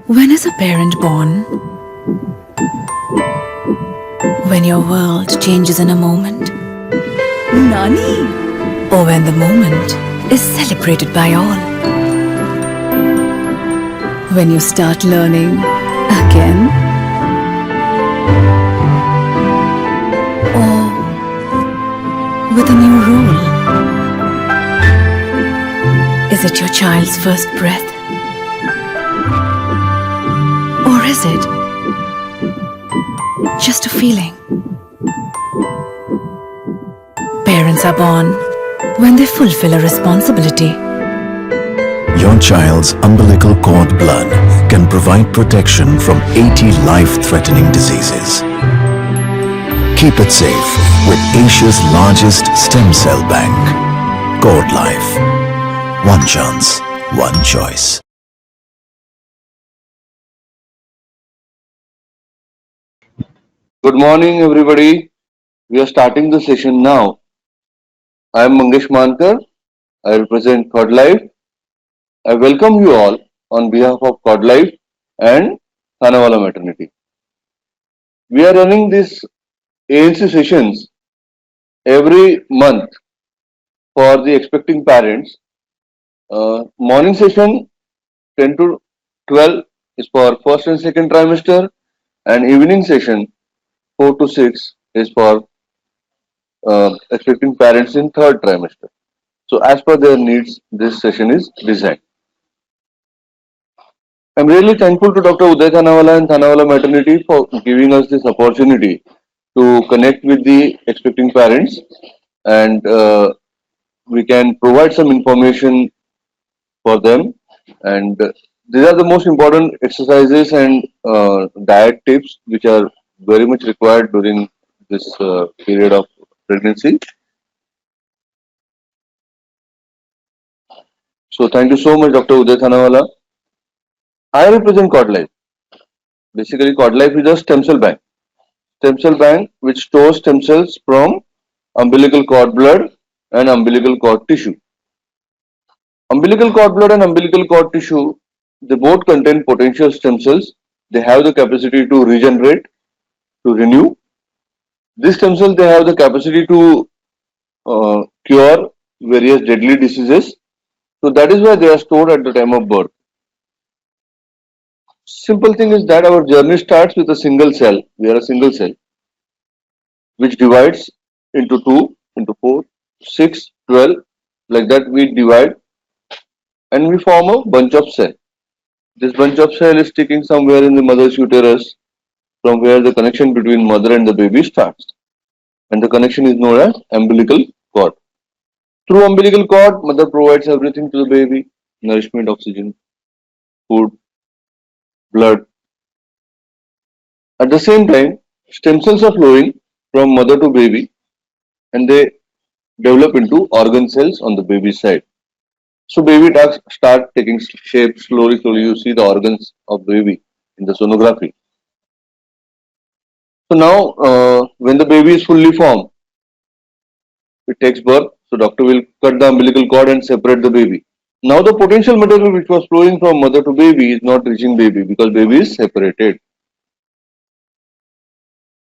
When is a parent born? When your world changes in a moment? Nani? Or when the moment is celebrated by all? When you start learning again? Or with a new role? Is it your child's first breath? Or is it just a feeling? Parents are born when they fulfill a responsibility. Your child's umbilical cord blood can provide protection from 80 life-threatening diseases. Keep it safe with Asia's largest stem cell bank. Cord Life. One chance, one choice. Good morning, everybody. We are starting the session now. I am Mangesh Mankar. I represent Cod Life. I welcome you all on behalf of Cod Life and Thanawala Maternity. We are running these ANC sessions every month for the expecting parents. Morning session 10 to 12 is for first and second trimester, and evening session 4 to 6 is for expecting parents in third trimester. So, as per their needs, this session is designed. I'm really thankful to Dr. Uday Thanawala and Thanawala Maternity for giving us this opportunity to connect with the expecting parents, and we can provide some information for them. And these are the most important exercises and diet tips which are very much required during this period of pregnancy. So, thank you so much, Dr. Uday Thanawala. I represent Cod Life. Basically, Cod Life is a stem cell bank. Stem cell bank which stores stem cells from umbilical cord blood and umbilical cord tissue. Umbilical cord blood and umbilical cord tissue, they both contain potential stem cells. They have the capacity to regenerate, to renew. These stem cells, they have the capacity to cure various deadly diseases. So that is why they are stored at the time of birth. Simple thing is that our journey starts with a single cell. We are a single cell which divides into 2, into 4, 6, 12. Like that we divide and we form a bunch of cell. This bunch of cell is sticking somewhere in the mother's uterus, from where the connection between mother and the baby starts. And the connection is known as umbilical cord. Through umbilical cord, mother provides everything to the baby: nourishment, oxygen, food, blood. At the same time, stem cells are flowing from mother to baby, and they develop into organ cells on the baby's side. So baby ducts start taking shape slowly, slowly. You see the organs of baby in the sonography. So now, when the baby is fully formed, it takes birth. So doctor will cut the umbilical cord and separate the baby. Now the potential material which was flowing from mother to baby is not reaching baby because baby is separated,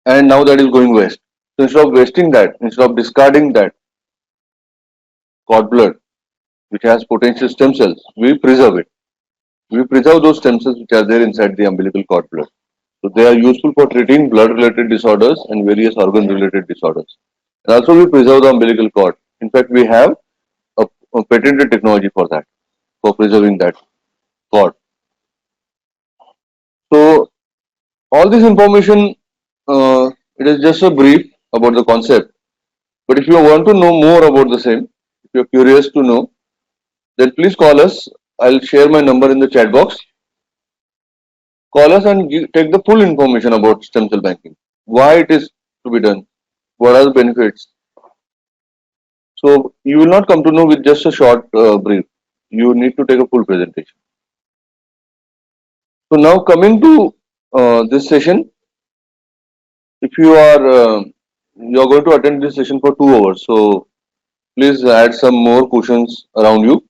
and now that is going west. So instead of wasting that, instead of discarding that cord blood which has potential stem cells, we preserve it. We preserve those stem cells which are there inside the umbilical cord blood. So they are useful for treating blood-related disorders and various organ-related disorders. And also we preserve the umbilical cord. In fact, we have a patented technology for that, for preserving that cord. So all this information, it is just a brief about the concept. But if you want to know more about the same, if you are curious to know, then please call us. I'll share my number in the chat box. Call us and take the full information about stem cell banking, why it is to be done, what are the benefits. So you will not come to know with just a short brief. You need to take a full presentation. So now coming to this session, if you are going to attend this session for 2 hours, so please add some more cushions around you.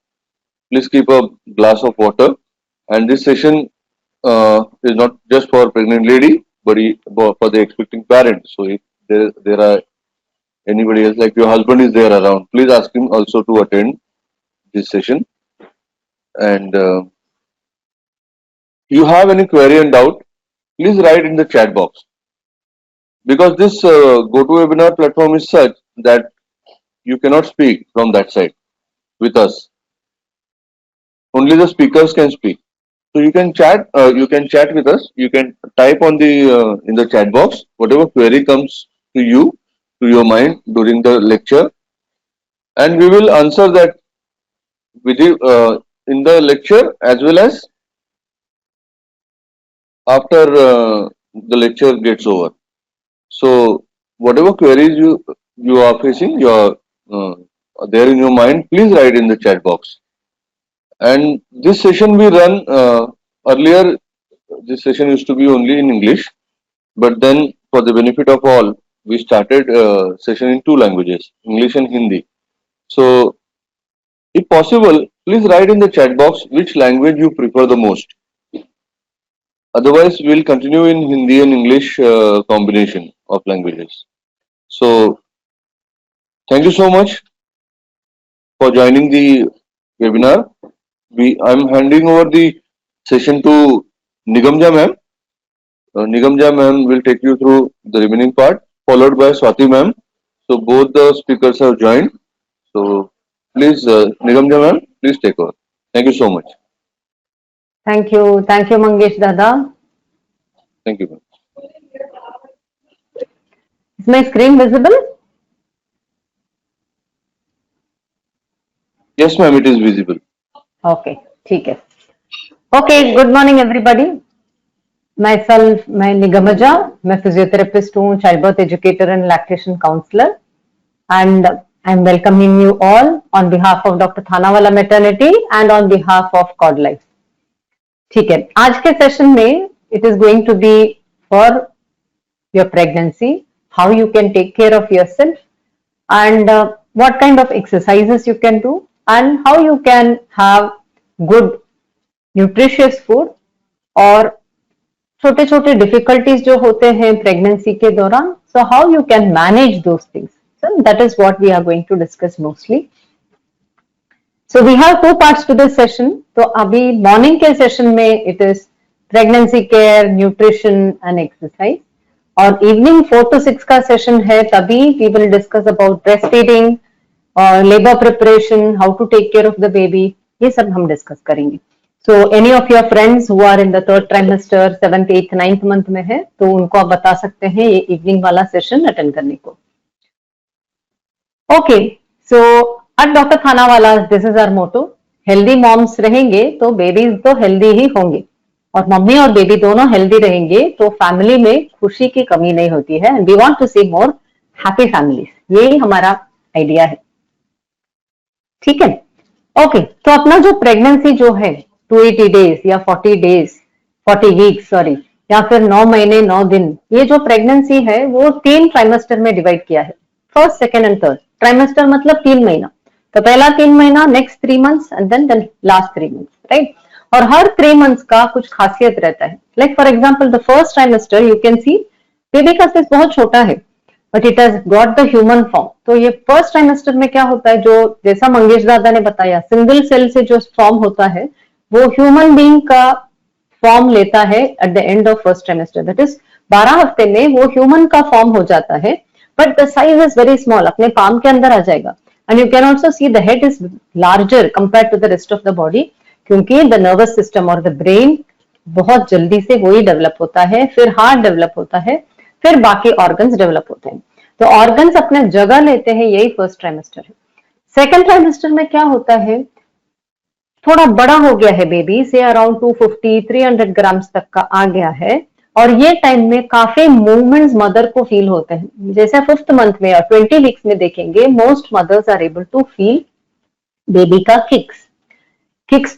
Please keep a glass of water, and this session is not just for pregnant lady, but for the expecting parent. So if there are anybody else, like your husband is there around, please ask him also to attend this session. And you have any query and doubt, please write in the chat box. Because this GoToWebinar platform is such that you cannot speak from that side with us. Only the speakers can speak. So you can chat. You can chat with us. You can type on the in the chat box whatever query comes to you, to your mind during the lecture, and we will answer that with you in the lecture as well as after the lecture gets over. So whatever queries you are facing, you are there in your mind, please write in the chat box. And this session we run earlier. This session used to be only in English, but then for the benefit of all, we started session in two languages, English and Hindi. So, if possible, please write in the chat box which language you prefer the most. Otherwise, we'll continue in Hindi and English combination of languages. So, thank you so much for joining the webinar. I'm handing over the session to Nigamja ma'am. Nigamja ma'am will take you through the remaining part, followed by Swati ma'am. So both the speakers have joined. So please, Nigamja ma'am, please take over. Thank you so much. Thank you, Mangesh Dada. Thank you, ma'am. Is my screen visible? Yes, ma'am, it is visible. Okay, ठीक है. Okay, good morning everybody. Myself, मैं निगमजा, मैं physiotherapist हूँ, child birth educator and lactation counsellor, and I'm welcoming you all on behalf of Dr. Thanawala Maternity and on behalf of Cord Life. ठीक है, आज के session में it is going to be for your pregnancy, how you can take care of yourself, and what kind of exercises you can do, and how you can have good nutritious food, और छोटे छोटे difficulties जो होते हैं pregnancy के दौरान, so how you can manage those things. So that is what we are going to discuss mostly. So we have two parts to this session. तो अभी मॉर्निंग के सेशन में it is pregnancy care, nutrition and exercise, और evening 4 to 6 का session है, तभी we will discuss about breastfeeding, labor preparation, how to take care of the baby, ये सब हम डिस्कस करेंगे. So any of your friends who are in the third trimester, 7th, 8th, 9th month में है, तो उनको आप बता सकते हैं ये इवनिंग वाला सेशन अटेंड करने को. Okay, so at doctor Thanawala this is our motto, healthy moms रहेंगे तो बेबीज तो हेल्दी ही होंगे, और मम्मी और बेबी दोनों हेल्दी रहेंगे तो फैमिली में खुशी की कमी नहीं होती है. And we want to see more happy families, यही हमारा आइडिया है. ठीक है, ओके. तो अपना जो प्रेगनेंसी जो है 280 डेज या 40 डेज, 40 वीक्स सॉरी, या फिर 9 महीने 9 दिन, ये जो प्रेगनेंसी है वो 3 ट्राइमेस्टर में डिवाइड किया है. First, second and third. Trimester मतलब 3 महीना, तो पहला 3 महीना, next 3 months and then last 3 months, right. और हर 3 मंथ्स का कुछ खासियत रहता है. Like for example the first trimester you can see baby का साइज बहुत छोटा है, but it has got the human form. तो ये फर्स्ट ट्राइमेस्टर में क्या होता है, जो जैसा मंगेश दादा ने बताया, सिंगल सेल से जो फॉर्म होता है वो ह्यूमन बीइंग का फॉर्म लेता है at the end of first trimester. That is 12 हफ्ते में वो ह्यूमन का फॉर्म हो जाता है, but the size is very small, अपने पाम के अंदर आ जाएगा. And you can also see the head is larger compare to the rest of the body, क्योंकि द नर्वस सिस्टम और द ब्रेन बहुत जल्दी से वही डेवलप होता है, फिर हार्ट डेवलप होता है, फिर बाकी ऑर्गन्स डेवलप होते हैं. तो ऑर्गन्स अपने जगह लेते हैं, यही फर्स्ट ट्राइमेस्टर है. सेकेंड ट्राइमेस्टर में क्या होता है, थोड़ा बड़ा हो गया है बेबी, से अराउंड 250-300 ग्राम्स तक का आ गया है, और ये टाइम में काफी मूवमेंट्स मदर को फील होते हैं. जैसे 5th मंथ में और 20 वीक्स में देखेंगे, most mothers are able to feel baby का किक्स.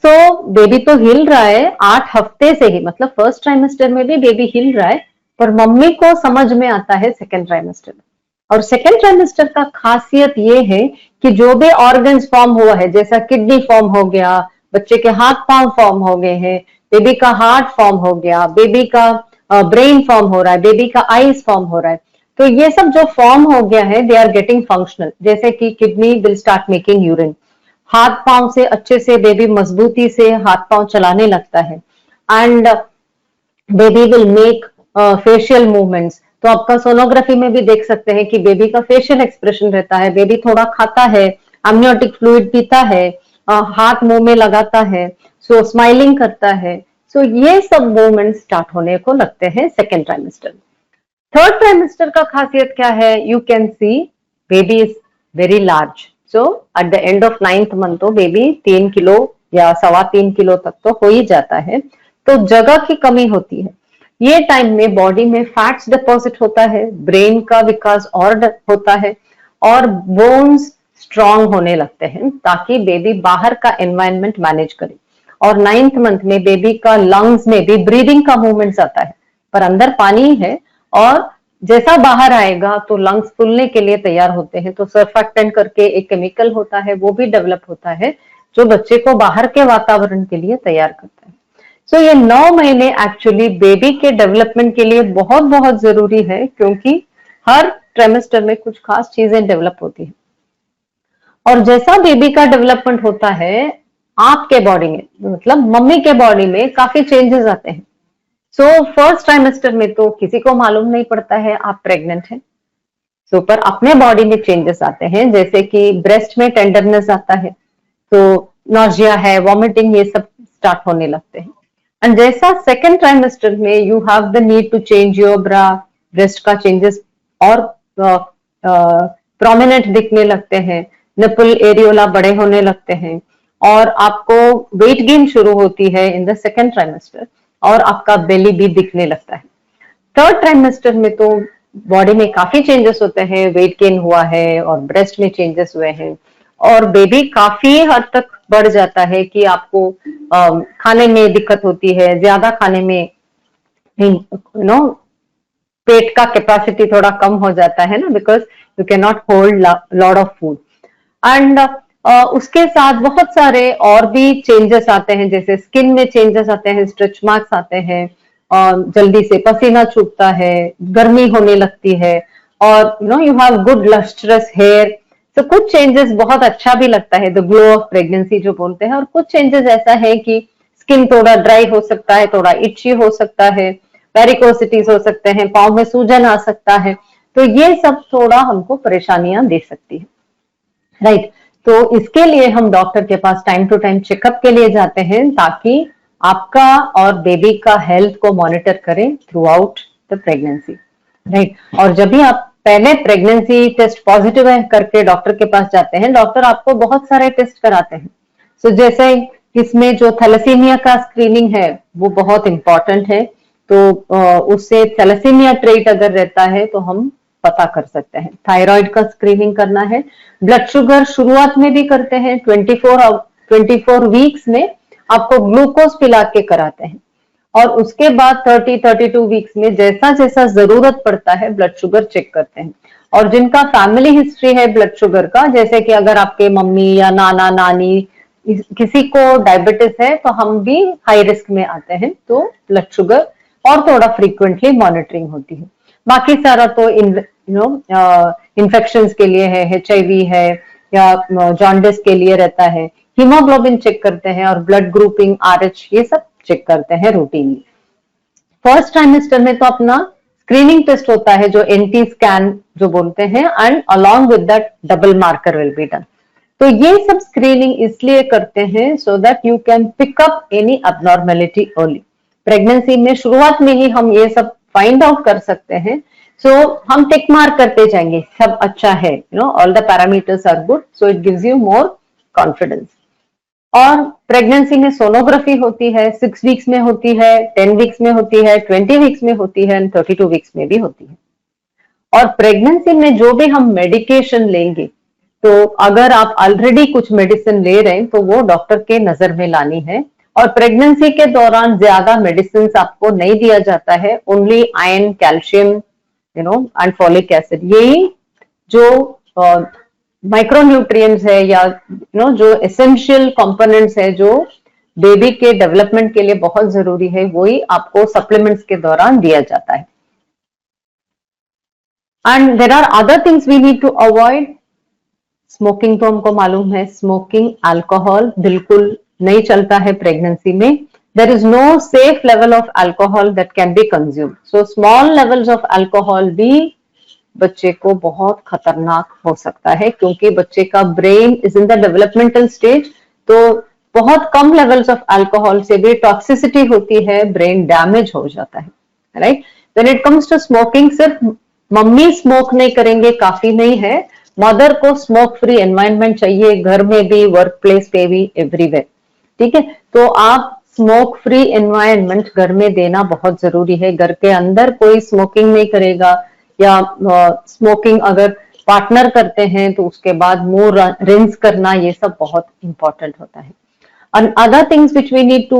तो बेबी तो हिल रहा है 8 हफ्ते से ही, मतलब फर्स्ट ट्राइमेस्टर में भी बेबी हिल रहा है, पर मम्मी को समझ में आता है सेकेंड ट्राइमेस्टर में. और सेकेंड ट्राइमेस्टर का खासियत ये है कि जो भी ऑर्गन्स फॉर्म हुआ है, जैसा किडनी फॉर्म हो गया, बच्चे के हाथ पांव फॉर्म हो गए हैं, बेबी का हार्ट फॉर्म हो गया, बेबी का ब्रेन फॉर्म हो रहा है, बेबी का आईज फॉर्म हो रहा है। तो ये सब जो फॉर्म हो गया है दे आर गेटिंग फंक्शनल, जैसे कि kidney will start making urine, हाथ पांव से अच्छे से बेबी मजबूती से हाथ पांव चलाने लगता है, and baby will make facial movements. तो आपका सोनोग्राफी में भी देख सकते हैं कि बेबी का फेशियल एक्सप्रेशन रहता है, बेबी थोड़ा खाता है, एमनियोटिक फ्लूइड पीता है, हाथ मुंह में लगाता है, सो स्माइलिंग करता है। सो ये सब मूवमेंट स्टार्ट होने को लगते हैं सेकेंड ट्राइमेस्टर। थर्ड ट्राइमेस्टर का खासियत क्या है, you can see baby is very large. So at the end of 9th month तो बेबी 3 किलो या 3.25 किलो तक तो हो ही जाता है। तो जगह की कमी होती है, ये टाइम में बॉडी में फैट्स डिपॉजिट होता है, ब्रेन का विकास और होता है, और बोन्स स्ट्रांग होने लगते हैं ताकि बेबी बाहर का एनवायरनमेंट मैनेज करे। और 9th मंथ में बेबी का लंग्स में भी ब्रीदिंग का मूवमेंट आता है, पर अंदर पानी है, और जैसा बाहर आएगा तो लंग्स फूलने के लिए तैयार होते हैं। तो सर्फेक्टेंट करके एक केमिकल होता है, वो भी डेवलप होता है जो बच्चे को बाहर के वातावरण के लिए तैयार करता है। सो ये 9 महीने एक्चुअली बेबी के डेवलपमेंट के लिए बहुत बहुत जरूरी है, क्योंकि हर ट्राइमेस्टर में कुछ खास चीजें डेवलप होती है। और जैसा बेबी का डेवलपमेंट होता है आपके बॉडी में, मतलब मम्मी के बॉडी में काफी चेंजेस आते हैं। सो फर्स्ट ट्राइमेस्टर में तो किसी को मालूम नहीं पड़ता है आप प्रेग्नेंट हैं। सो पर अपने बॉडी में चेंजेस आते हैं, जैसे कि ब्रेस्ट में टेंडरनेस आता है, तो नॉजिया है, वॉमिटिंग, ये सब स्टार्ट होने लगते हैं। एंड जैसा सेकेंड ट्राइमेस्टर में you have the need to change your bra, breast का चेंजेस और प्रोमिनेंट दिखने लगते हैं, निपल एरियोला बड़े होने लगते हैं, और आपको वेट गेन शुरू होती है इन द सेकेंड ट्राइमेस्टर, और आपका बेली भी दिखने लगता है। थर्ड ट्राइमेस्टर में तो बॉडी में काफी चेंजेस होते हैं, वेट गेन हुआ है और ब्रेस्ट में चेंजेस हुए हैं, और बेबी काफी हद तक बढ़ जाता है कि आपको खाने में दिक्कत होती है, ज्यादा खाने में पेट का कैपेसिटी थोड़ा कम हो जाता है ना, because you can not hold lot of food. And उसके साथ बहुत सारे और भी चेंजेस आते हैं, जैसे स्किन में चेंजेस आते हैं, स्ट्रेच मार्क्स आते हैं, जल्दी से पसीना छूटता है, गर्मी होने लगती है, और you have good lustrous hair. तो कुछ चेंजेस बहुत अच्छा भी लगता है, द ग्लो ऑफ प्रेगनेंसी जो बोलते हैं, और कुछ चेंजेस ऐसा है कि स्किन थोड़ा ड्राई हो सकता है, थोड़ा इची हो सकता है, वेरिकोसिटीज हो सकते हैं, पाँव में सूजन आ सकता है। तो ये सब थोड़ा हमको परेशानियां दे सकती है, राइट। तो इसके लिए हम डॉक्टर के पास टाइम टू टाइम चेकअप के लिए जाते हैं, ताकि आपका और बेबी का हेल्थ को मॉनिटर करें through out the pregnancy, right. और जब भी आप पहले प्रेगनेंसी टेस्ट पॉजिटिव है करके डॉक्टर के पास जाते हैं, डॉक्टर आपको बहुत सारे टेस्ट कराते हैं। सो जैसे इसमें जो थैलेसीमिया का स्क्रीनिंग है वो बहुत इंपॉर्टेंट है, तो उससे थैलेसीमिया ट्रेट अगर रहता है तो हम पता कर सकते हैं। थायराइड का स्क्रीनिंग करना है, ब्लड शुगर शुरुआत में भी करते हैं, 24 वीक्स में आपको ग्लूकोज पिला के कराते हैं, और उसके बाद 32 वीक्स में जैसा जैसा जरूरत पड़ता है ब्लड शुगर चेक करते हैं। और जिनका फैमिली हिस्ट्री है ब्लड शुगर का, जैसे कि अगर आपके मम्मी या नाना नानी किसी को डायबिटीज है, तो हम भी हाई रिस्क में आते हैं, तो ब्लड शुगर और थोड़ा फ्रीक्वेंटली मॉनिटरिंग होती है। बाकी सारा तो इन्फेक्शंस के लिए है, HIV है, या जॉन्डिस के लिए रहता है, हीमोग्लोबिन चेक करते हैं, और ब्लड ग्रुपिंग, RH, ये सब चेक करते हैं रूटीनली। फर्स्ट ट्राइमेस्टर में तो अपना स्क्रीनिंग टेस्ट होता है जो NT स्कैन जो बोलते हैं, and along with that double marker will be done. तो ये सब स्क्रीनिंग इसलिए करते हैं so that you can pick up any abnormality early. Pregnancy में शुरुआत में ही हम ये सब फाइंड आउट कर सकते हैं, सो हम टिक मार्क करते जाएंगे, सब अच्छा है, all the parameters are good, so it gives you more confidence. और प्रेगनेंसी में सोनोग्राफी होती है, 6 वीक्स में होती है, 10 वीक्स में होती है, 20 वीक्स में होती है, 32 वीक्स में भी होती है। और प्रेगनेंसी में जो भी हम मेडिकेशन लेंगे, तो अगर आप ऑलरेडी कुछ मेडिसिन ले रहे हैं तो वो डॉक्टर के नजर में लानी है। और प्रेगनेंसी के दौरान ज्यादा मेडिसिन आपको नहीं दिया जाता है, only iron, calcium, and folic acid, यही जो माइक्रोन्यूट्रिएंट्स है या जो एसेंशियल कंपोनेंट्स है जो बेबी के डेवलपमेंट के लिए बहुत जरूरी है, वही आपको सप्लीमेंट्स के दौरान दिया जाता है। And there are other things we need to avoid. Smoking तो हमको मालूम है, स्मोकिंग, अल्कोहल बिल्कुल नहीं चलता है प्रेगनेंसी में। There is no safe level of alcohol that can be consumed. So small levels of alcohol भी बच्चे को बहुत खतरनाक हो सकता है, क्योंकि बच्चे का brain is in the developmental stage, तो बहुत कम लेवल्स ऑफ अल्कोहल से भी टॉक्सिसिटी होती है, ब्रेन डैमेज हो जाता है, right. When it comes to smoking, सिर्फ मम्मी स्मोक नहीं करेंगे काफी नहीं है, मदर को स्मोक फ्री एनवायरनमेंट चाहिए, घर में भी, वर्क प्लेस पे भी, एवरीवेयर, ठीक है। तो आप स्मोक फ्री एनवायरनमेंट घर में देना बहुत जरूरी है। घर के अंदर कोई स्मोकिंग नहीं करेगा, या स्मोकिंग अगर पार्टनर करते हैं तो उसके बाद मुंह रिंस करना, ये सब बहुत इंपॉर्टेंट होता है। And other things which we need to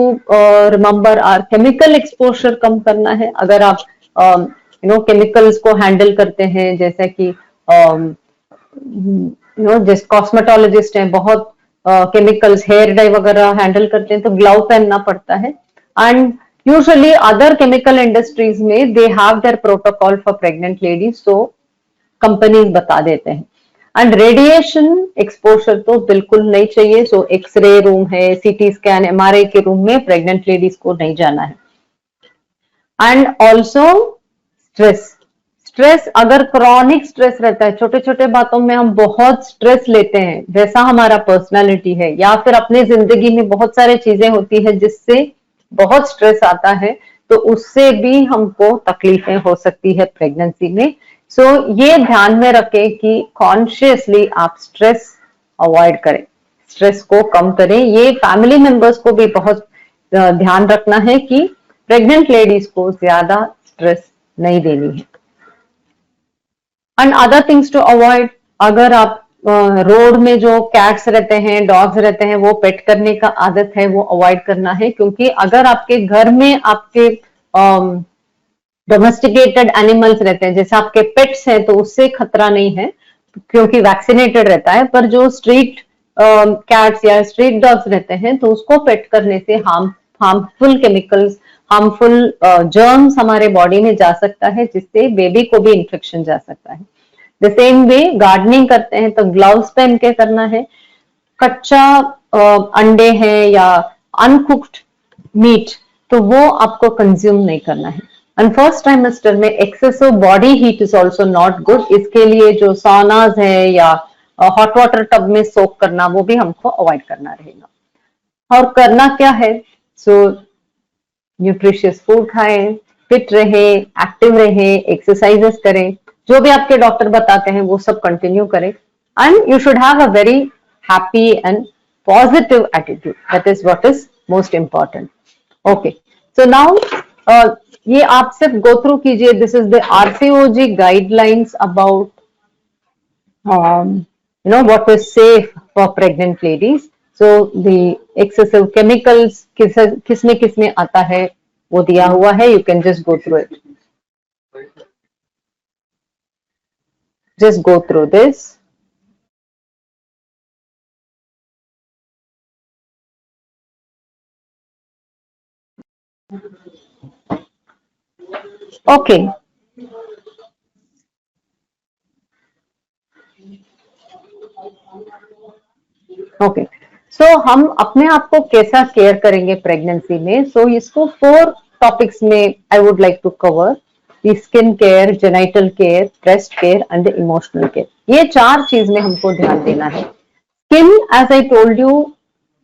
remember are chemical exposure कम करना है। अगर आप केमिकल्स को हैंडल करते हैं, जैसे कि जिस कॉस्मेटोलॉजिस्ट हैं, बहुत केमिकल्स, हेयर डाई वगैरह हैंडल करते हैं, तो ग्लव पहनना पड़ता है। And usually other chemical industries में they have their protocol for pregnant ladies, तो कंपनीज बता देते हैं। एंड रेडिएशन एक्सपोजर तो बिल्कुल नहीं चाहिए। सो एक्सरे रूम है, सीटी स्कैन, एमआरआई के रूम में प्रेग्नेंट लेडीज को नहीं जाना है। एंड ऑल्सो स्ट्रेस, अगर क्रॉनिक स्ट्रेस रहता है, छोटे छोटे बातों में हम बहुत स्ट्रेस लेते हैं, वैसा हमारा पर्सनालिटी है, या फिर अपनी जिंदगी में बहुत सारी चीजें होती है जिससे बहुत स्ट्रेस आता है, तो उससे भी हमको तकलीफें हो सकती है प्रेगनेंसी में। सो ये ध्यान में रखें कि कॉन्शियसली आप स्ट्रेस अवॉइड करें, स्ट्रेस को कम करें। ये फैमिली मेंबर्स को भी बहुत ध्यान रखना है कि प्रेग्नेंट लेडीज को ज्यादा स्ट्रेस नहीं देनी है। And other things to avoid, अगर आप रोड में जो कैट्स रहते हैं, डॉग्स रहते हैं, वो पेट करने का आदत है, वो अवॉइड करना है, क्योंकि अगर आपके घर में आपके डोमेस्टिकेटेड एनिमल्स रहते हैं, जैसे आपके पेट्स हैं, तो उससे खतरा नहीं है क्योंकि वैक्सीनेटेड रहता है, पर जो स्ट्रीट कैट्स या स्ट्रीट डॉग्स रहते हैं, तो उसको पेट करने से हार्मफुल केमिकल्स, हार्मफुल जर्म्स हमारे बॉडी में जा सकता है, जिससे बेबी को भी इन्फेक्शन जा सकता है। द सेम वे गार्डनिंग करते हैं तो ग्लव्स पहन के करना है। कच्चा अंडे हैं या अनकुक्ड मीट, तो वो आपको कंज्यूम नहीं करना है। एंड फर्स्ट ट्राइमेस्टर में excessive body heat is also not good. इसके लिए जो सौनाज है या हॉट वाटर टब में सोक करना, वो भी हमको अवॉइड करना रहेगा। और करना क्या है, सो न्यूट्रिशियस फूड खाएं, फिट रहे, एक्टिव रहे, एक्सरसाइजेस करें, जो भी आपके डॉक्टर बताते हैं वो सब कंटिन्यू करें। And you should have a very happy and positive attitude, that is what is most important. Okay, so now ये आप सिर्फ गो थ्रू कीजिए। This is the RCOG guidelines about what is safe for pregnant ladies. So the excessive chemicals किसमें किसमें आता है वो दिया हुआ है, you can just go through it. Just go through this. Okay. Okay, so हम अपने आप को कैसा केयर करेंगे प्रेगनेंसी में। सो इसको 4 टॉपिक्स में I would like to cover. The skin care, genital care, breast care and the emotional care. ये 4 चीज में हमको ध्यान देना है। Skin, as I told you,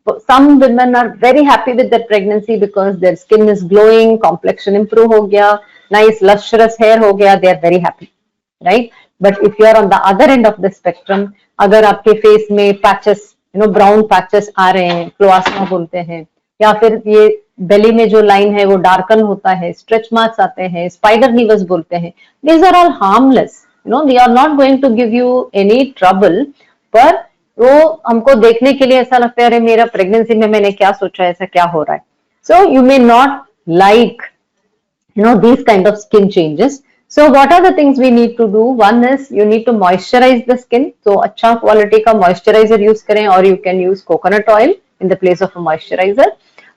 some women are very happy with their pregnancy because their skin is glowing, complexion improve हो गया, nice lustrous hair हो गया, they are very happy, right? But if you are on the other end of the spectrum, अगर आपके face में patches, brown patches आ रहे हैं, क्लोआस्मा बोलते हैं, या फिर ये बेली में जो लाइन है वो डार्कन होता है, स्ट्रेच मार्क्स आते हैं, स्पाइडर नीवस बोलते हैं, these are all harmless, they are not going to give you any trouble, पर वो हमको देखने के लिए ऐसा लगता है, अरे मेरा प्रेगनेंसी में मैंने क्या सोचा, ऐसा क्या हो रहा है। So you may not like these kind of skin changes. So what are the things we need to do? One is you need to moisturize the skin. So अच्छा quality का moisturizer use करें, और you can use coconut oil in the place of a moisturizer.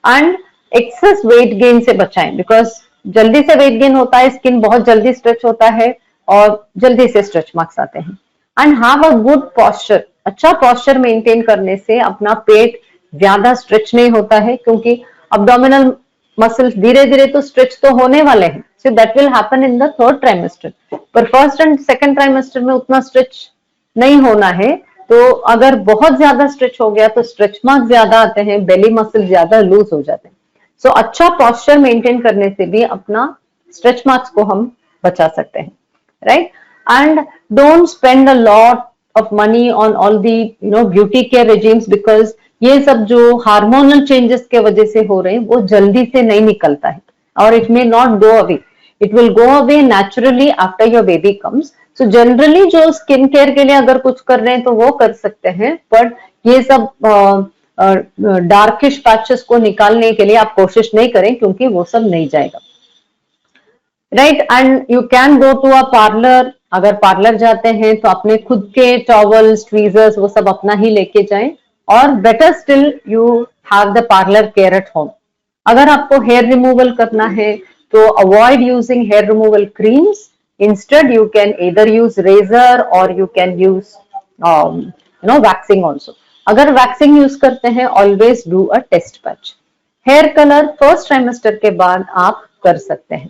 And access weight gain से बचाएं, because जल्दी से weight gain होता है, स्किन बहुत जल्दी स्ट्रेच होता है और जल्दी से स्ट्रेच मार्क्स आते हैं। And have a good posture, अच्छा पोस्चर मेंटेन करने से अपना पेट ज्यादा स्ट्रेच नहीं होता है, क्योंकि अब्डोमिनल मसल्स धीरे धीरे तो स्ट्रेच तो होने वाले हैं, so that will happen in the third trimester, पर फर्स्ट एंड सेकंड ट्राइमेस्टर में उतना स्ट्रेच नहीं होना है। तो अगर बहुत ज्यादा स्ट्रेच हो गया तो स्ट्रेच मार्क्स ज्यादा आते हैं, बेली मसल ज्यादा लूज हो जाते हैं। सो अच्छा पोस्चर मेंटेन करने से भी अपना स्ट्रेच मार्क्स को हम बचा सकते हैं, right. And don't spend a lot of money on all the beauty care regimes, because ये सब जो हार्मोनल चेंजेस के वजह से हो रहे हैं वो जल्दी से नहीं निकलता है, और it may not go away, it will go away naturally after your baby comes. So generally जो स्किन केयर के लिए अगर कुछ कर रहे हैं तो वो कर सकते हैं, बट ये सब डार्किश पैचेस को निकालने के लिए आप कोशिश नहीं करें, क्योंकि वो सब नहीं जाएगा, right. And you can go to a parlour, अगर पार्लर जाते हैं तो अपने खुद के टॉवल्स, ट्वीजर्स वो सब अपना ही लेके जाएं, और better still you have the parlour care at home. अगर आपको हेयर रिमूवल करना है तो avoid using hair removal creams, instead you can either use razor और you can use waxing also. अगर वैक्सिंग यूज करते हैं always do a test patch. Hair colour first trimester के बाद आप कर सकते हैं।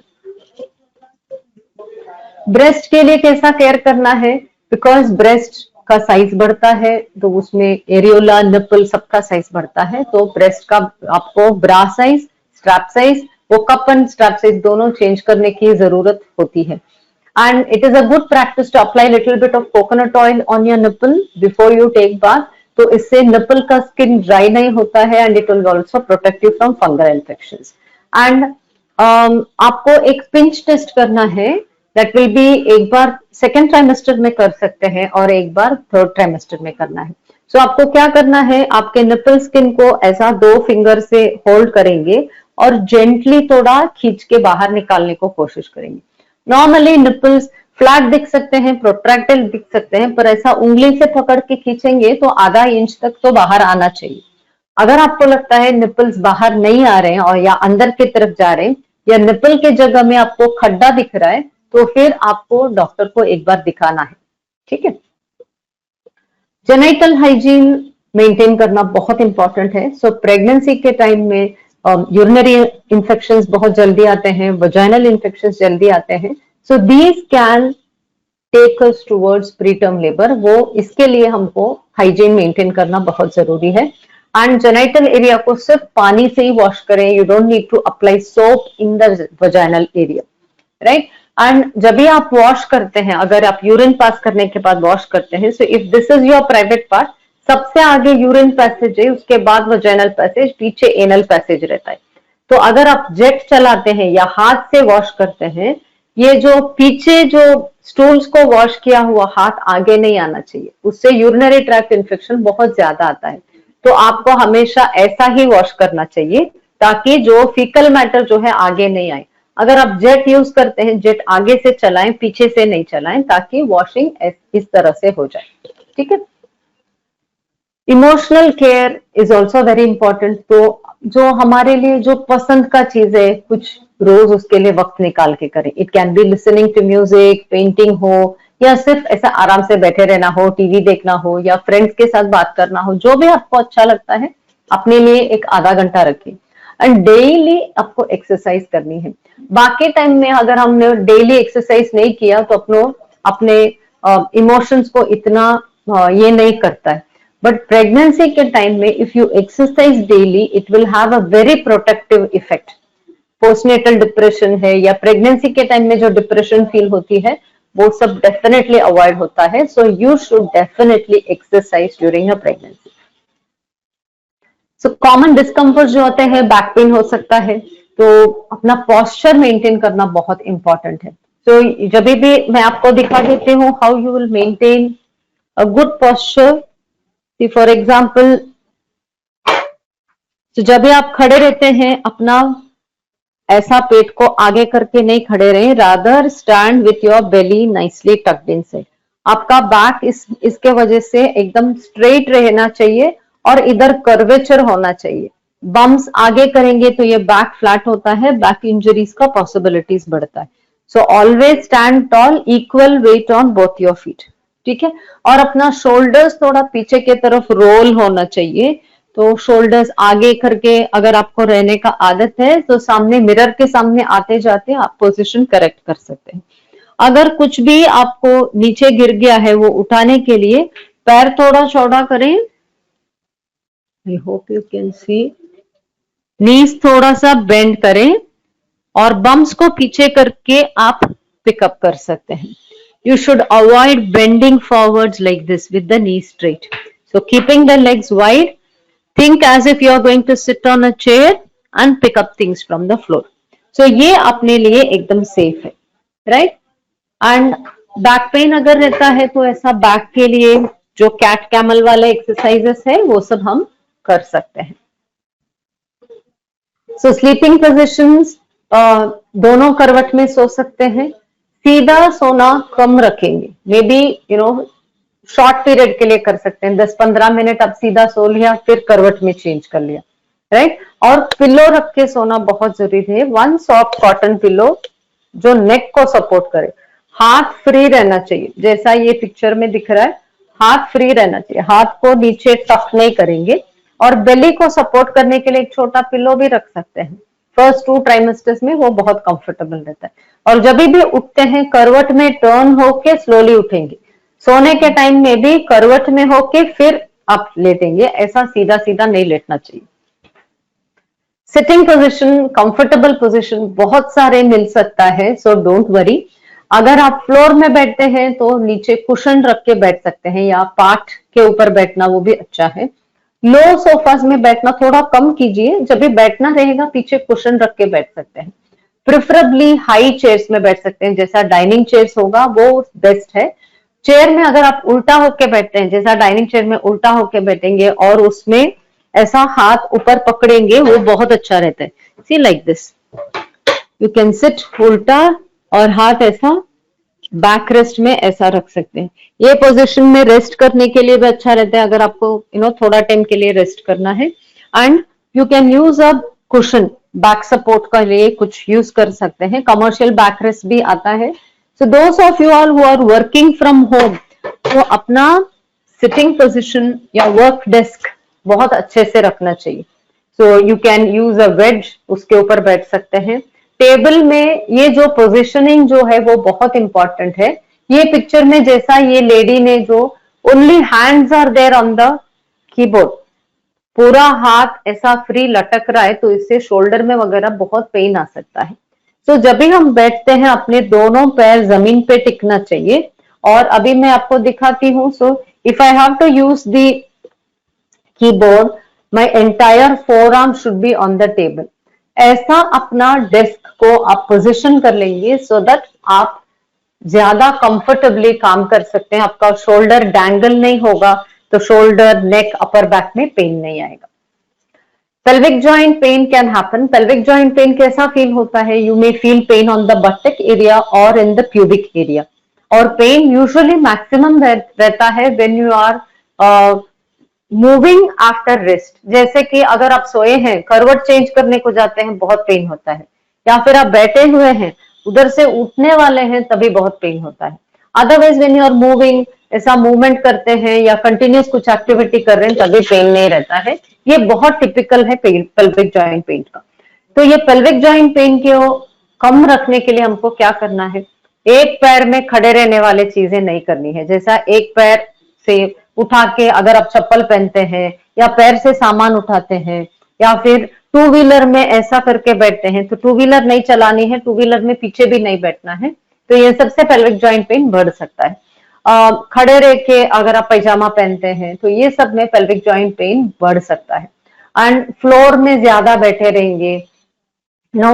ब्रेस्ट के लिए कैसा केयर करना है, बिकॉज ब्रेस्ट का साइज बढ़ता है तो उसमें एरियोला, निपल सबका साइज बढ़ता है, तो ब्रेस्ट का आपको ब्रा साइज, स्ट्रैप साइज, वो कप एंड स्ट्रैप साइज दोनों चेंज करने की जरूरत होती है। And it is a good practice to apply little bit of coconut oil on your nipple before you take bath, तो इससे निपल का स्किन ड्राई नहीं होता है, and it will also protect you from fungal infections. एंड आपको एक pinch test करना है, दैट विल बी एक बार सेकेंड ट्राइमेस्टर में कर सकते हैं और एक बार थर्ड ट्राइमेस्टर में करना है। सो आपको क्या करना है, आपके निपल स्किन को ऐसा 2 फिंगर से होल्ड करेंगे और जेंटली थोड़ा खींच के बाहर निकालने को कोशिश करेंगे। नॉर्मली निपल्स फ्लैट दिख सकते हैं, प्रोट्रैक्टेड दिख सकते हैं, पर ऐसा उंगली से पकड़ के खींचेंगे तो आधा इंच तक तो बाहर आना चाहिए। अगर आपको लगता है निपल्स बाहर नहीं आ रहे हैं और या अंदर की तरफ जा रहे हैं, या निपल के जगह में आपको खड्डा दिख रहा है, तो फिर आपको डॉक्टर को एक बार दिखाना है, ठीक है। जेनिटल हाइजीन मेंटेन करना बहुत इंपॉर्टेंट है। सो प्रेगनेंसी के टाइम में यूरिनरी इंफेक्शंस बहुत जल्दी आते हैं, वजाइनल इंफेक्शंस जल्दी आते हैं, so these can take us towards preterm labour. वो इसके लिए हमको हाइजीन मेंटेन करना बहुत जरूरी है। एंड जेनिटल एरिया को सिर्फ पानी से ही वॉश करें, you don't need to apply soap in the vaginal area, right. And जब भी आप वॉश करते हैं, अगर आप यूरिन पास करने के बाद वॉश करते हैं, so if this is your private part, सबसे आगे यूरिन पैसेज है, उसके बाद वजाइनल पैसेज, पीछे एनल पैसेज रहता है। तो अगर आप जेट चलाते हैं या हाथ से वॉश करते हैं, ये जो पीछे जो स्टूल्स को वॉश किया हुआ हाथ आगे नहीं आना चाहिए, उससे यूरिनरी ट्रैक्ट इन्फेक्शन बहुत ज्यादा आता है। तो आपको हमेशा ऐसा ही वॉश करना चाहिए ताकि जो फीकल मैटर जो है आगे नहीं आए। अगर आप जेट यूज करते हैं, जेट आगे से चलाएं, पीछे से नहीं चलाएं, ताकि वॉशिंग इस तरह से हो जाए, ठीक है। Emotional care is also very important. तो जो हमारे लिए जो पसंद का चीज है, कुछ रोज उसके लिए वक्त निकाल के करें। It can be listening to music, painting हो, या सिर्फ ऐसा आराम से बैठे रहना हो, टीवी देखना हो, या फ्रेंड्स के साथ बात करना हो, जो भी आपको अच्छा लगता है अपने लिए एक आधा घंटा रखिए। एंड डेली आपको एक्सरसाइज करनी है। बाकी टाइम में अगर हमने डेली एक्सरसाइज नहीं किया तो अपने इमोशंस को इतना ये नहीं करता है। बट प्रेगनेंसी के टाइम में if you exercise daily, it will have a very protective effect. Postnatal depression है या प्रेगनेंसी के टाइम में जो डिप्रेशन फील होती है, वो सब डेफिनेटली अवॉइड होता है। So you should definitely exercise during a pregnancy. So common discomfort जो होते हैं, बैक पेन हो सकता है, तो अपना पोस्चर मेंटेन करना बहुत इंपॉर्टेंट है। तो जब भी मैं आपको दिखा देती हूँ how you will maintain a good posture. For example, तो जब भी आप खड़े रहते हैं, अपना ऐसा पेट को आगे करके नहीं खड़े रहे, rather stand with your belly nicely talked in side. आपका बैक इसके वजह से एकदम स्ट्रेट रहना चाहिए और इधर कर्वेचर होना चाहिए। बम्स आगे करेंगे तो ये बैक फ्लैट होता है, बैक इंजरीज का पॉसिबिलिटीज बढ़ता है। So always stand toll, equal weight on both your feet, ठीक है। और अपना शोल्डर्स थोड़ा पीछे की तरफ रोल होना चाहिए, तो शोल्डर्स आगे करके अगर आपको रहने का आदत है तो सामने मिरर के सामने आते जाते आप पोजीशन करेक्ट कर सकते हैं। अगर कुछ भी आपको नीचे गिर गया है वो उठाने के लिए पैर थोड़ा चौड़ा करें, I hope you can see, knees थोड़ा सा बेंड करें और बम्स को पीछे करके आप पिकअप कर सकते हैं। You should avoid bending forwards like this with the knee straight. So keeping the legs wide, think as if you are going to sit on a chair and pick up things from the floor. So ये अपने लिए एकदम safe है, right? And back pain अगर रहता है तो ऐसा बैक के लिए जो कैट कैमल वाले एक्सरसाइजेस है वो सब हम कर सकते हैं। सो स्लीपिंग पोजिशंस, दोनों करवट में सो सकते हैं। सीधा सोना कम रखेंगे, मे बी शॉर्ट पीरियड के लिए कर सकते हैं, 10-15 मिनट अब सीधा सो लिया फिर करवट में चेंज कर लिया, राइट। और पिलो रख के सोना बहुत जरूरी है। वन सॉफ्ट कॉटन पिलो जो नेक को सपोर्ट करे, हाथ फ्री रहना चाहिए, जैसा ये पिक्चर में दिख रहा है, हाथ फ्री रहना चाहिए, हाथ को नीचे टफ नहीं करेंगे। और बेली को सपोर्ट करने के लिए एक छोटा पिलो भी रख सकते हैं। फर्स्ट 2 ट्राइमेस्टर्स में वो बहुत कंफर्टेबल रहता है। और जब भी उठते हैं करवट में टर्न होके स्लोली उठेंगे, सोने के टाइम में भी करवट में होके फिर आप लेटेंगे, ऐसा सीधा सीधा नहीं लेटना चाहिए। सिटिंग पोजीशन, कंफर्टेबल पोजीशन बहुत सारे मिल सकता है, सो डोंट वरी। अगर आप फ्लोर में बैठते हैं तो नीचे कुशन रख के बैठ सकते हैं, या पाट के ऊपर बैठना वो भी अच्छा है। लो सोफास में बैठना थोड़ा कम कीजिए, जब भी बैठना रहेगा पीछे कुशन रख के बैठ सकते हैं। प्रिफरेबली हाई चेयर्स में बैठ सकते हैं, जैसा डाइनिंग चेयर्स होगा वो बेस्ट है। चेयर में अगर आप उल्टा होके बैठते हैं, जैसा डाइनिंग चेयर में उल्टा होके बैठेंगे और उसमें ऐसा हाथ ऊपर पकड़ेंगे, वो बहुत अच्छा रहता है। See like this, you can sit उल्टा और हाथ ऐसा बैक रेस्ट में ऐसा रख सकते हैं। ये पोजीशन में रेस्ट करने के लिए भी अच्छा रहता है, अगर आपको थोड़ा टाइम के लिए रेस्ट करना है। And you can use a cushion, back support के लिए कुछ यूज कर सकते हैं। कमर्शियल बैक रेस्ट भी आता है। So those of you all who are working from home, तो अपना सिटिंग पोजीशन या वर्क डेस्क बहुत अच्छे से रखना चाहिए। So you can use a wedge, उसके ऊपर बैठ सकते हैं। टेबल में ये जो पोजीशनिंग जो है वो बहुत इंपॉर्टेंट है। ये पिक्चर में जैसा ये लेडी ने जो only hands are there on the keyboard, पूरा हाथ ऐसा फ्री लटक रहा है, तो इससे शोल्डर में वगैरह बहुत पेन आ सकता है। तो जब भी हम बैठते हैं अपने दोनों पैर जमीन पे टिकना चाहिए। और अभी मैं आपको दिखाती हूँ। So if I have to use the keyboard, my entire forearm should be on the table. ऐसा अपना डेस्क को आप पोजीशन कर लेंगे सो दैट आप ज्यादा कंफर्टेबली काम कर सकते हैं। आपका शोल्डर डैंगल नहीं होगा, तो शोल्डर, नेक, अपर बैक में पेन नहीं आएगा। Pelvic joint pain can happen. Pelvic joint pain कैसा फील होता है? You may feel pain on the buttock area और इन द प्यूबिक एरिया। और पेन यूजुअली मैक्सिमम रहता है when you are moving after rest. जैसे कि अगर आप सोए हैं, करवट चेंज करने को जाते हैं, बहुत पेन होता है। या फिर आप बैठे हुए हैं, उधर से उठने वाले हैं, तभी बहुत पेन होता है। Otherwise when you are moving, ऐसा मूवमेंट करते हैं या कंटिन्यूस कुछ एक्टिविटी कर रहे हैं, तभी पेन नहीं रहता है। ये बहुत टिपिकल है पेल्विक जॉइंट पेन का। तो ये पेल्विक जॉइंट पेन को कम रखने के लिए हमको क्या करना है? एक पैर में खड़े रहने वाले चीजें नहीं करनी है। जैसा एक पैर से उठा के अगर आप चप्पल पहनते हैं या पैर से सामान उठाते हैं, या फिर टू व्हीलर में ऐसा करके बैठते हैं, तो टू व्हीलर नहीं चलानी है, टू व्हीलर में पीछे भी नहीं बैठना है। तो ये सबसे पेल्विक जॉइंट पेन बढ़ सकता है। खड़े रह के अगर आप पैजामा पहनते हैं, तो ये सब में पेल्विक जॉइंट पेन बढ़ सकता है। एंड फ्लोर में ज्यादा बैठे रहेंगे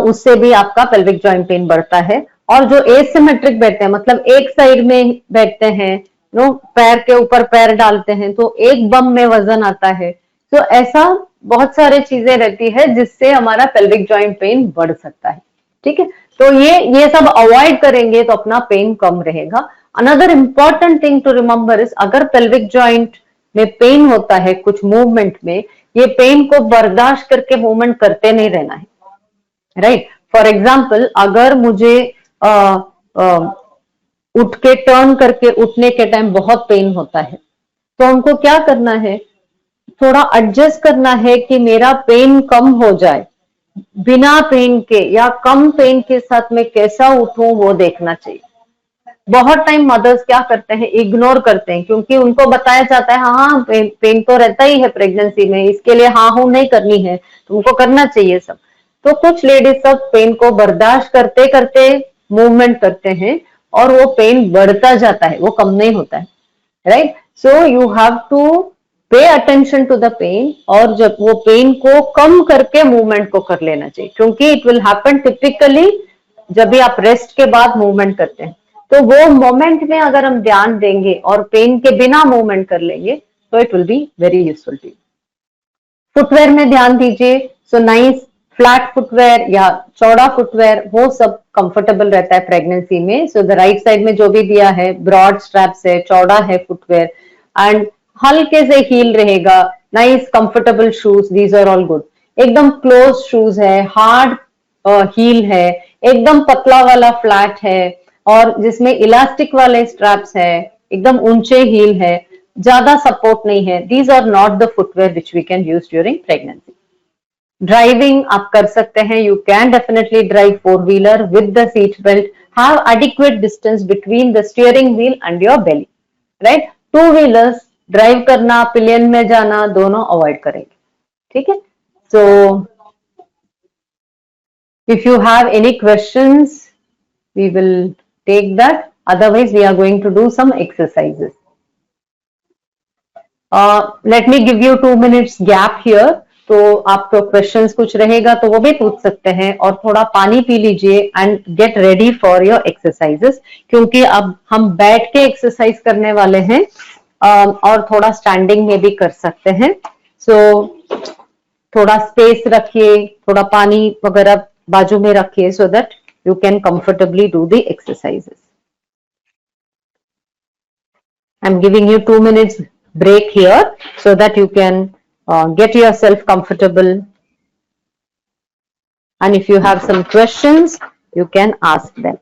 उससे भी आपका पेल्विक जॉइंट पेन बढ़ता है। और जो एसिमेट्रिक बैठते हैं, मतलब एक साइड में बैठते हैं, पैर के ऊपर पैर डालते हैं, तो एक बम में वजन आता है। तो ऐसा बहुत सारे चीजें रहती है जिससे हमारा पेल्विक जॉइंट पेन बढ़ सकता है। ठीक है, तो ये सब अवॉइड करेंगे तो अपना पेन कम रहेगा। Another important thing to remember is, अगर पेल्विक जॉइंट में पेन होता है कुछ मूवमेंट में, ये पेन को बर्दाश्त करके मूवमेंट करते नहीं रहना है, राइट। फॉर एग्जाम्पल, अगर मुझे उठ के टर्न करके उठने के टाइम बहुत पेन होता है, तो हमको क्या करना है, थोड़ा एडजस्ट करना है कि मेरा पेन कम हो जाए, बिना पेन के या कम पेन के साथ में कैसा उठूं वो देखना चाहिए। बहुत टाइम मदर्स क्या करते हैं, इग्नोर करते हैं, क्योंकि उनको बताया जाता है हाँ पेन तो रहता ही है प्रेगनेंसी में, इसके लिए हाँ हूं नहीं करनी है, तुमको करना चाहिए सब। तो कुछ लेडीज सब पेन को बर्दाश्त करते करते मूवमेंट करते हैं और वो पेन बढ़ता जाता है, वो कम नहीं होता है, right. So you have to pay attention to the pain, और जब वो पेन को कम करके मूवमेंट को कर लेना चाहिए, क्योंकि इट विल हैपन टिपिकली जब भी आप रेस्ट के बाद मूवमेंट करते हैं, तो वो मोमेंट में अगर हम ध्यान देंगे और पेन के बिना मूवमेंट कर लेंगे तो it will be very useful to you. Footwear में ध्यान दीजिए, सो नाइस फ्लैट फुटवेयर या चौड़ा फुटवेयर, वो सब कंफर्टेबल रहता है प्रेगनेंसी में। सो द राइट साइड में जो भी दिया है, ब्रॉड स्ट्रैप्स है, चौड़ा है फुटवेयर, एंड हल्के से हील रहेगा, nice comfortable shoes, these are all good. एकदम क्लोज शूज है, हार्ड हील है, एकदम पतला वाला फ्लैट है, और जिसमें इलास्टिक वाले स्ट्रैप्स है, एकदम ऊंचे हील है, ज्यादा सपोर्ट नहीं है, these are not the footwear which we can use during pregnancy. Driving आप कर सकते हैं, you can definitely drive four wheeler with the seat belt, have adequate distance between the steering wheel and your belly, right. Two wheelers drive करना, pillion में जाना, दोनों avoid करेंगे, ठीक है। सो if you have any questions, we will take that, otherwise we are going to do some exercises. Let me give you 2 minutes gap here, तो आपको questions कुछ रहेगा तो वो भी पूछ सकते हैं, और थोड़ा पानी पी लीजिए and get ready for your exercises, क्योंकि अब हम बैठ के एक्सरसाइज करने वाले हैं, और थोड़ा स्टैंडिंग में भी कर सकते हैं। सो थोड़ा स्पेस रखिए, थोड़ा पानी वगैरह बाजू में रखिए, सो that you can comfortably do the exercises. I'm giving you 2 minutes break here so that you can get yourself comfortable, and if you have some questions you can ask them.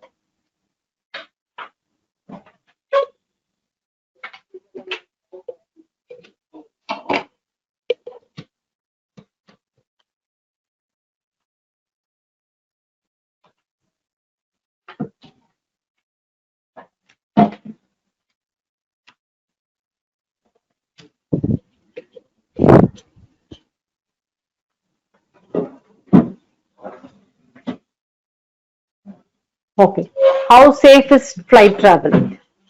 Okay, how safe is flight travel?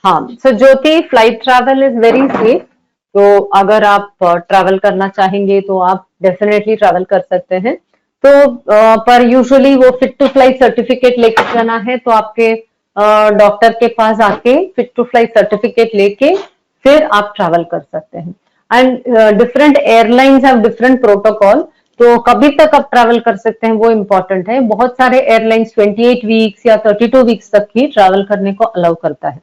हाँ, so Jyoti, flight travel is very safe. तो अगर आप travel करना चाहेंगे तो आप definitely travel कर सकते हैं। तो पर यूजुअली वो फिट टू फ्लाई सर्टिफिकेट लेके जाना है, तो आपके डॉक्टर के पास आके फिट टू फ्लाई सर्टिफिकेट लेके फिर आप ट्रैवल कर सकते हैं। And different airlines have different protocol, तो कभी तक आप ट्रैवल कर सकते हैं वो इम्पोर्टेंट है। बहुत सारे एयरलाइंस 28 वीक्स या 32 वीक्स तक ही ट्रैवल करने को अलाउ करता है,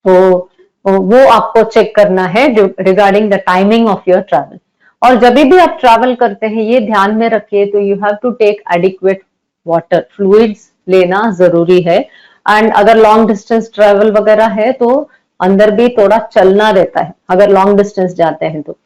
तो वो आपको चेक करना है regarding the timing of your travel. और जब भी आप ट्रैवल करते हैं ये ध्यान में रखिए, तो you have to take adequate water, fluids लेना जरूरी है। एंड अगर लॉन्ग डिस्टेंस ट्रैवल वगैरह है तो अंदर भी थोड़ा चलना रहता है अगर लॉन्ग डिस्टेंस जाते हैं तो।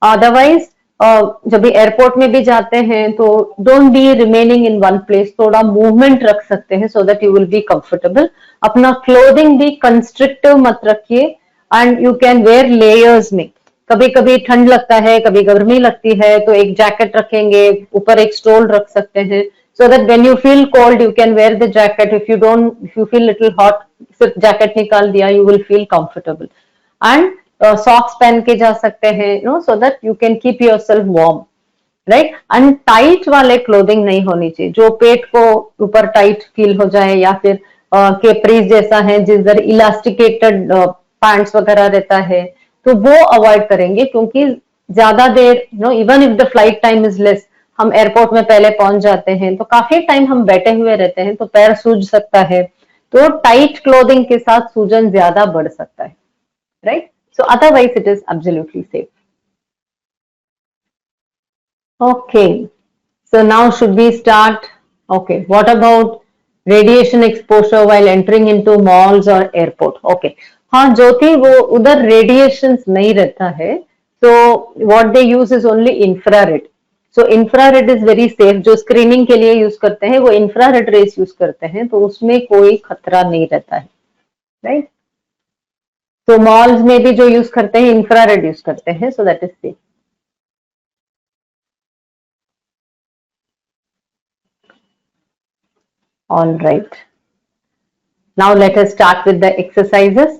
अदरवाइज जब भी एयरपोर्ट में भी जाते हैं तो don't be remaining in one place, थोड़ा मूवमेंट रख सकते हैं so that you will be comfortable. अपना क्लोथिंग भी कंस्ट्रिक्टिव मत रखिए, and you can wear layers में। कभी कभी ठंड लगता है, कभी गर्मी लगती है, तो एक जैकेट रखेंगे, ऊपर एक स्टोल रख सकते हैं, so that when you feel cold you can wear the jacket. If you feel little hot, सिर्फ जैकेट निकाल दिया, you will feel comfortable. And socks पहन के जा सकते हैं, so that you can keep yourself warm, right? And tight वाले clothing नहीं होनी चाहिए, जो पेट को ऊपर टाइट फील हो जाए, या फिर केप्रीज जैसा है जिधर इलास्टिकेटेड पैंट्स वगैरह रहता है, तो वो अवॉइड करेंगे। क्योंकि ज्यादा there even if the flight time is less, हम एयरपोर्ट में पहले पहुंच जाते हैं तो काफी टाइम हम बैठे हुए रहते हैं, तो पैर सूज सकता है, तो टाइट क्लोथिंग के साथ सूजन ज्यादा बढ़ सकता है, right? So otherwise it is absolutely safe. Okay. So now should we start? Okay. What about radiation exposure while entering into malls or airport? Okay. हाँ ज्योति वो उधर radiations नहीं रहता है. So what they use is only infrared. So infrared is very safe. जो screening के लिए use करते हैं वो infrared rays use करते हैं तो उसमें कोई खतरा नहीं रहता है. Right? So malls में भी जो use करते हैं infrared use करते हैं. So that is safe. All right. Now let us start with the exercises.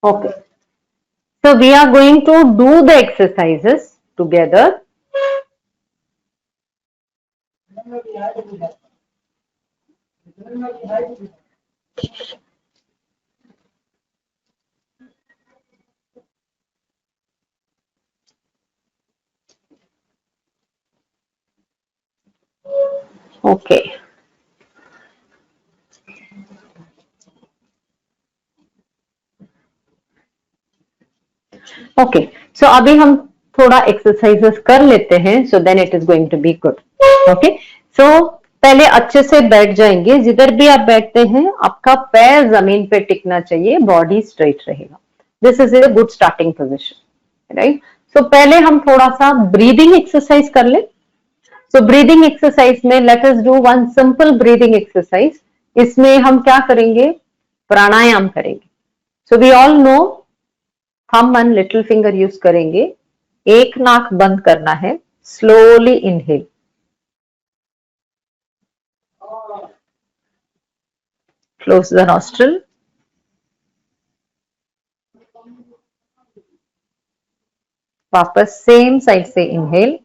Okay. So we are going to do the exercises together. Okay. Okay. So अभी हम थोड़ा exercises कर लेते हैं. So then it is going to be good. Okay. So पहले अच्छे से बैठ जाएंगे. जिधर भी आप बैठते हैं आपका पैर जमीन पे टिकना चाहिए. बॉडी स्ट्रेट रहेगा. This is a good starting position. Right. So पहले हम थोड़ा सा breathing exercise कर ले. So breathing exercise में let us do one simple breathing exercise. इसमें हम क्या करेंगे? प्राणायाम करेंगे. So we all know thumb and little finger use करेंगे. एक नाक बंद करना है. Slowly inhale. Close the nostril. वापस सेम साइड से इनहेल.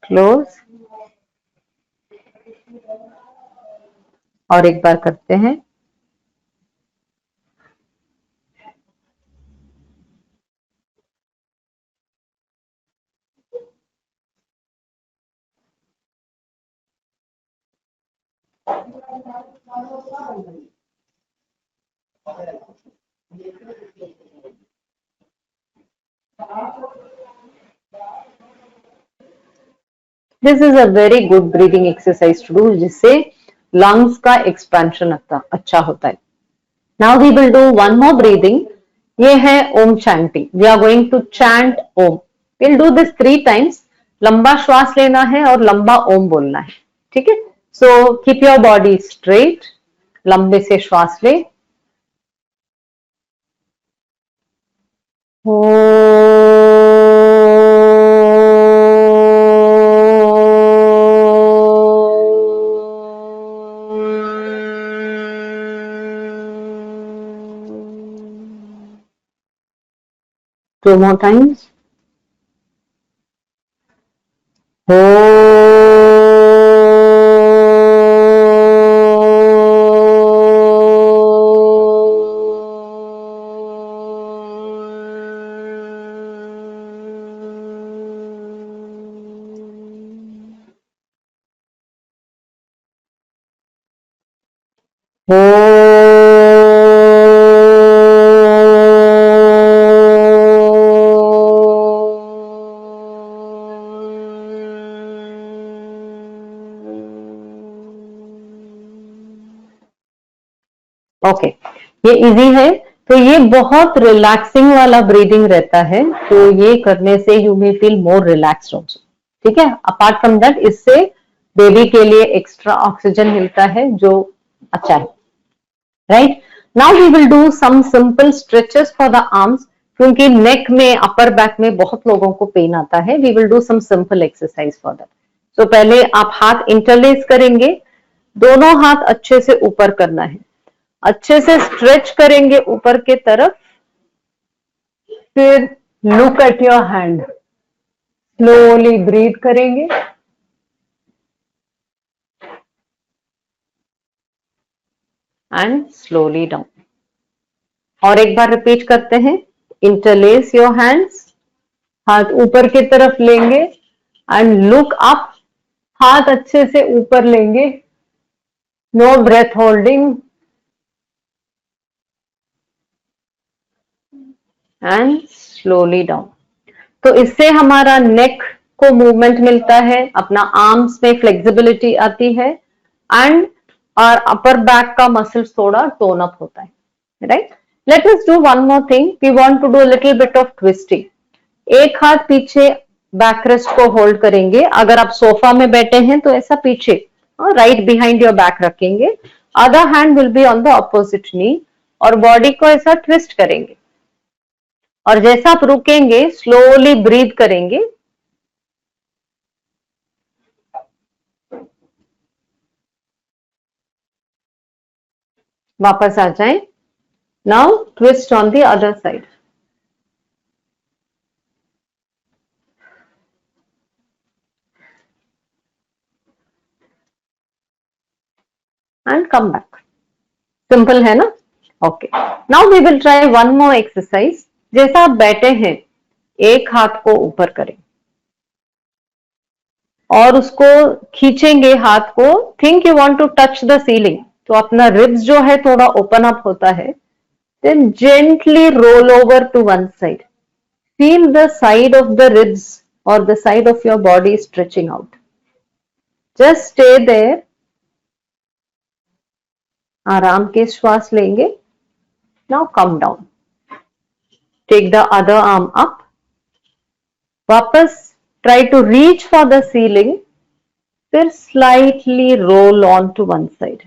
क्लोज. और एक बार करते हैं. This is a very good breathing exercise to do जिससे lungs का expansion अच्छा होता है. Now we will do one more breathing. ये है ओम chanting. We are going to chant Om. We'll do this 3 times. लंबा श्वास लेना है और लंबा ओम बोलना है. ठीक है. So keep your body straight. लंबे से श्वास ले. Two more times. ओके. ये इजी है. तो ये बहुत रिलैक्सिंग वाला ब्रीदिंग रहता है. तो ये करने से you may feel more relaxed also. ठीक है. अपार्ट फ्रॉम दैट इससे बेबी के लिए एक्स्ट्रा ऑक्सीजन मिलता है जो अच्छा है. Right. Now we will do some simple stretches for the arms. क्योंकि नेक में अपर बैक में बहुत लोगों को पेन आता है. We will do some simple exercise for that. तो पहले आप हाथ इंटरलेस करेंगे. दोनों हाथ अच्छे से ऊपर करना है. अच्छे से स्ट्रेच करेंगे ऊपर के तरफ. फिर look at your hand. Slowly breathe करेंगे. And slowly down. और एक बार रिपीट करते हैं. Interlace your hands. हाथ ऊपर की तरफ लेंगे एंड लुक अप हाथ अच्छे से ऊपर लेंगे, no breath holding and slowly down. तो इससे हमारा नेक को मूवमेंट मिलता है, अपना आर्म्स में फ्लेक्सिबिलिटी आती है एंड और अपर बैक का मसल्स थोड़ा टोन अप होता है, right. Let us do one more thing, we want to do little bit of twisting. एक हाथ पीछे बैक रेस्ट को होल्ड करेंगे, अगर आप सोफा में बैठे हैं तो ऐसा पीछे राइट बिहाइंड योर बैक रखेंगे, other hand will be on the opposite knee और बॉडी को ऐसा ट्विस्ट करेंगे और जैसा आप रुकेंगे स्लोली ब्रीथ करेंगे। वापस आ जाएं। Now twist on the other side and come back. Simple है ना? Okay, now we will try one more exercise. जैसा आप बैठे हैं, एक हाथ को ऊपर करें और उसको खींचेंगे हाथ को। Think you want to touch the ceiling, तो अपना रिब्स जो है थोड़ा ओपन अप होता है। Then gently roll over to one side, feel the side of the ribs और the side of your body stretching out. Just stay there, आराम के श्वास लेंगे। Now come down, take the other arm up, वापस try to reach for the ceiling, फिर slightly roll on to one side,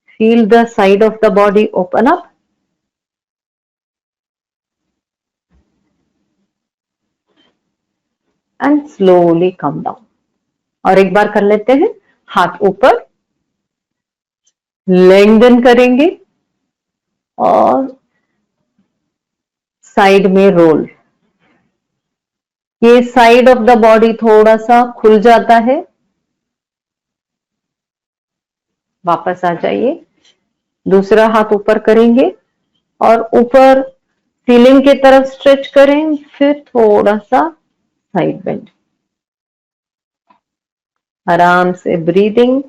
feel the side of the body open up and slowly come down. और एक बार कर लेते हैं, हाथ ऊपर, lengthen करेंगे और साइड में रोल। ये साइड ऑफ द बॉडी थोड़ा सा खुल जाता है। वापस आ जाइए, दूसरा हाथ ऊपर करेंगे और ऊपर सीलिंग की तरफ स्ट्रेच करें, फिर थोड़ा सा साइड बेंड। आराम से ब्रीदिंग,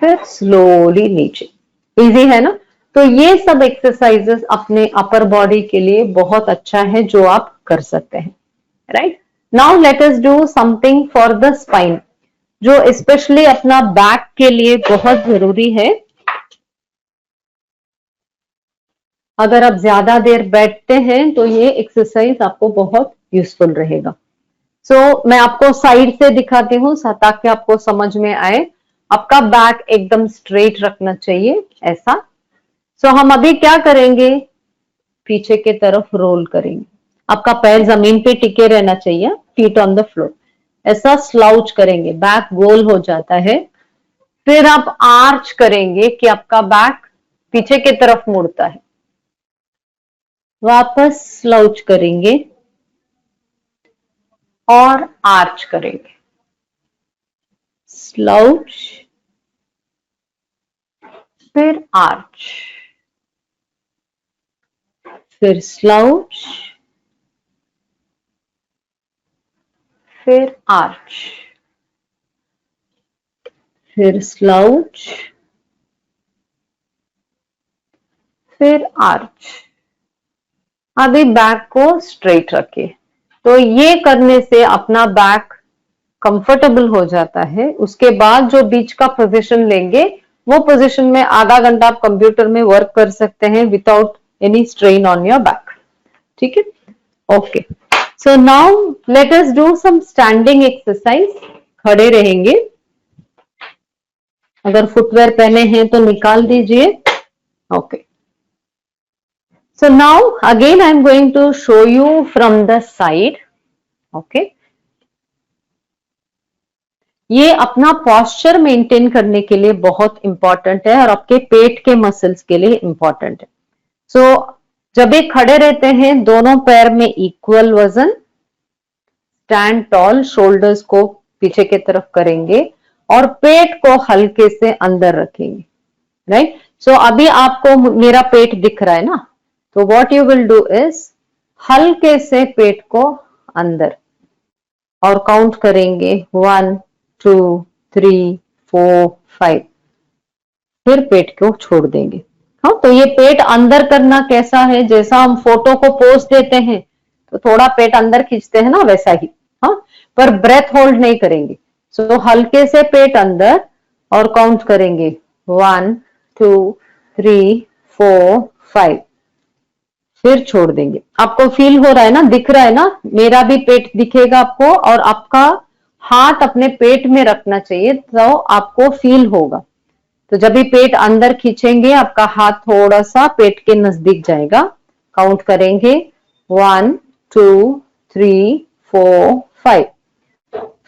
फिर स्लोली नीचे। इजी है ना? तो ये सब एक्सरसाइजेस अपने अपर बॉडी के लिए बहुत अच्छा है जो आप कर सकते हैं, right. Now let us do something for the spine, जो स्पेशली अपना बैक के लिए बहुत जरूरी है। अगर आप ज्यादा देर बैठते हैं तो ये एक्सरसाइज आपको बहुत यूजफुल रहेगा। मैं आपको साइड से दिखाती हूँ ताकि आपको समझ में आए। आपका बैक एकदम स्ट्रेट रखना चाहिए, ऐसा। हम अभी क्या करेंगे, पीछे के तरफ रोल करेंगे। आपका पैर जमीन पे टिके रहना चाहिए, फीट ऑन द फ्लोर। ऐसा स्लाउच करेंगे, बैक गोल हो जाता है। फिर आप आर्च करेंगे कि आपका बैक पीछे की तरफ मुड़ता है। वापस स्लाउच करेंगे और आर्च करेंगे। स्लाउच, फिर आर्च, फिर स्लाउच, फिर आर्च, फिर स्लाउच, फिर आर्च। अभी बैक को स्ट्रेट रखिए। तो ये करने से अपना बैक कंफर्टेबल हो जाता है। उसके बाद जो बीच का पोजीशन लेंगे, वो पोजीशन में आधा घंटा आप कंप्यूटर में वर्क कर सकते हैं without any strain on your back. ठीक है, okay. So now let us do some standing exercise. खड़े रहेंगे, अगर फुटवेयर पहने हैं तो निकाल दीजिए। Okay, so now again I am going to show you from the side. Okay, ये अपना पोस्चर मेंटेन करने के लिए बहुत इंपॉर्टेंट है और आपके पेट के मसल्स के लिए इंपॉर्टेंट है। जब ये खड़े रहते हैं, दोनों पैर में इक्वल वजन, स्टैंड टॉल, शोल्डर्स को पीछे की तरफ करेंगे और पेट को हल्के से अंदर रखेंगे, राइट। अभी आपको मेरा पेट दिख रहा है ना, तो what you will do is हल्के से पेट को अंदर और काउंट करेंगे 1 2 3 4 5, फिर पेट को छोड़ देंगे। हाँ, तो ये पेट अंदर करना कैसा है, जैसा हम फोटो को पोज देते हैं तो थोड़ा पेट अंदर खींचते हैं ना, वैसा ही। हाँ, पर ब्रेथ होल्ड नहीं करेंगे। सो हल्के से पेट अंदर और काउंट करेंगे 1 2 3 4 5, फिर छोड़ देंगे। आपको फील हो रहा है ना, दिख रहा है ना, मेरा भी पेट दिखेगा आपको, और आपका हाथ अपने पेट में रखना चाहिए तो आपको फील होगा। तो जब भी पेट अंदर खींचेंगे आपका हाथ थोड़ा सा पेट के नजदीक जाएगा। काउंट करेंगे 1 2 3 4 5,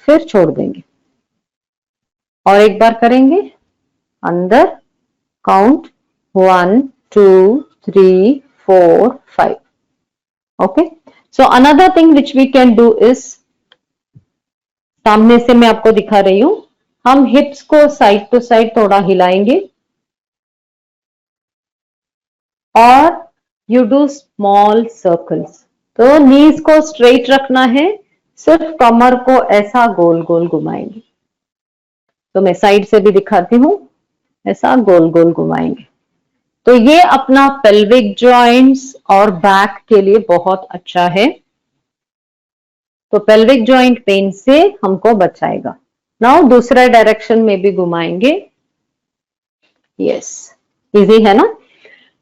फिर छोड़ देंगे और एक बार करेंगे अंदर, count 1 2 3 4 5। Okay, so another thing which we can do is, सामने से मैं आपको दिखा रही हूं, हम हिप्स को साइड टू साइड थोड़ा हिलाएंगे और यू डू स्मॉल सर्कल्स। तो नीज को स्ट्रेट रखना है, सिर्फ कमर को ऐसा गोल गोल घुमाएंगे। तो मैं साइड से भी दिखाती हूं, ऐसा गोल गोल घुमाएंगे। तो ये अपना पेल्विक जॉइंट्स और बैक के लिए बहुत अच्छा है। तो पेल्विक जॉइंट पेन से हमको बचाएगा। नाउ दूसरा डायरेक्शन में भी घुमाएंगे। यस, इजी है ना।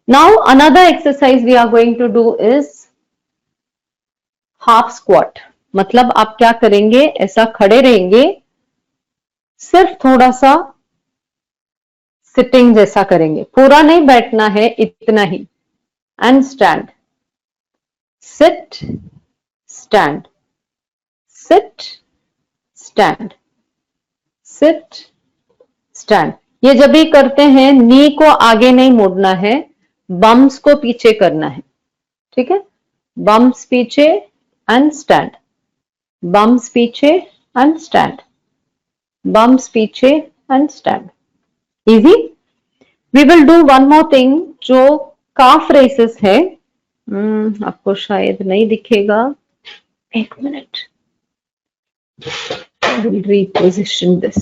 Now another exercise we are going to do is half squat. मतलब आप क्या करेंगे, ऐसा खड़े रहेंगे, सिर्फ थोड़ा सा सिटिंग जैसा करेंगे, पूरा नहीं बैठना है, इतना ही। And stand, sit stand, sit stand, sit stand. ये जब भी करते हैं नी को आगे नहीं मोड़ना है, बम्स को पीछे करना है। ठीक है, बम्स पीछे एंड स्टैंड, बम्स पीछे एंड स्टैंड, बम्स पीछे and stand. Easy. We will do one more thing जो काफ रेसेस है। आपको शायद नहीं दिखेगा, एक minute, I will reposition this.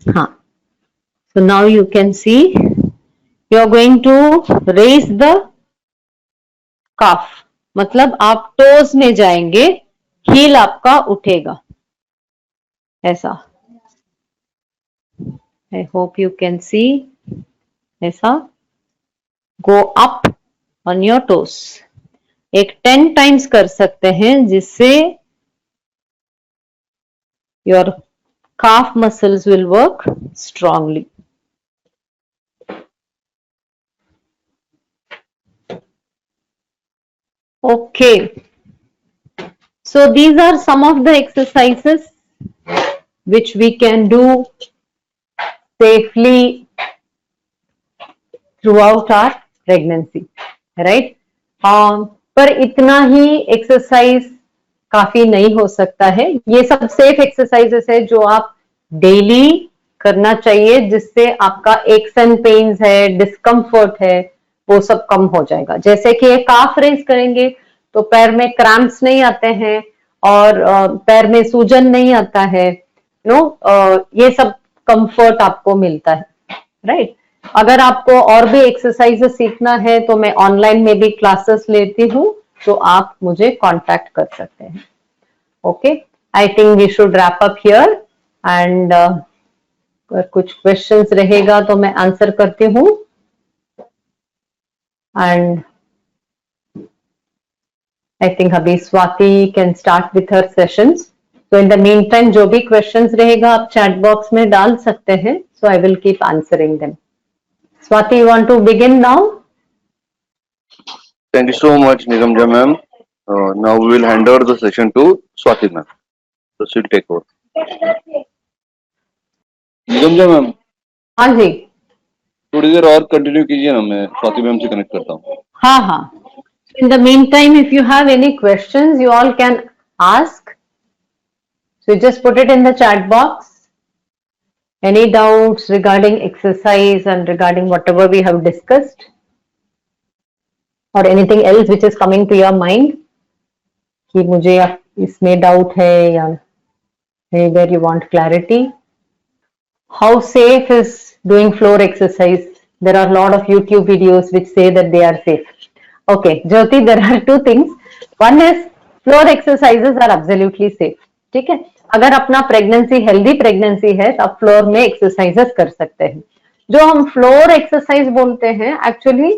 हाँ, so now you can see you are going to raise the calf, मतलब आप टोज में जाएंगे, हील आपका उठेगा ऐसा। I hope you can see, ऐसा go up on your toes। एक 10 टाइम्स कर सकते हैं, जिससे your calf muscles will work strongly। Okay, so these are some of the exercises which we can do safely throughout our pregnancy, right? पर इतना ही exercise काफी नहीं हो सकता है। ये सब सेफ एक्सरसाइजेस है जो आप डेली करना चाहिए, जिससे आपका एक्स एंड पेन्स है, डिस्कम्फर्ट है, वो सब कम हो जाएगा। जैसे कि काफ रेस करेंगे तो पैर में क्रैम्प्स नहीं आते हैं और पैर में सूजन नहीं आता है, ये सब कंफर्ट आपको मिलता है, राइट? अगर आपको और भी एक्सरसाइजेस सीखना है तो मैं ऑनलाइन में भी क्लासेस लेती हूँ, तो आप मुझे कांटेक्ट कर सकते हैं। Okay, I think we should wrap up here and अगर कुछ क्वेश्चंस रहेगा तो मैं आंसर करती हूँ। एंड आई थिंक अभी Swati can start with her sessions. तो इन द मीन टाइम जो भी क्वेश्चंस रहेगा आप चैट बॉक्स में डाल सकते हैं, so I will keep answering them. Swati, you want to begin now? Thank you so much, Nigamja ma'am. Now we will hand over the session to Swati ma'am. So she'll take over. Nigamja ma'am, हाँ जी, थोड़ी देर और continue कीजिए ना, मैं Swati ma'am से connect करता हूँ। हाँ हाँ। In the meantime, if you have any questions, you all can ask. So just put it in the chat box. Any doubts regarding exercise and regarding whatever we have discussed, or anything else which is coming to your mind कि मुझे इसमें doubt है या where you want clarity? How safe is doing floor exercise? There are a lot of YouTube videos which say that they are safe. Okay, Jyoti, there are two things. One is floor exercises are absolutely safe. ठीक है, अगर अपना pregnancy healthy pregnancy है तो आप floor में exercises कर सकते हैं. जो हम फ्लोर एक्सरसाइज बोलते हैं एक्चुअली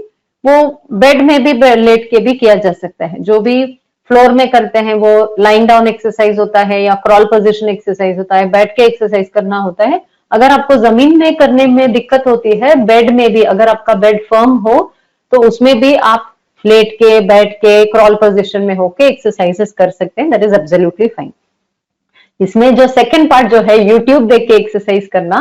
वो बेड में भी लेट के भी किया जा सकता है. जो भी फ्लोर में करते हैं वो लाइंग डाउन एक्सरसाइज होता है या क्रॉल पोजीशन एक्सरसाइज होता है, बैठ के एक्सरसाइज करना होता है. अगर आपको जमीन में करने में दिक्कत होती है, बेड में भी अगर आपका बेड फर्म हो तो उसमें भी आप लेट के बैठ के क्रॉल पोजीशन में होके एक्सरसाइजेस कर सकते हैं. That is absolutely fine. इसमें जो सेकंड पार्ट जो है यूट्यूब देख के एक्सरसाइज करना,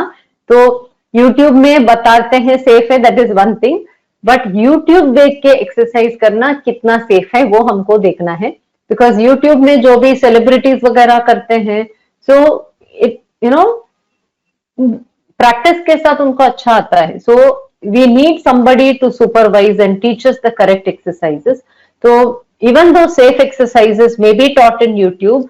तो यूट्यूब में बताते हैं सेफ है, that is one thing. But YouTube देख के एक्सरसाइज करना कितना सेफ है वो हमको देखना है. बिकॉज यूट्यूब में जो भी सेलिब्रिटीज वगैरह करते हैं, so it you know practice के साथ उनको अच्छा आता है. So we need somebody to supervise and teach us the correct exercises. So even though safe exercises may be taught in YouTube,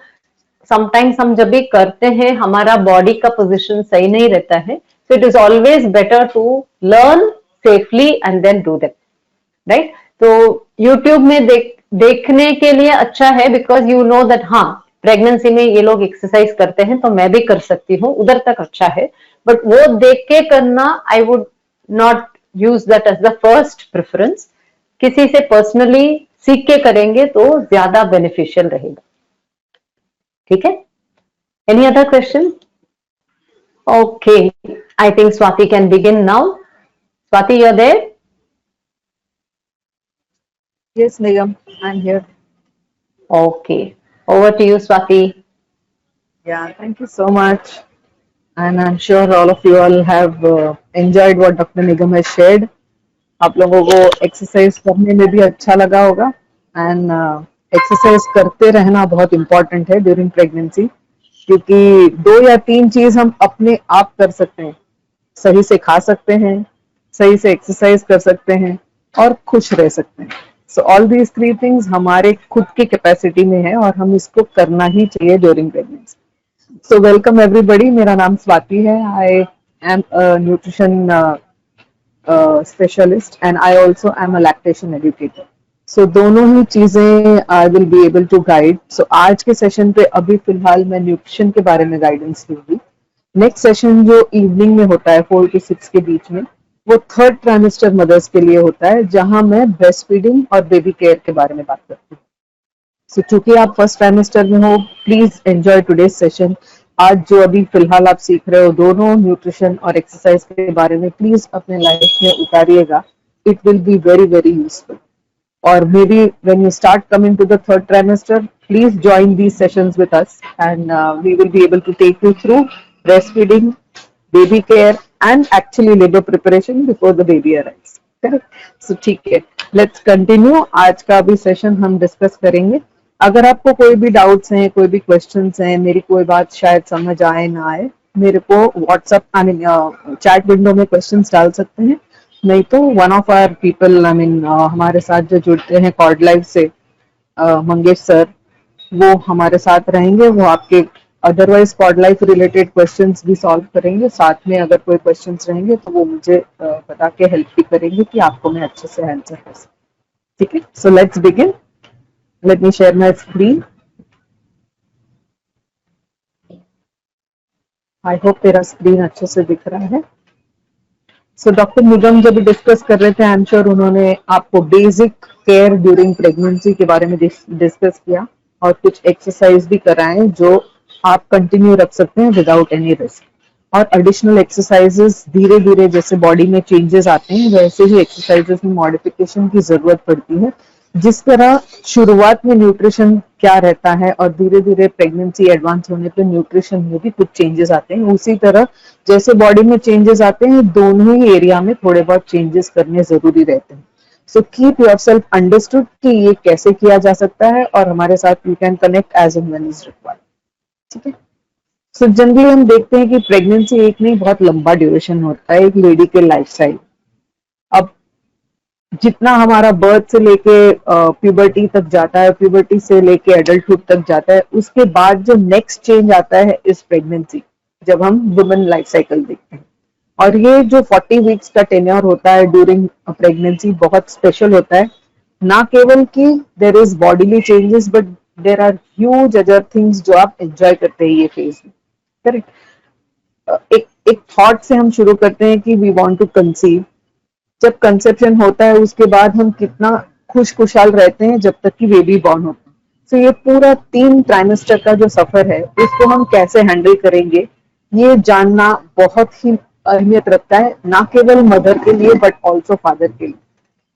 sometimes हम जब भी करते हैं हमारा बॉडी का पोजीशन सही नहीं रहता है. So it is always better to learn safely and then do them, right? तो YouTube में देखने के लिए अच्छा है because you know that हाँ प्रेगनेंसी में ये लोग एक्सरसाइज करते हैं तो मैं भी कर सकती हूँ, उधर तक अच्छा है. बट वो देख के करना I would not use that as the first preference. किसी से पर्सनली सीख के करेंगे तो ज्यादा बेनिफिशियल रहेगा. ठीक है, any other question? Okay, I think Swati can begin now. Swati, you are there? Yes, Nigam, I'm here. Okay, over to you, Swati. Yeah, thank you so much. And I'm sure all of you all have enjoyed what Dr. Nigam has shared. आप लोगों को exercise करने में भी अच्छा लगा होगा. And exercise करते रहना बहुत इम्पोर्टेंट है ड्यूरिंग प्रेगनेंसी, क्योंकि 2 या 3 चीज हम अपने आप कर सकते हैं. सही से खा सकते हैं, सही से एक्सरसाइज कर सकते हैं और खुश रह सकते हैं. सो ऑल दीज 3 थिंग्स हमारे खुद की कैपेसिटी में है और हम इसको करना ही चाहिए during pregnancy. So welcome everybody. मेरा नाम स्वाति है. I am a nutrition specialist and I also am a lactation educator. So दोनों ही चीजें I will be able to guide. So आज के सेशन पे अभी फिलहाल मैं न्यूट्रिशन के बारे में गाइडेंस दूंगी. नेक्स्ट सेशन जो इवनिंग में होता है 4 to 6 के बीच में, वो 3rd ट्राइमेस्टर मदर्स के लिए होता है, जहां मैं ब्रेस्ट फीडिंग और बेबी केयर के बारे में बात करती हूँ. सो चूंकि आप 1st ट्राइमेस्टर में हो, प्लीज एंजॉय टुडेज सेशन. आज जो अभी फिलहाल आप सीख रहे हो दोनों न्यूट्रिशन और एक्सरसाइज के बारे में, प्लीज अपने लाइफ में उतारिएगा. It will be very very useful. और maybe when you start coming to the 3rd trimester, please join these sessions with us and we will be able to take you through breastfeeding, baby care and actually labor preparation before the baby arrives. Correct? So ठीक है, let's continue. आज का भी session हम discuss करेंगे. अगर आपको कोई भी डाउट्स हैं, कोई भी क्वेश्चंस हैं, मेरी कोई बात शायद समझ आए ना आए, मेरे को WhatsApp I mean chat window में क्वेश्चंस डाल सकते हैं. नहीं तो one of our people I mean हमारे साथ जो जुड़ते हैं कॉर्ड लाइफ से, मंगेश सर, वो हमारे साथ रहेंगे. वो आपके otherwise cord life related questions भी सॉल्व करेंगे. साथ में अगर कोई क्वेश्चंस रहेंगे तो वो मुझे बता के हेल्प भी करेंगे कि आपको मैं अच्छे से आंसर कर सकूं. ठीक है, so let's begin. Let me share my screen. I hope तेरा स्क्रीन अच्छे से दिख रहा है. सो डॉक्टर निगम जब डिस्कस कर रहे थे, आई एम श्योर उन्होंने आपको बेसिक केयर ड्यूरिंग प्रेगनेंसी के बारे में डिस्कस किया और कुछ एक्सरसाइज भी कराएं जो आप कंटिन्यू रख सकते हैं विदाउट एनी रिस्क. और एडिशनल एक्सरसाइजेस धीरे धीरे जैसे बॉडी में चेंजेस आते हैं वैसे ही एक्सरसाइजेस में मॉडिफिकेशन की जरूरत पड़ती है. जिस तरह शुरुआत में न्यूट्रिशन क्या रहता है और धीरे धीरे प्रेगनेंसी एडवांस होने पे न्यूट्रिशन में भी कुछ चेंजेस आते हैं, उसी तरह जैसे बॉडी में चेंजेस आते हैं दोनों ही एरिया में थोड़े बहुत चेंजेस करने जरूरी रहते हैं. सो कीप योरसेल्फ अंडरस्टूड कि ये कैसे किया जा सकता है और हमारे साथ you can connect as and when is required. ठीक है, सो जनरली हम देखते हैं कि प्रेगनेंसी एक नहीं बहुत लंबा ड्यूरेशन होता है एक लेडी के लाइफस्टाइल। अब जितना हमारा बर्थ से लेके प्यूबर्टी तक जाता है, प्यूबर्टी से लेके एडल्टहुड तक जाता है, उसके बाद जो नेक्स्ट चेंज आता है इस प्रेगनेंसी, जब हम वुमेन लाइफ साइकिल देखते हैं। और ये जो 40 वीक्स का टेन्योर होता है ड्यूरिंग प्रेगनेंसी बहुत स्पेशल होता है। ना केवल कि there is bodily changes but there are huge other things जो आप एंजॉय करते हैं ये फेज में। करेक्ट। एक एक थॉट से हम शुरू करते हैं कि वी वांट टू कंसीव। जब कंसेप्शन होता है उसके बाद हम कितना खुशखुशाल रहते हैं जब तक कि बेबी बॉर्न होता है। तो ये पूरा 3 ट्राइमेस्टर का जो सफर है उसको हम कैसे हैंडल करेंगे, ये जानना बहुत ही अहमियत रखता है, ना केवल मदर के लिए बट ऑल्सो फादर के लिए।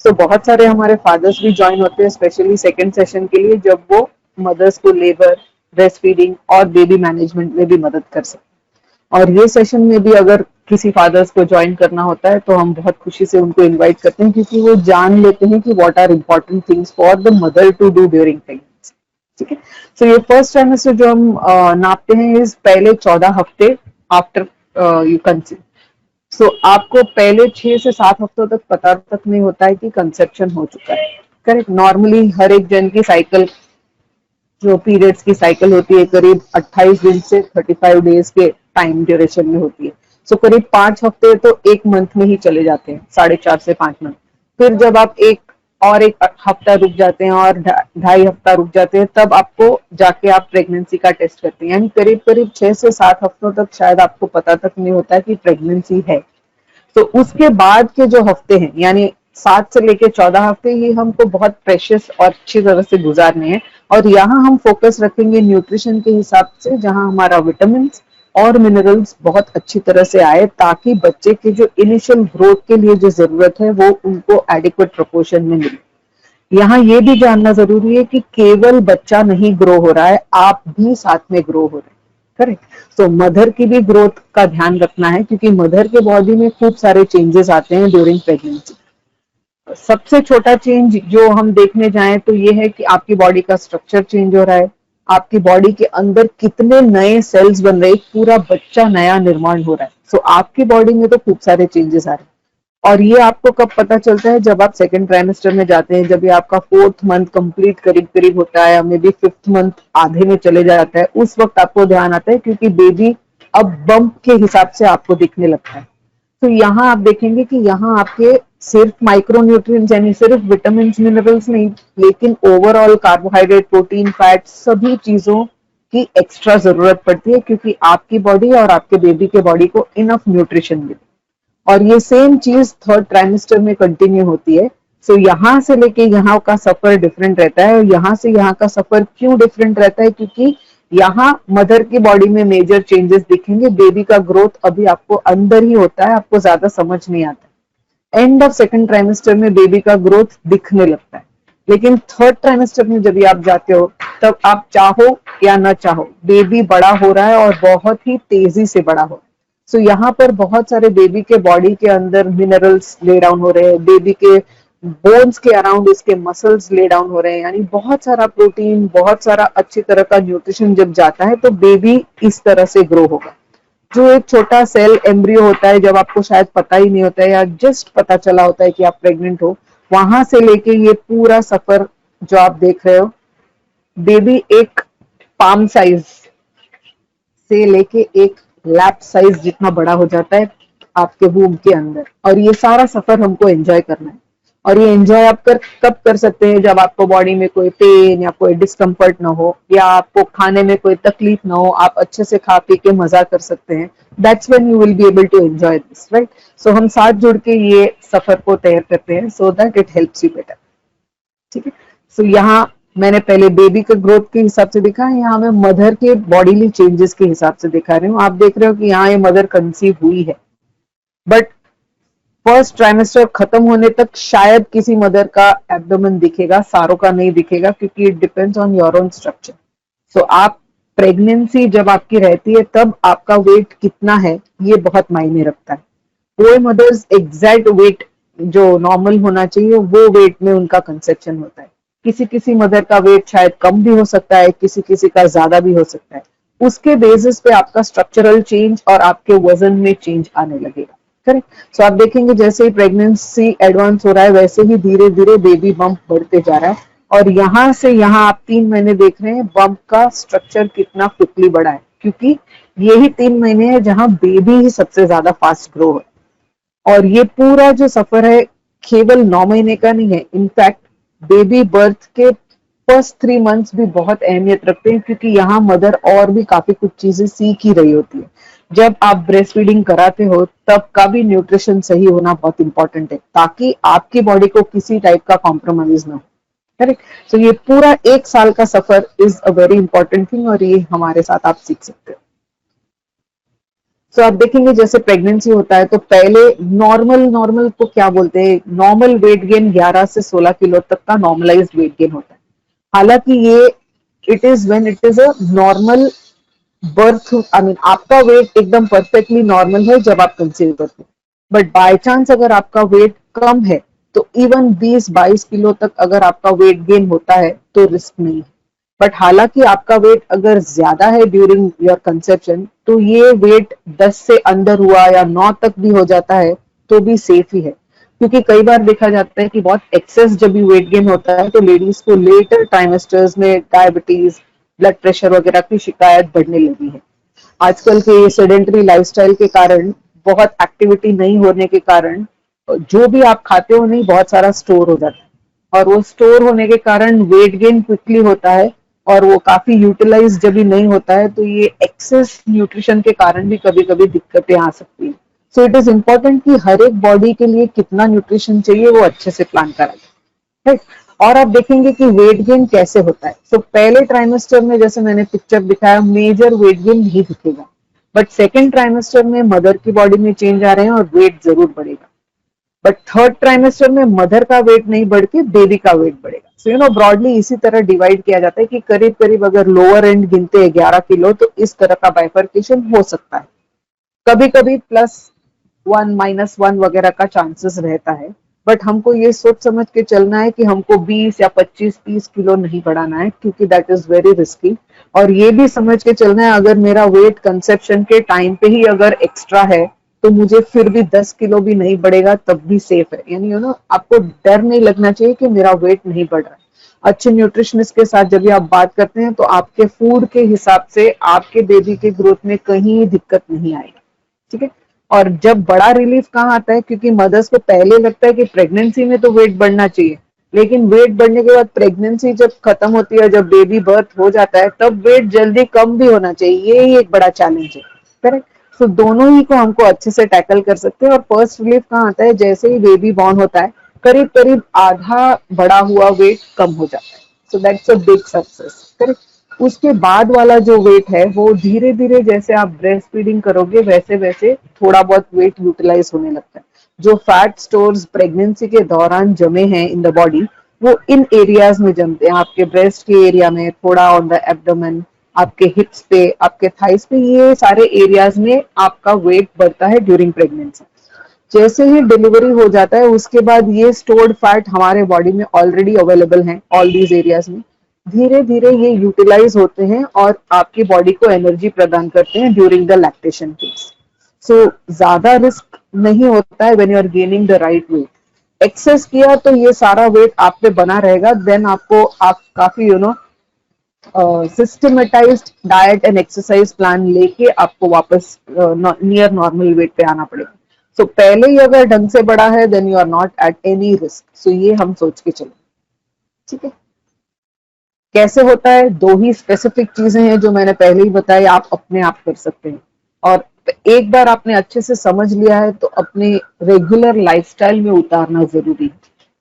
सो बहुत सारे हमारे फादर्स भी ज्वाइन होते हैं स्पेशली सेकेंड सेशन के लिए, जब वो मदर्स को लेबर, ब्रेस्ट फीडिंग और बेबी मैनेजमेंट में भी मदद कर सकते हैं। और ये सेशन में भी अगर किसी फादर्स को ज्वाइन करना होता है तो हम बहुत खुशी से उनको इनवाइट करते हैं, क्योंकि वो जान लेते हैं कि what are important things for the mother to do during pregnancy. ठीक है। सो ये फर्स्ट ट्राइमेस्टर जो हम नापते हैं इस पहले 14 हफ्ते आफ्टर यू कंसीव। सो आपको पहले 6 से 7 हफ्तों तक पता तक नहीं होता है कि कंसेप्शन हो चुका है। करेक्ट। नॉर्मली हर एक जन की साइकिल, जो पीरियड्स की साइकिल होती है, करीब 28 दिन से 35 डेज के टाइम ड्यूरेशन में होती है। सो करीब 5 हफ्ते तो एक मंथ में ही चले जाते हैं, 4.5 से 5 मंथ। फिर जब आप एक हफ्ता रुक जाते हैं और 2.5 हफ्ता रुक जाते हैं, तब आपको जाके आप प्रेगनेंसी का टेस्ट करते हैं। यानी करीब करीब 6 से 7 हफ्तों तक शायद आपको पता तक नहीं होता है कि प्रेगनेंसी है। तो उसके बाद के जो हफ्ते हैं, यानी 7 से लेके 14 हफ्ते, ये हमको बहुत प्रेशियस और अच्छी तरह से गुजारने हैं। और यहाँ हम फोकस रखेंगे न्यूट्रिशन के हिसाब से, जहाँ हमारा विटामिन और मिनरल्स बहुत अच्छी तरह से आए, ताकि बच्चे के जो इनिशियल ग्रोथ के लिए जो जरूरत है वो उनको एडिक्वेट प्रोपोर्शन में मिले। यहाँ ये भी जानना जरूरी है कि केवल बच्चा नहीं ग्रो हो रहा है, आप भी साथ में ग्रो हो रहे हैं। करेक्ट। तो मदर की भी ग्रोथ का ध्यान रखना है, क्योंकि मदर के बॉडी में खूब सारे चेंजेस आते हैं ड्यूरिंग प्रेगनेंसी। सबसे छोटा चेंज जो हम देखने जाएं तो ये है कि आपकी बॉडी का स्ट्रक्चर चेंज हो रहा है, आपकी बॉडी के अंदर कितने नए सेल्स बन रहे हैं, पूरा बच्चा नया निर्माण हो रहा है। सो आपकी बॉडी में तो खूब सारे चेंजेस आ रहे हैं। और ये आपको कब पता चलता है, जब आप सेकेंड ट्राइमेस्टर में जाते हैं, जब ये आपका 4th मंथ कंप्लीट करीब करीब होता है, मे बी 5th मंथ आधे में चले जाता है, उस वक्त आपको ध्यान आता है, क्योंकि बेबी अब बम्प के हिसाब से आपको दिखने लगता है। तो यहाँ आप देखेंगे कि यहाँ आपके सिर्फ माइक्रो न्यूट्रिएंट्स यानी सिर्फ विटामिन मिनरल्स नहीं, लेकिन ओवरऑल कार्बोहाइड्रेट, प्रोटीन, फैट, सभी चीजों की एक्स्ट्रा जरूरत पड़ती है, क्योंकि आपकी बॉडी और आपके बेबी के बॉडी को इनफ न्यूट्रिशन मिले। और ये सेम चीज 3rd ट्राइमेस्टर में कंटिन्यू होती है। सो यहाँ से लेके यहाँ का सफर डिफरेंट रहता है। और यहाँ से यहाँ का सफर क्यों डिफरेंट रहता है, क्योंकि यहाँ मदर की बॉडी में मेजर चेंजेस दिखेंगे, बेबी का ग्रोथ अभी आपको अंदर ही होता है, आपको ज्यादा समझ नहीं आता। एंड ऑफ सेकंड ट्राइमेस्टर में बेबी का ग्रोथ दिखने लगता है। लेकिन 3rd ट्राइमेस्टर में जब आप जाते हो, तब आप चाहो या ना चाहो, बेबी बड़ा हो रहा है और बहुत ही तेजी से बड़ा हो रहा है। सो यहाँ पर बहुत सारे बेबी के बॉडी के अंदर मिनरल्स ले डाउन हो रहे हैं, बेबी के बोन्स के अराउंड उसके मसल्स ले डाउन हो रहे हैं, यानी बहुत सारा प्रोटीन, बहुत सारा अच्छी तरह का न्यूट्रिशन जब जाता है तो बेबी इस तरह से ग्रो होगा। जो एक छोटा सेल एम्ब्रियो होता है, जब आपको शायद पता ही नहीं होता है या जस्ट पता चला होता है कि आप प्रेग्नेंट हो, वहां से लेके ये पूरा सफर जो आप देख रहे हो, बेबी एक पाम साइज से लेके एक लैप साइज जितना बड़ा हो जाता है आपके वूम के अंदर। और ये सारा सफर हमको एंजॉय करना है। और ये एंजॉय आप कब कर सकते हैं, जब आपको बॉडी में कोई पेन या कोई डिस्कम्फर्ट ना हो, या आपको खाने में कोई तकलीफ ना हो, आप अच्छे से खा पी के मजा कर सकते हैं। That's when you will be able to enjoy this, right. So हम साथ जुड़ के ये सफर को तैयार करते हैं, so that it helps you better. ठीक है। सो यहाँ मैंने पहले बेबी के ग्रोथ के हिसाब से देखा है, यहाँ मैं मदर के बॉडीली चेंजेस के हिसाब से दिखा रही हूँ। आप देख रहे हो कि यहाँ ये मदर कंसीव हुई है, बट फर्स्ट ट्राइमेस्टर खत्म होने तक शायद किसी मदर का एब्डोमेन दिखेगा, सारों का नहीं दिखेगा, क्योंकि it depends on your own structure. So आप प्रेगनेंसी जब आपकी रहती है, तब आपका वेट कितना है ये बहुत मायने रखता है। कोई मदर्स एग्जैक्ट वेट जो नॉर्मल होना चाहिए वो वेट में उनका कंसेप्शन होता है। किसी किसी मदर का वेट शायद कम भी हो सकता है, किसी किसी का ज्यादा भी हो सकता है। उसके बेसिस पे आपका स्ट्रक्चरल चेंज और आपके वजन में चेंज आने लगेगा। करेक्ट। सो आप देखेंगे जैसे ही प्रेगनेंसी एडवांस हो रहा है वैसे ही धीरे धीरे बेबी बम्प बढ़ते जा रहा है, और यहाँ से यहाँ आप 3 महीने देख रहे हैं बम्प का स्ट्रक्चर कितना क्विकली बढ़ा है, क्योंकि यही 3 महीने है जहां बेबी ही सबसे ज्यादा फास्ट ग्रो है। और ये पूरा जो सफर है केवल 9 महीने का नहीं है, इनफैक्ट बेबी बर्थ के फर्स्ट 3 मंथ्स भी बहुत अहमियत रखते हैं, क्योंकि यहाँ मदर और भी काफी कुछ चीजें सीख ही रही होती है। जब आप ब्रेस्ट फीडिंग कराते हो तब का भी न्यूट्रिशन सही होना बहुत इंपॉर्टेंट है, ताकि आपकी बॉडी को किसी टाइप का कॉम्प्रोमाइज ना हो। करेक्ट। सो ये पूरा 1 साल का सफर is a very important thing, और ये हमारे साथ आप सीख सकते हो। तो आप देखेंगे जैसे प्रेगनेंसी होता है तो पहले नॉर्मल को क्या बोलते हैं, नॉर्मल वेट गेन 11 से 16 किलो तक का नॉर्मलाइज्ड वेट गेन होता है। हालांकि ये it is a normal birth, I mean आपका वेट एकदम परफेक्टली नॉर्मल है जब आप कंसीव करते हैं, बट बाय चांस अगर आपका वेट कम है तो इवन 20-22 किलो तक अगर आपका वेट गेन होता है तो रिस्क नहीं है। बट हालांकि आपका वेट अगर ज्यादा है ड्यूरिंग योर कंसेप्शन तो ये वेट 10 से अंदर हुआ या 9 तक भी हो जाता है तो भी सेफ ही है, क्योंकि कई बार देखा जाता है कि बहुत एक्सेस जब भी वेट गेन होता है तो लेडीज को लेटर ट्राइमेस्टर्स में डायबिटीज, ब्लड प्रेशर वगैरह की शिकायत बढ़ने लगी है। आजकल के सेडेंटरी लाइफस्टाइल के कारण, बहुत एक्टिविटी नहीं होने के कारण जो भी आप खाते हो नहीं बहुत सारा स्टोर हो जाता है, और वो स्टोर होने के कारण वेट गेन क्विकली होता है, और वो काफी यूटिलाइज जब भी नहीं होता है तो ये एक्सेस न्यूट्रिशन के कारण भी कभी कभी दिक्कतें आ सकती है। सो इट इज इम्पोर्टेंट कि हर एक बॉडी के लिए कितना न्यूट्रिशन चाहिए वो अच्छे से प्लान करा जाए। राइट। और आप देखेंगे कि वेट गेन कैसे होता है। सो पहले ट्राइमेस्टर में जैसे मैंने पिक्चर दिखाया मेजर वेट गेन नहीं दिखेगा, बट सेकेंड ट्राइमेस्टर में मदर की बॉडी में चेंज आ रहे हैं और वेट जरूर बढ़ेगा। बट थर्ड ट्राइमेस्टर में मदर का वेट नहीं बढ़ के बेबी का वेट बढ़ेगा। सो यू नो ब्रॉडली इसी तरह डिवाइड किया जाता है कि करीब करीब अगर लोअर एंड गिनते हैं 11 किलो तो इस तरह का बाइफर्केशन हो सकता है। कभी कभी +1 -1 वगैरह का चांसेस रहता है, बट हमको ये सोच समझ के चलना है कि हमको 20 या 25-30 किलो नहीं बढ़ाना है, क्योंकि दैट इज वेरी रिस्की। और ये भी समझ के चलना है अगर मेरा वेट कंसेप्शन के टाइम पे ही अगर एक्स्ट्रा है तो मुझे फिर भी 10 किलो भी नहीं बढ़ेगा तब भी सेफ है। यानी यू नो आपको डर नहीं लगना चाहिए कि मेरा वेट नहीं बढ़ रहा है। अच्छे न्यूट्रिशनिस्ट के साथ जब भी आप बात करते हैं तो आपके फूड के हिसाब से आपके बेबी के ग्रोथ में कहीं दिक्कत नहीं आएगी। ठीक है। और जब बड़ा रिलीफ कहाँ आता है, क्योंकि मदर्स को पहले लगता है कि प्रेगनेंसी में तो वेट बढ़ना चाहिए, लेकिन वेट बढ़ने के बाद प्रेगनेंसी जब खत्म होती है, जब बेबी बर्थ हो जाता है तब वेट जल्दी कम भी होना चाहिए। ये ही एक बड़ा चैलेंज है। करेक्ट। तो दोनों ही को हमको अच्छे से टैकल कर सकते हैं। और फर्स्ट रिलीफ कहाँ आता है, जैसे ही बेबी बॉर्न होता है करीब करीब आधा बढ़ा हुआ वेट कम हो जाता है। So that's a big success. Correct. उसके बाद वाला जो वेट है वो धीरे धीरे जैसे आप ब्रेस्ट फीडिंग करोगे वैसे वैसे थोड़ा बहुत वेट यूटिलाइज होने लगता है। जो फैट स्टोर्स प्रेगनेंसी के दौरान जमे हैं इन द बॉडी वो इन एरियाज में जमते हैं, आपके ब्रेस्ट के एरिया में, थोड़ा ऑन द एब्डोमेन, आपके हिप्स पे, आपके थाइस पे, ये सारे एरियाज में आपका वेट बढ़ता है ड्यूरिंग प्रेगनेंसी। जैसे ही डिलीवरी हो जाता है उसके बाद ये स्टोर्ड फैट हमारे बॉडी में ऑलरेडी अवेलेबल हैं ऑल दीज एरियाज में, धीरे धीरे ये यूटिलाइज होते हैं और आपकी बॉडी को एनर्जी प्रदान करते हैं during the lactation phase. So ज्यादा रिस्क नहीं होता है when you are gaining the right weight. Excess किया तो ये सारा वेट आप पे बना रहेगा, देन आपको आप काफी you know systematised diet and exercise plan लेके आपको वापस नियर नॉर्मल वेट पे आना पड़ेगा। सो पहले ही अगर ढंग से बढ़ा है then you are not at any risk. So ये हम सोच के चलें। ठीक है। कैसे होता है, दो ही स्पेसिफिक चीजें हैं जो मैंने पहले ही बताई, आप अपने आप कर सकते हैं। और एक बार आपने अच्छे से समझ लिया है तो अपने रेगुलर लाइफस्टाइल में उतारना जरूरी है।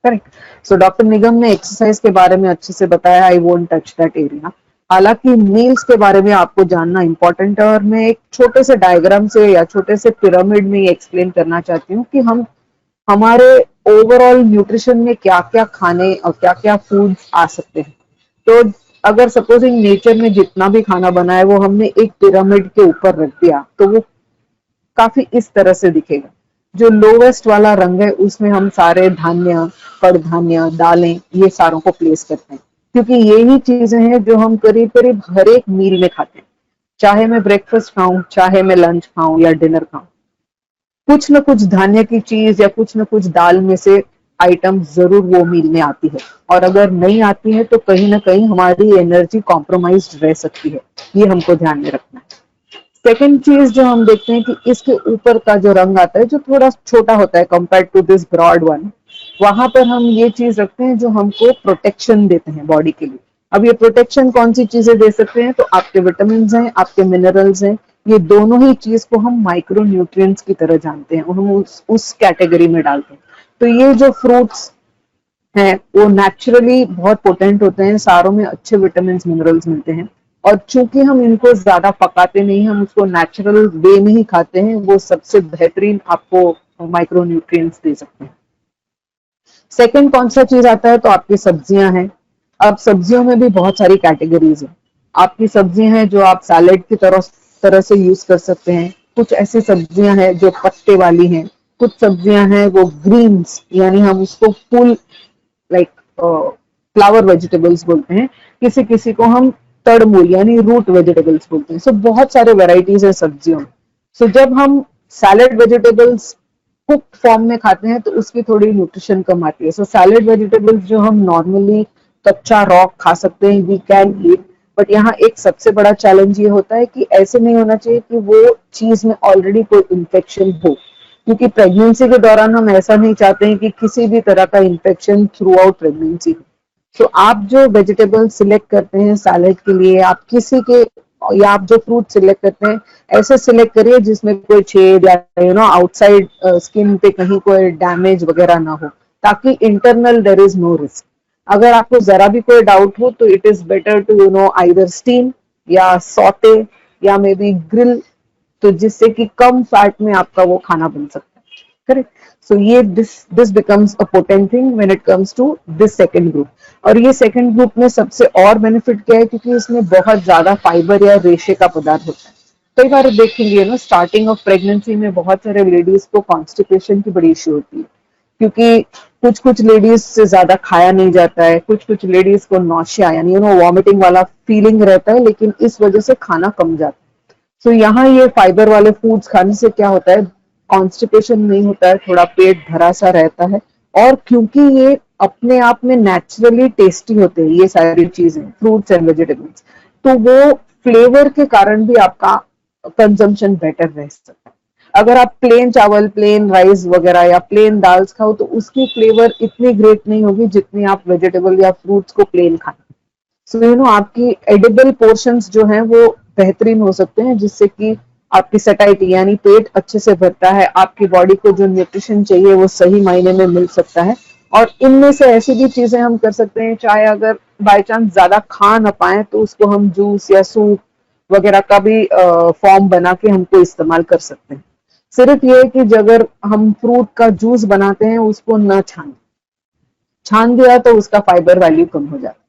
करेक्ट। सो डॉक्टर निगम ने एक्सरसाइज के बारे में अच्छे से बताया, I won't touch that area. हालांकि मील्स के बारे में आपको जानना इंपॉर्टेंट है, और मैं एक छोटे से डायग्राम से या छोटे से पिरामिड में एक्सप्लेन करना चाहती हूँ कि हम हमारे ओवरऑल न्यूट्रिशन में क्या क्या खाने और क्या क्या फूड्स आ सकते हैं। तो अगर सपोजिंग नेचर में जितना भी खाना बना है वो हमने एक पिरामिड के ऊपर रख दिया तो वो काफी इस तरह से दिखेगा। जो लोवेस्ट वाला रंग है उसमें हम सारे धान्य, कडधान्य, दालें, ये सारों को प्लेस करते हैं, क्योंकि यही चीजें हैं जो हम करीब करीब हर एक मील में खाते हैं। चाहे मैं ब्रेकफास्ट खाऊं, चाहे मैं लंच खाऊं या डिनर खाऊं, कुछ न कुछ धान्य की चीज या कुछ न कुछ दाल में से आइटम जरूर वो मील में आती है। और अगर नहीं आती है तो कहीं ना कहीं हमारी एनर्जी कॉम्प्रोमाइज रह सकती है, ये हमको ध्यान में रखना है। सेकेंड चीज जो हम देखते हैं कि इसके ऊपर का जो रंग आता है जो थोड़ा छोटा होता है compare to this broad one, वहां पर हम ये चीज रखते हैं जो हमको प्रोटेक्शन देते हैं बॉडी के लिए। अब ये प्रोटेक्शन कौन सी चीजें दे सकते हैं, तो आपके विटामिन हैं, आपके मिनरल्स हैं, ये दोनों ही चीज को हम माइक्रो न्यूट्रिएंट्स की तरह जानते हैं, हम उस कैटेगरी में डालते हैं। तो ये जो फ्रूट्स हैं वो नेचुरली बहुत पोटेंट होते हैं, सारों में अच्छे विटामिन मिनरल्स मिलते हैं। और चूंकि हम इनको ज्यादा पकाते नहीं, हम उसको नेचुरल वे में ही खाते हैं, वो सबसे बेहतरीन आपको माइक्रो न्यूट्रिएंट्स दे सकते हैं। सेकंड कौन सा चीज आता है, तो आपकी सब्जियां हैं। अब सब्जियों में भी बहुत सारी कैटेगरीज है। आपकी सब्जियां हैं जो आप सैलेड की तरह से यूज कर सकते हैं। कुछ ऐसी सब्जियां हैं जो पत्ते वाली हैं, कुछ सब्जियां हैं वो ग्रीन्स, यानी हम उसको फुल लाइक फ्लावर वेजिटेबल्स बोलते हैं, किसी किसी को हम तड़मूल यानी रूट वेजिटेबल्स बोलते हैं। सो बहुत सारे वेराइटीज है सब्जियों में। सो जब हम सैलेड वेजिटेबल्स कुक्ड फॉर्म में खाते हैं तो उसकी थोड़ी न्यूट्रिशन कम आती है। सो सैलेड वेजिटेबल्स जो हम नॉर्मली कच्चा रॉ खा सकते हैं, वी कैन ईट, बट यहाँ एक सबसे बड़ा चैलेंज ये होता है कि ऐसे नहीं होना चाहिए कि वो चीज में ऑलरेडी कोई इन्फेक्शन हो, क्योंकि प्रेगनेंसी के दौरान हम ऐसा नहीं चाहते हैं कि किसी भी तरह का इन्फेक्शन थ्रू आउट प्रेगनेंसी हो। तो आप जो वेजिटेबल सिलेक्ट करते हैं सैलेड के लिए, आप किसी के या आप जो फ्रूट सिलेक्ट करते हैं ऐसे सिलेक्ट करिए जिसमें कोई छेद या आउटसाइड स्किन पे कहीं कोई डैमेज वगैरह ना हो, ताकि internal there is no risk. अगर आपको जरा भी कोई डाउट हो तो it is better to either steam या सॉटे या मे बी ग्रिल, तो जिससे कि कम फैट में आपका वो खाना बन सकता है। करेक्ट। सो ये this becomes a potent thing when it comes to this second group. और ये सेकंड ग्रुप में सबसे और बेनिफिट क्या है, क्योंकि इसमें बहुत ज्यादा फाइबर या रेशे का पदार्थ होता है। कई बार देखेंगे ना स्टार्टिंग ऑफ प्रेगनेंसी में बहुत सारे लेडीज को कॉन्स्टिपेशन की बड़ी इश्यू होती है, क्योंकि कुछ कुछ लेडीज से ज्यादा खाया नहीं जाता है, कुछ कुछ लेडीज को नौशिया यानी वॉमिटिंग वाला फीलिंग रहता है, लेकिन इस वजह से खाना कम जाता है। तो यहाँ ये फाइबर वाले फूड्स खाने से क्या होता है, कॉन्स्टिपेशन नहीं होता है, थोड़ा पेट भरा सा रहता है। और क्योंकि ये अपने आप में नेचुरली टेस्टी होते हैं ये सारी चीजें, फ्रूट्स एंड वेजिटेबल्स, तो वो फ्लेवर के कारण भी आपका कंजम्पशन बेटर रह सकता है। अगर आप प्लेन चावल, प्लेन राइस वगैरह या प्लेन दाल्स खाओ तो उसकी फ्लेवर इतनी ग्रेट नहीं होगी जितनी आप वेजिटेबल या फ्रूट्स को प्लेन खाएं। सो आपकी एडिबल पोर्शंस जो हैं वो बेहतरीन हो सकते हैं, जिससे कि आपकी सटाइटी यानी पेट अच्छे से भरता है, आपकी बॉडी को जो न्यूट्रिशन चाहिए वो सही मायने में मिल सकता है। और इनमें से ऐसी भी चीजें हम कर सकते हैं, चाहे अगर बाय चांस ज्यादा खा ना पाए तो उसको हम जूस या सूप वगैरह का भी फॉर्म बना के हमको इस्तेमाल कर सकते हैं। सिर्फ ये है कि अगर हम फ्रूट का जूस बनाते हैं उसको न छान दिया तो उसका फाइबर वैल्यू कम हो जाता है।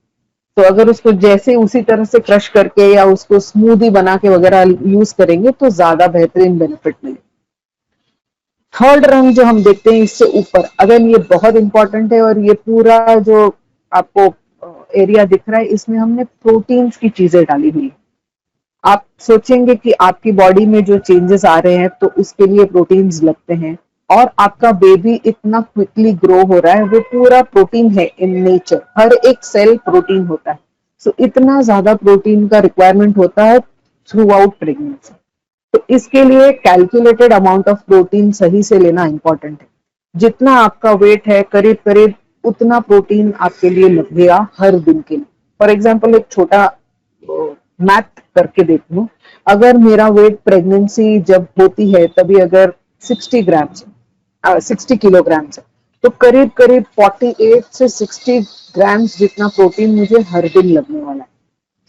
तो अगर उसको जैसे उसी तरह से क्रश करके या उसको स्मूदी बना के वगैरह यूज करेंगे तो ज्यादा बेहतरीन बेनिफिट मिलेगा। थर्ड रंग जो हम देखते हैं इससे ऊपर, अगर ये बहुत इंपॉर्टेंट है, और ये पूरा जो आपको एरिया दिख रहा है इसमें हमने प्रोटीन्स की चीजें डाली हुई है। आप सोचेंगे कि आपकी बॉडी में जो चेंजेस आ रहे हैं तो उसके लिए प्रोटीन्स लगते हैं, और आपका बेबी इतना क्विकली ग्रो हो रहा है, वो पूरा प्रोटीन है इन नेचर, हर एक सेल प्रोटीन होता है। सो इतना ज्यादा प्रोटीन का रिक्वायरमेंट होता है थ्रू आउट प्रेगनेंसी। तो इसके लिए कैलकुलेटेड अमाउंट ऑफ प्रोटीन सही से लेना इंपॉर्टेंट है। जितना आपका वेट है करीब करीब उतना प्रोटीन आपके लिए लगेगा हर दिन के लिए। फॉर एग्जाम्पल एक छोटा मैथ करके देख लो, अगर मेरा वेट प्रेगनेंसी जब होती है तभी अगर 60 ग्राम से 60 किलोग्राम है, तो करीब करीब 48 से 60 ग्राम्स जितना प्रोटीन मुझे हर दिन लगने वाला है।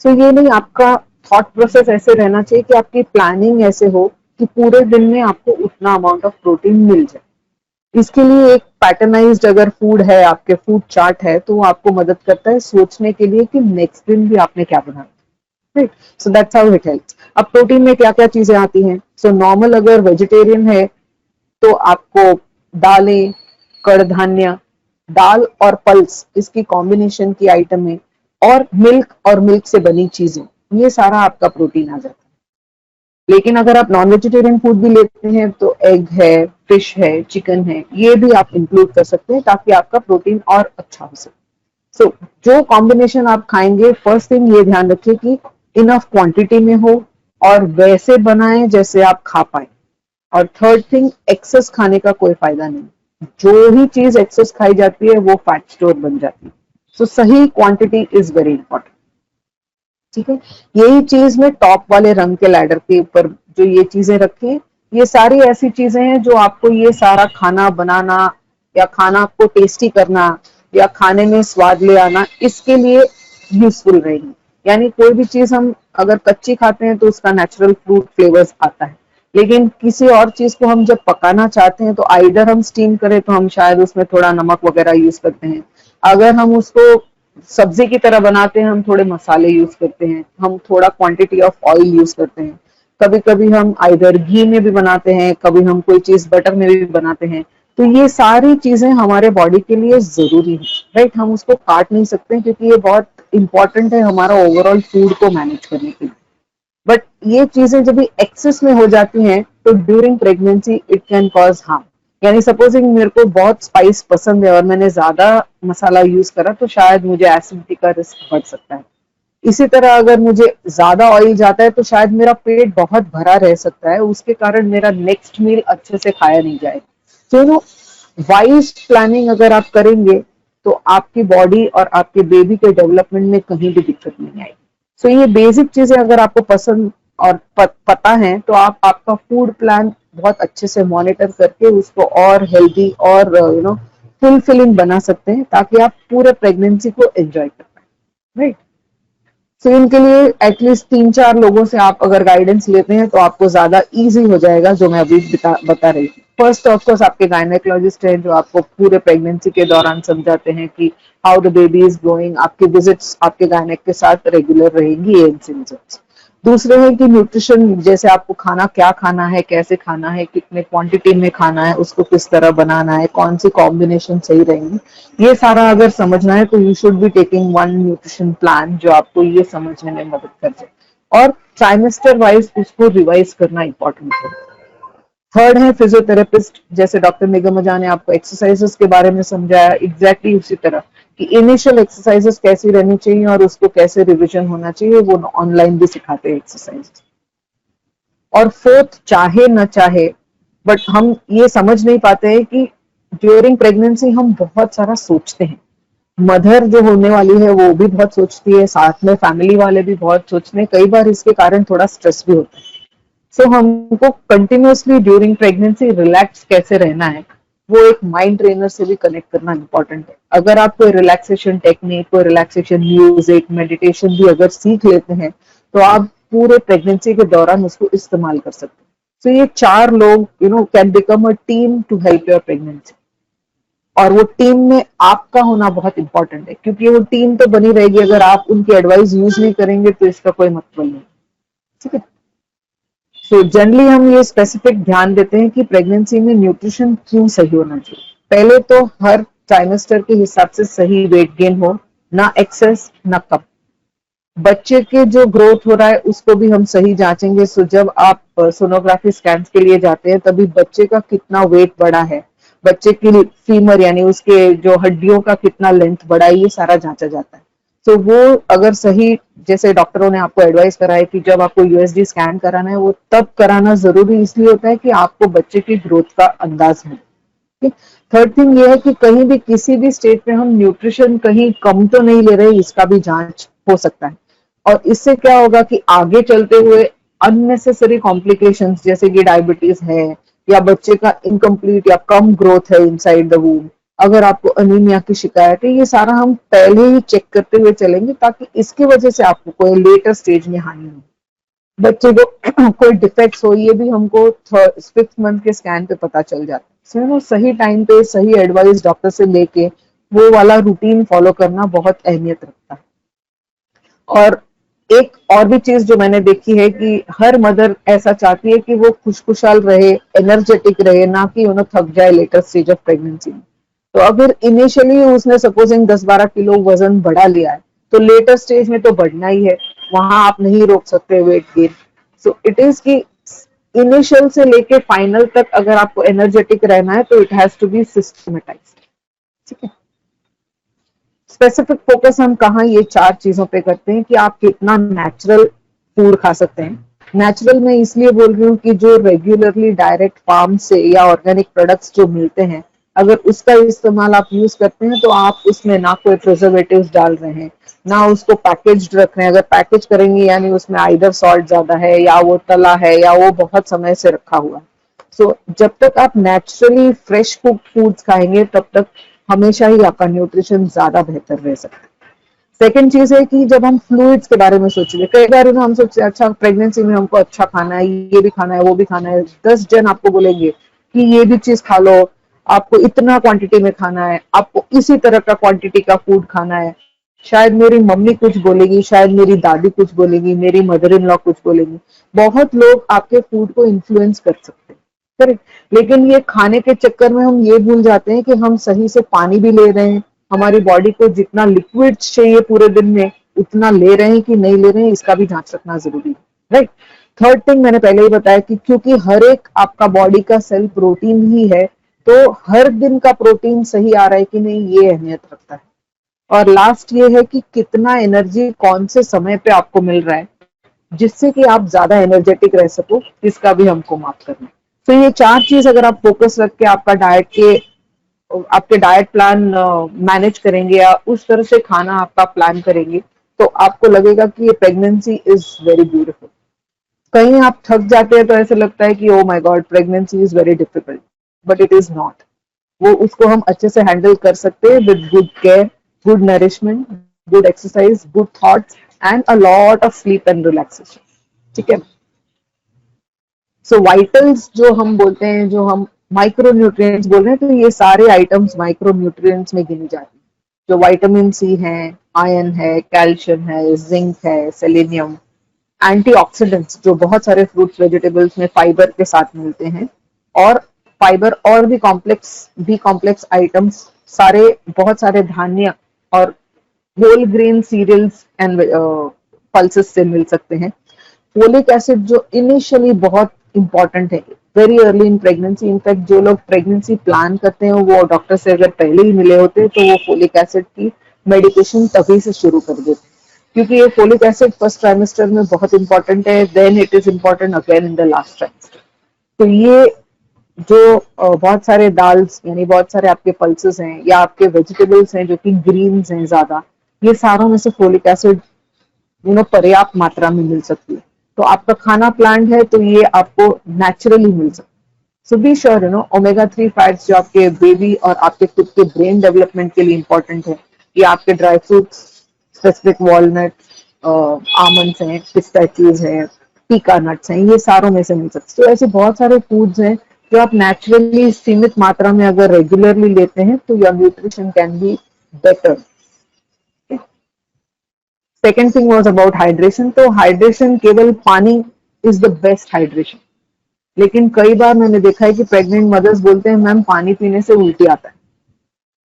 सो ये नहीं, आपका थॉट प्रोसेस ऐसे रहना चाहिए कि आपकी प्लानिंग ऐसे हो कि पूरे दिन में आपको उतना अमाउंट ऑफ प्रोटीन मिल जाए। इसके लिए एक पैटर्नाइज्ड अगर फूड है, आपके फूड चार्ट है, तो वो आपको मदद करता है सोचने के लिए कि नेक्स्ट दिन भी आपने क्या बनाना है। So that's how it helps. अब प्रोटीन में क्या क्या चीजें आती हैं, सो नॉर्मल अगर वेजिटेरियन है तो आपको दालें, कड़धान्य, दाल और पल्स इसकी कॉम्बिनेशन की आइटम है, और मिल्क से बनी चीजें, ये सारा आपका प्रोटीन आ जाता है। लेकिन अगर आप नॉन वेजिटेरियन फूड भी लेते हैं तो एग है, फिश है, चिकन है, ये भी आप इंक्लूड कर सकते हैं ताकि आपका प्रोटीन और अच्छा हो सके। सो जो कॉम्बिनेशन आप खाएंगे, फर्स्ट थिंग ये ध्यान रखिए कि इनफ क्वांटिटी में हो और वैसे बनाएं जैसे आप खा पाए। और थर्ड थिंग, एक्सेस खाने का कोई फायदा नहीं, जो ही चीज एक्सेस खाई जाती है वो फैट स्टोर बन जाती है। सो सही क्वांटिटी इज वेरी इंपॉर्टेंट। ठीक है, यही चीज में टॉप वाले रंग के लैडर के ऊपर जो ये चीजें रखी हैं, ये सारी ऐसी चीजें हैं जो आपको ये सारा खाना बनाना या खाना आपको टेस्टी करना या खाने में स्वाद ले आना, इसके लिए यूजफुल रहेगी। यानी कोई भी चीज हम अगर कच्ची खाते हैं तो उसका नेचुरल फ्रूट फ्लेवर्स आता है, लेकिन किसी और चीज को हम जब पकाना चाहते हैं तो आइदर हम स्टीम करें तो हम शायद उसमें थोड़ा नमक वगैरह यूज करते हैं, अगर हम उसको सब्जी की तरह बनाते हैं हम थोड़े मसाले यूज करते हैं, हम थोड़ा क्वांटिटी ऑफ ऑयल यूज करते हैं, कभी कभी हम आइदर घी में भी बनाते हैं, कभी हम कोई चीज बटर में भी बनाते हैं। तो ये सारी चीजें हमारे बॉडी के लिए जरूरी है, राइट। हम उसको काट नहीं सकते क्योंकि ये बहुत इंपॉर्टेंट है हमारा ओवरऑल फूड को मैनेज करने के लिए। बट ये चीजें जब भी एक्सेस में हो जाती हैं तो during pregnancy it can cause harm. यानी सपोजिंग मेरे को बहुत स्पाइस पसंद है और मैंने ज्यादा मसाला यूज करा तो शायद मुझे एसिडिटी का रिस्क बढ़ सकता है। इसी तरह अगर मुझे ज्यादा ऑयल जाता है तो शायद मेरा पेट बहुत भरा रह सकता है, उसके कारण मेरा नेक्स्ट मील अच्छे से खाया नहीं जाएगा। तो नो वाइज प्लानिंग अगर आप करेंगे तो आपकी बॉडी और आपके बेबी के डेवलपमेंट में कहीं भी दिक्कत नहीं आएगी। सो ये बेसिक चीजें अगर आपको पसंद और पता है तो आप आपका फूड प्लान बहुत अच्छे से मॉनिटर करके उसको और हेल्दी और फुलफिलिंग बना सकते हैं ताकि आप पूरे प्रेगनेंसी को एंजॉय कर पाए, राइट। सो इनके लिए एटलीस्ट 3-4 लोगों से आप अगर गाइडेंस लेते हैं तो आपको ज्यादा इजी हो जाएगा, जो मैं अभी बता रही थी। फर्स्ट ऑफकोर्स आपके गायनेकोलॉजिस्ट हैं जो आपको पूरे प्रेगनेंसी के दौरान समझाते हैं कि how the baby is growing, आपकी विजिट्स आपके गायनेक के साथ रेगुलर रहेंगी एम्स विजिट्स। दूसरे है कि न्यूट्रिशन, जैसे आपको खाना क्या खाना है, कैसे खाना है, कितने क्वांटिटी में खाना है, उसको किस तरह बनाना है, कौन सी कॉम्बिनेशन सही रहेंगी, ये सारा अगर समझना है तो you should be taking one nutrition plan जो आपको ये समझने में मदद कर जाए। और ट्राइमेस्टर वाइज उसको रिवाइज करना इंपॉर्टेंट है। थर्ड है फिजियोथेरेपिस्ट, जैसे डॉक्टर निगम झा ने आपको एक्सरसाइजेस के बारे में समझाया, एग्जैक्टली उसी तरह कि इनिशियल एक्सरसाइजेस कैसी रहनी चाहिए और उसको कैसे रिवीजन होना चाहिए, वो ऑनलाइन भी सिखाते हैं एक्सरसाइजेस। और फोर्थ, चाहे न चाहे बट हम ये समझ नहीं पाते हैं कि ड्यूरिंग प्रेगनेंसी हम बहुत सारा सोचते हैं। मदर जो होने वाली है वो भी बहुत सोचती है, साथ में फैमिली वाले भी बहुत सोचते हैं, कई बार इसके कारण थोड़ा स्ट्रेस भी होता है। सो हमको कंटिन्यूअसली ड्यूरिंग प्रेगनेंसी रिलैक्स कैसे रहना है, वो एक माइंड ट्रेनर से भी कनेक्ट करना इंपॉर्टेंट है। अगर आप कोई रिलैक्सेशन टेक्निक, कोई रिलैक्सेशन म्यूजिक, मेडिटेशन भी अगर सीख लेते हैं तो आप पूरे प्रेगनेंसी के दौरान उसको इस्तेमाल कर सकते हैं। सो ये 4 लोग can become a team to help your pregnancy. और वो टीम में आपका होना बहुत इंपॉर्टेंट है, क्योंकि वो टीम तो बनी रहेगी, अगर आप उनकी एडवाइस यूज नहीं करेंगे तो इसका कोई मतलब नहीं, ठीक है। सो जनरली हम ये स्पेसिफिक ध्यान देते हैं कि प्रेगनेंसी में न्यूट्रिशन क्यों सही होना चाहिए। पहले तो हर ट्राइमेस्टर के हिसाब से सही वेट गेन हो, ना एक्सेस ना कम। बच्चे के जो ग्रोथ हो रहा है उसको भी हम सही जांचेंगे। सो जब आप सोनोग्राफी स्कैन के लिए जाते हैं तभी बच्चे का कितना वेट बढ़ा है, बच्चे की फीमर यानी उसके जो हड्डियों का कितना लेंथ बढ़ा है, ये सारा जांचा जाता है। तो वो अगर सही, जैसे डॉक्टरों ने आपको एडवाइस करा है कि जब आपको यूएसडी स्कैन कराना है वो तब कराना जरूरी इसलिए होता है कि आपको बच्चे की ग्रोथ का अंदाज हो। थर्ड थिंग ये है कि कहीं भी किसी भी स्टेट में हम न्यूट्रिशन कहीं कम तो नहीं ले रहे, इसका भी जांच हो सकता है। और इससे क्या होगा कि आगे चलते हुए अननेसेसरी कॉम्प्लिकेशंस जैसे कि डायबिटीज है या बच्चे का इनकम्प्लीट या कम ग्रोथ है इनसाइड द वूम, अगर आपको अनीमिया की शिकायत है, ये सारा हम पहले ही चेक करते हुए चलेंगे ताकि इसकी वजह से आपको कोई लेटर स्टेज में हानि हो, बच्चे को कोई डिफेक्ट्स हो, ये भी हमको 5th मंथ के स्कैन पे पता चल जाता है। सही टाइम पे सही एडवाइस डॉक्टर से लेके वो वाला रूटीन फॉलो करना बहुत अहमियत रखता है। और एक और भी चीज जो मैंने देखी है कि हर मदर ऐसा चाहती है कि वो खुशखुशाल रहे, एनर्जेटिक रहे, ना कि थक जाए लेटर स्टेज ऑफ प्रेगनेंसी में। तो अगर इनिशियली उसने सपोजिंग 10-12 किलो वजन बढ़ा लिया है तो लेटर स्टेज में तो बढ़ना ही है, वहां आप नहीं रोक सकते weight gain. So it is कि इनिशियल से लेके फाइनल तक अगर आपको एनर्जेटिक रहना है तो it has to be systematized, ठीक है। स्पेसिफिक फोकस हम कहाँ ये 4 चीजों पे करते हैं कि आप कितना नेचुरल फूड खा सकते हैं। नेचुरल मैं इसलिए बोल रही हूँ कि जो रेगुलरली डायरेक्ट फार्म से या ऑर्गेनिक प्रोडक्ट्स जो मिलते हैं, अगर उसका इस्तेमाल आप यूज करते हैं तो आप उसमें ना कोई प्रिजर्वेटिव्स डाल रहे हैं, ना उसको पैकेज्ड रख रहे हैं। अगर पैकेज करेंगे यानी उसमें आइदर सॉल्ट ज्यादा है या वो तला है या वो बहुत समय से रखा हुआ है। सो जब तक आप नेचुरली फ्रेश कुक्ड फूड्स खाएंगे तब तक हमेशा ही आपका न्यूट्रिशन ज्यादा बेहतर रह सकता है। सेकेंड चीज है कि जब हम फ्लूइड्स के बारे में सोचेंगे, कई बार हम सोचते हैं अच्छा प्रेगनेंसी में हमको अच्छा खाना है, ये भी खाना है, वो भी खाना है। 10 जन आपको बोलेंगे कि ये भी चीज खा लो, आपको इतना क्वांटिटी में खाना है, आपको इसी तरह का क्वांटिटी का फूड खाना है। शायद मेरी मम्मी कुछ बोलेगी, शायद मेरी दादी कुछ बोलेगी, मेरी मदर इन लॉ कुछ बोलेगी। बहुत लोग आपके फूड को इन्फ्लुएंस कर सकते हैं, करेक्ट। लेकिन ये खाने के चक्कर में हम ये भूल जाते हैं कि हम सही से पानी भी ले रहे हैं, हमारी बॉडी को जितना लिक्विड चाहिए पूरे दिन में उतना ले रहे हैं कि नहीं ले रहे हैं, इसका भी ध्यान रखना जरूरी है, राइट। थर्ड थिंग मैंने पहले ही बताया कि क्योंकि हर एक आपका बॉडी का सेल प्रोटीन ही है, तो हर दिन का प्रोटीन सही आ रहा है कि नहीं ये अहमियत रखता है। और लास्ट ये है कि कितना एनर्जी कौन से समय पे आपको मिल रहा है जिससे कि आप ज्यादा एनर्जेटिक रह सको, इसका भी हमको माफ करना है। तो ये 4 चीज अगर आप फोकस रख के आपके डाइट प्लान मैनेज करेंगे या उस तरह से खाना आपका प्लान करेंगे तो आपको लगेगा कि ये प्रेगनेंसी इज वेरी ब्यूटीफुल। कहीं आप थक जाते हैं तो ऐसे लगता है कि oh my God pregnancy is very difficult, but it is not. वो उसको हम अच्छे से हैंडल कर सकते हैं with good care, good nourishment, good exercise, good thoughts and a lot of sleep and relaxation, ठीक है। सो वाइटल्स जो हम बोलते हैं, जो हम माइक्रो न्यूट्रिएंट्स बोल रहे हैं, तो ये सारे आइटम्स माइक्रो न्यूट्रिएंट्स में गिनी जाती है। जो विटामिन सी है, आयरन है, कैल्शियम है, जिंक है, सेलेनियम, एंटीऑक्सीडेंट्स जो बहुत सारे फ्रूट्स वेजिटेबल्स में फाइबर के साथ मिलते हैं, और फाइबर और भी कॉम्प्लेक्स आइटम्स सारे बहुत सारे धान्य और whole grain cereals and pulses से मिल सकते हैं। फोलिक एसिड जो इनिशियली बहुत इंपॉर्टेंट है very early in pregnancy. In fact जो लोग प्रेगनेंसी प्लान करते हैं वो डॉक्टर से अगर पहले ही मिले होते तो वो फोलिक एसिड की मेडिकेशन तभी से शुरू कर देते, क्योंकि ये फोलिक एसिड फर्स्ट ट्राइमेस्टर में बहुत इंपॉर्टेंट है, then it is important again in the last trimester. तो ये जो बहुत सारे दाल्स यानी बहुत सारे आपके पल्सेस हैं या आपके वेजिटेबल्स हैं जो कि ग्रीन्स हैं ज्यादा, ये सारों में से फोलिक एसिड पर्याप्त मात्रा में मिल सकती है। तो आपका खाना प्लान है तो ये आपको नेचुरली मिल सकता है। सो बी श्योर ओमेगा 3 फैट्स जो आपके बेबी और आपके खुद के ब्रेन डेवलपमेंट के लिए इंपॉर्टेंट है, ये आपके dry fruits, specific walnut, almonds हैं, पिस्ताचियोज हैं, पीका नट्स हैं, ये सारों में से मिल सकते हैं। तो ऐसे बहुत सारे फूड्स हैं जो आप नेचुरली सीमित मात्रा में अगर रेगुलरली लेते हैं तो your nutrition can be better. Second thing was about hydration. तो हाइड्रेशन केवल पानी इज द बेस्ट हाइड्रेशन, लेकिन कई बार मैंने देखा है कि प्रेग्नेंट मदर्स बोलते हैं मैम पानी पीने से उल्टी आता है।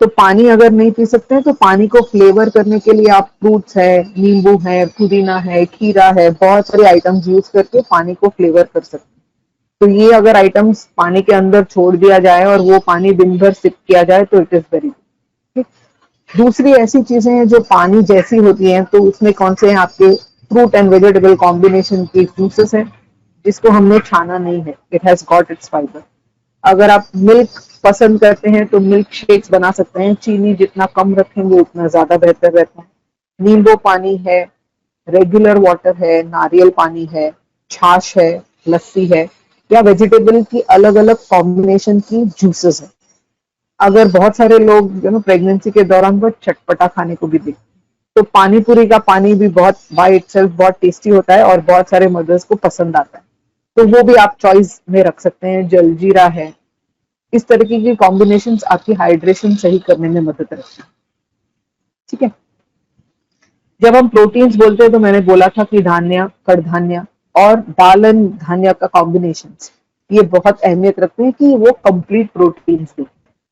तो पानी अगर नहीं पी सकते हैं तो पानी को फ्लेवर करने के लिए आप फ्रूट्स है, नींबू है, पुदीना है, खीरा है, बहुत सारे आइटम्स यूज करके पानी को फ्लेवर कर सकते हैं। तो ये अगर आइटम्स पानी के अंदर छोड़ दिया जाए और वो पानी दिन भर सिप किया जाए तो इट इज वेरी गुड। दूसरी ऐसी चीजें हैं जो पानी जैसी होती हैं, तो उसमें कौन से हैं आपके फ्रूट एंड वेजिटेबल कॉम्बिनेशन की जूसेस है जिसको हमने छाना नहीं है, it has got its fibre. अगर आप मिल्क पसंद करते हैं तो मिल्क शेक्स बना सकते हैं, चीनी जितना कम रखेंगे उतना ज्यादा बेहतर रहता है। नींबू पानी है, रेगुलर वाटर है, नारियल पानी है, छाछ है, लस्सी है, या वेजिटेबल की अलग अलग कॉम्बिनेशन की जूसेस है। अगर बहुत सारे लोग प्रेगनेंसी के दौरान बहुत चटपटा खाने को भी देखते तो पानी पूरी का पानी भी बहुत बाय इटसेल्फ बहुत टेस्टी होता है और बहुत सारे मदर्स को पसंद आता है, तो वो भी आप चॉइस में रख सकते हैं। जलजीरा है, इस तरीके की कॉम्बिनेशंस आपकी हाइड्रेशन सही करने में मदद करती है, ठीक है। जब हम प्रोटीन्स बोलते हैं तो मैंने बोला था कि धान्य, कडधान्य और दालन धान्य का कॉम्बिनेशंस ये बहुत अहमियत रखते हैं कि वो कंप्लीट प्रोटीन्स दें।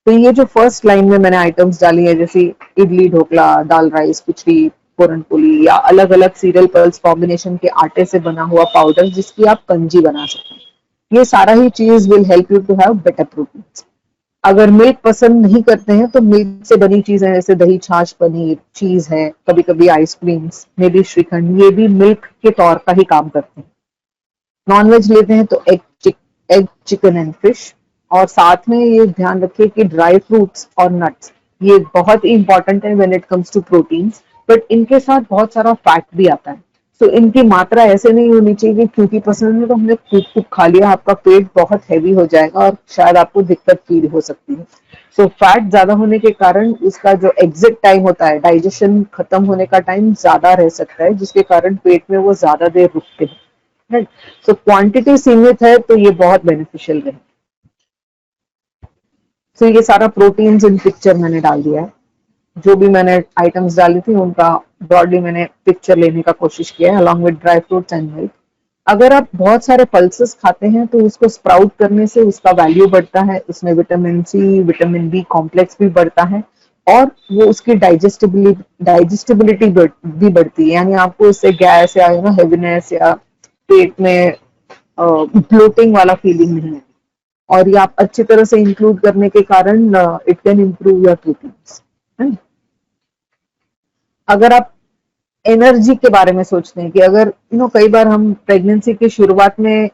तो ये जो फर्स्ट लाइन में मैंने आइटम्स डाली है जैसे इडली, ढोकला, दाल राइस, खिचड़ी, पूरनपोली या अलग अलग सीरियल पल्स कॉम्बिनेशन के आटे से बना हुआ पाउडर जिसकी आप कंजी बना सकते हैं, ये सारा ही चीज will help you to have better proteins. अगर मिल्क पसंद नहीं करते हैं तो मिल्क से बनी चीजें जैसे दही, छाछ, पनीर, चीज है, कभी कभी आइसक्रीम्स, मे बी श्रीखंड, ये भी मिल्क के तौर का ही काम करते हैं। नॉनवेज लेते हैं तो एग, चिकन एंड फिश, और साथ में ये ध्यान रखिए कि ड्राई फ्रूट्स और नट्स ये बहुत ही इंपॉर्टेंट है when it comes to proteins, but इनके साथ बहुत सारा फैट भी आता है। सो इनकी मात्रा ऐसे नहीं होनी चाहिए कि क्योंकि पसंद है तो हमने खूब खूब खा लिया, आपका पेट बहुत हैवी हो जाएगा और शायद आपको दिक्कत फील हो सकती है। सो फैट ज्यादा होने के कारण उसका जो एग्जिट टाइम होता है, डाइजेशन खत्म होने का टाइम ज्यादा रह सकता है, जिसके कारण पेट में वो ज्यादा देर रुकते हैं। राइट, सो क्वांटिटी सीमित है तो ये बहुत बेनिफिशियल रहे। सो ये सारा प्रोटीन्स इन पिक्चर मैंने डाल दिया है, जो भी मैंने आइटम्स डाली थी उनका ब्रॉडली मैंने पिक्चर लेने का कोशिश किया है along with dry fruits and milk. अगर आप बहुत सारे पल्सेस खाते हैं तो उसको स्प्राउट करने से उसका वैल्यू बढ़ता है, उसमें vitamin C, vitamin B complex भी बढ़ता है, और वो उसकी डाइजेस्टिबिलिटी भी बढ़ती है, यानी आपको इससे गैस या हेवीनेस या पेट में ब्लोटिंग वाला फीलिंग नहीं है, और ये आप अच्छी तरह से इंक्लूड करने के कारण it can improve your proteins. अगर आप एनर्जी के बारे में सोचते हैं कि अगर कई बार हम प्रेगनेंसी की शुरुआत में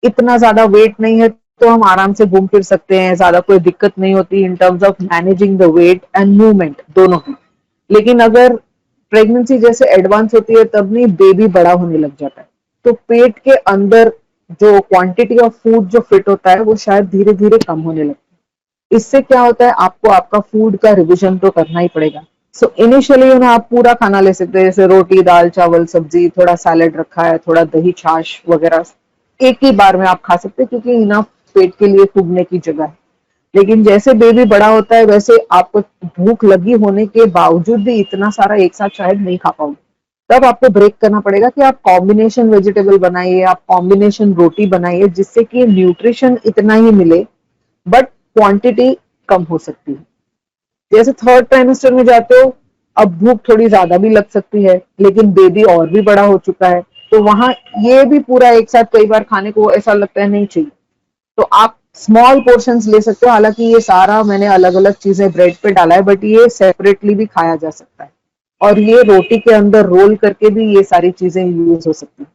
इतना ज्यादा वेट नहीं है तो हम आराम से घूम फिर सकते हैं, ज्यादा कोई दिक्कत नहीं होती in terms of managing the weight and movement दोनों ही। लेकिन अगर प्रेगनेंसी जैसे एडवांस होती है तब नहीं, बेबी बड़ा होने लग जाता है, तो पेट के अंदर जो क्वांटिटी ऑफ फूड जो फिट होता है वो शायद धीरे धीरे कम होने लगता है। इससे क्या होता है, आपको आपका फूड का रिविजन तो करना ही पड़ेगा। सो इनिशियली आप पूरा खाना ले सकते हैं, जैसे रोटी, दाल, चावल, सब्जी, थोड़ा सैलेड रखा है, थोड़ा दही, छाछ वगैरह एक ही बार में आप खा सकते हैं क्योंकि इनफ पेट के लिए फूकने की जगह है। लेकिन जैसे बेबी बड़ा होता है वैसे आपको भूख लगी होने के बावजूद भी इतना सारा एक साथ शायद नहीं खा पाओगे, तब आपको ब्रेक करना पड़ेगा कि आप कॉम्बिनेशन वेजिटेबल बनाइए, आप कॉम्बिनेशन रोटी बनाइए, जिससे कि न्यूट्रिशन इतना ही मिले बट क्वांटिटी कम हो सकती है। जैसे थर्ड ट्राइमेस्टर में जाते हो, अब भूख थोड़ी ज्यादा भी लग सकती है, लेकिन बेबी और भी बड़ा हो चुका है, तो वहां ये भी पूरा एक साथ कई बार खाने को ऐसा लगता है नहीं चाहिए, तो आप स्मॉल पोर्शंस ले सकते हो। हालांकि ये सारा मैंने अलग अलग चीजें ब्रेड पे डाला है, बट ये सेपरेटली भी खाया जा सकता है, और ये रोटी के अंदर रोल करके भी ये सारी चीजें यूज हो सकती है।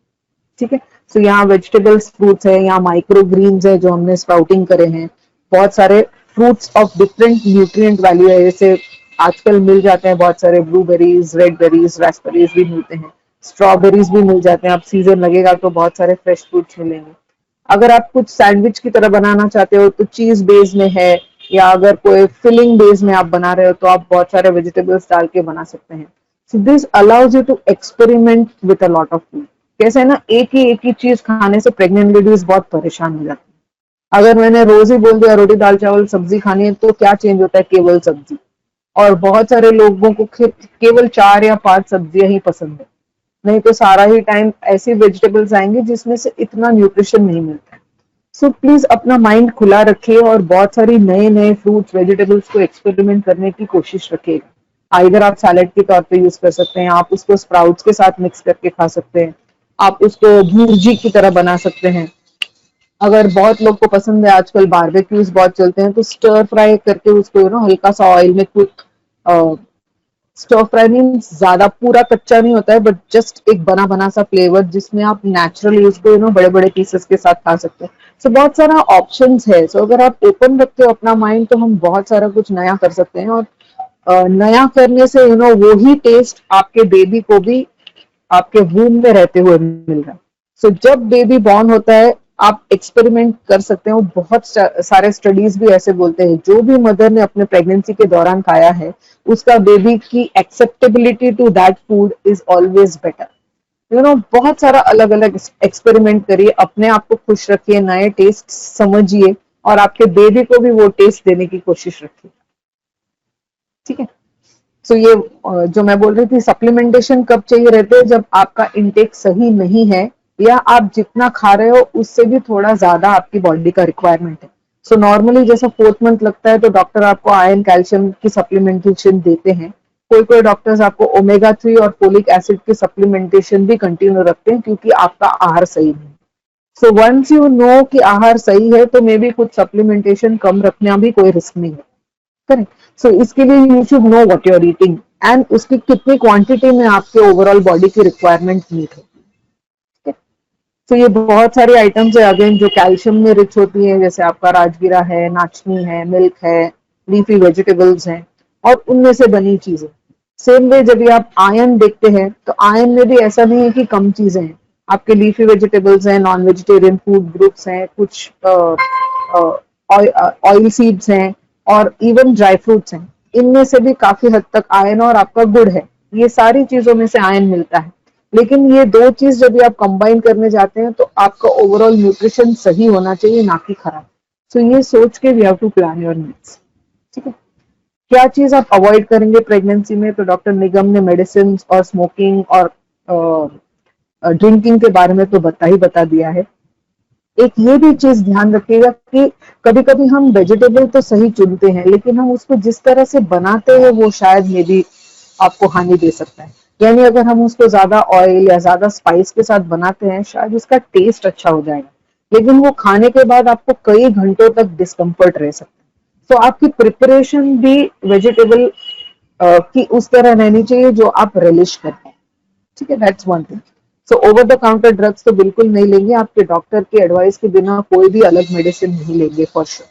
ठीक है, तो यहाँ वेजिटेबल्स, फ्रूट्स है, यहाँ माइक्रो ग्रीन्स है जो हमने स्प्राउटिंग करे हैं, बहुत सारे fruits of different nutrient value है, जैसे आजकल मिल जाते हैं बहुत सारे ब्लूबेरीज, रेड बेरीज, रास्पबेरीज भी मिलते हैं, स्ट्रॉबेरीज भी मिल जाते हैं, अब सीजन लगेगा तो बहुत सारे फ्रेश फ्रूट्स मिलेंगे। अगर आप कुछ सैंडविच की तरह बनाना चाहते हो तो चीज बेस में है, या अगर कोई फिलिंग बेस में आप बना रहे हो तो आप बहुत सारे वेजिटेबल्स डाल के बना सकते हैं। So this allows you to experiment with a lot of food. कैसे है ना, एक ही चीज खाने से प्रेग्नेंट लेडीज बहुत परेशान हो जाती है। अगर मैंने रोज ही बोल दिया रोटी, दाल, चावल, सब्जी खानी है, तो क्या चेंज होता है, केवल सब्जी, और बहुत सारे लोगों को केवल 4 या 5 सब्जियां ही पसंद है, नहीं तो सारा ही टाइम ऐसी वेजिटेबल्स आएंगे जिसमें से इतना न्यूट्रिशन नहीं मिलता है। सो प्लीज अपना माइंड खुला रखिए और बहुत सारी नए नए फ्रूट्स, वेजिटेबल्स को एक्सपेरिमेंट करने की कोशिश रखिएगा। आइदर आप सैलेड के तौर पे यूज कर सकते हैं, आप उसको स्प्राउट्स के साथ मिक्स करके खा सकते हैं, आप उसको भुर्जी की तरह बना सकते हैं। अगर बहुत लोग को पसंद है, आजकल बारबेक्यूज बहुत चलते हैं, तो स्टर फ्राई करके उसको हल्का सा ऑयल में कुछ, स्टर फ्राई मीन्स ज्यादा पूरा कच्चा नहीं होता है, बट जस्ट एक बना बना सा फ्लेवर जिसमें आप नेचुरली उसको बड़े बड़े पीसेस के साथ खा सकते हैं। सो बहुत सारा ऑप्शंस है। सो अगर आप ओपन रखते हो अपना माइंड तो हम बहुत सारा कुछ नया कर सकते हैं, और नया करने से वो ही टेस्ट आपके बेबी को भी आपके वूम में रहते हुए मिल रहा है। सो जब बेबी बॉर्न होता है आप एक्सपेरिमेंट कर सकते हैं। बहुत सारे स्टडीज भी ऐसे बोलते हैं, जो भी मदर ने अपने प्रेगनेंसी के दौरान खाया है उसका बेबी की acceptability to that food is always better. बहुत सारा अलग अलग एक्सपेरिमेंट करिए, अपने आप को खुश रखिए, नए टेस्ट समझिए, और आपके बेबी को भी वो टेस्ट देने की कोशिश रखिए। ठीक है, सो ये जो मैं बोल रही थी, सप्लीमेंटेशन कब चाहिए रहते हैं, जब आपका इनटेक सही नहीं है, या आप जितना खा रहे हो उससे भी थोड़ा ज्यादा आपकी बॉडी का रिक्वायरमेंट है। सो नॉर्मली जैसा 4th मंथ लगता है तो डॉक्टर आपको आयरन, कैल्शियम की सप्लीमेंटेशन देते हैं। कोई कोई डॉक्टर्स आपको ओमेगा 3 और फोलिक एसिड की सप्लीमेंटेशन भी कंटिन्यू रखते हैं, क्योंकि आपका आहार सही नहीं। सो वंस यू नो कि आहार सही है तो मे बी कुछ सप्लीमेंटेशन कम रखना भी कोई रिस्क नहीं है, करेक्ट। सो इसके लिए you should know what you are eating and उसकी कितनी क्वांटिटी में आपके ओवरऑल बॉडी की रिक्वायरमेंट मीट है। तो ये बहुत सारी आइटम्स है अगेन जो कैल्शियम में रिच होती है, जैसे आपका राजगिरा है, नाचनी है, मिल्क है, लीफी वेजिटेबल्स हैं और उनमें से बनी चीजें। सेम वे जब भी आप आयरन देखते हैं तो आयरन में भी ऐसा नहीं है कि कम चीजें हैं, आपके लीफी वेजिटेबल्स हैं, नॉन वेजिटेरियन फूड ग्रुप्स हैं, कुछ ऑयल सीड्स हैं और इवन ड्राई फ्रूट्स हैं, इनमें से भी काफी हद तक आयरन और आपका गुड़ है, ये सारी चीजों में से आयरन मिलता है। लेकिन ये दो चीज जब भी आप कंबाइन करने जाते हैं तो आपका ओवरऑल न्यूट्रिशन सही होना चाहिए, ना कि खराब। सो ये सोच के we have to plan your meals, ठीक है। क्या चीज आप अवॉइड करेंगे प्रेगनेंसी में, तो डॉक्टर निगम ने मेडिसिन और स्मोकिंग और ड्रिंकिंग के बारे में तो बता दिया है। एक ये भी चीज ध्यान रखिएगा कि कभी कभी हम वेजिटेबल तो सही चुनते हैं लेकिन हम उसको जिस तरह से बनाते हैं वो शायद मे भी आपको हानि दे सकता है। यानी अगर हम उसको ज्यादा ऑयल या ज्यादा स्पाइस के साथ बनाते हैं शायद उसका टेस्ट अच्छा हो जाएगा, लेकिन वो खाने के बाद आपको कई घंटों तक डिस्कम्फर्ट रह सकता है। तो आपकी प्रिपरेशन भी वेजिटेबल की उस तरह रहनी चाहिए जो आप रिलिश करते हैं, ठीक है। That's one thing. So over the counter drugs तो बिल्कुल नहीं लेंगे, आपके डॉक्टर की एडवाइस के बिना कोई भी अलग मेडिसिन नहीं लेंगे फॉर श्योर,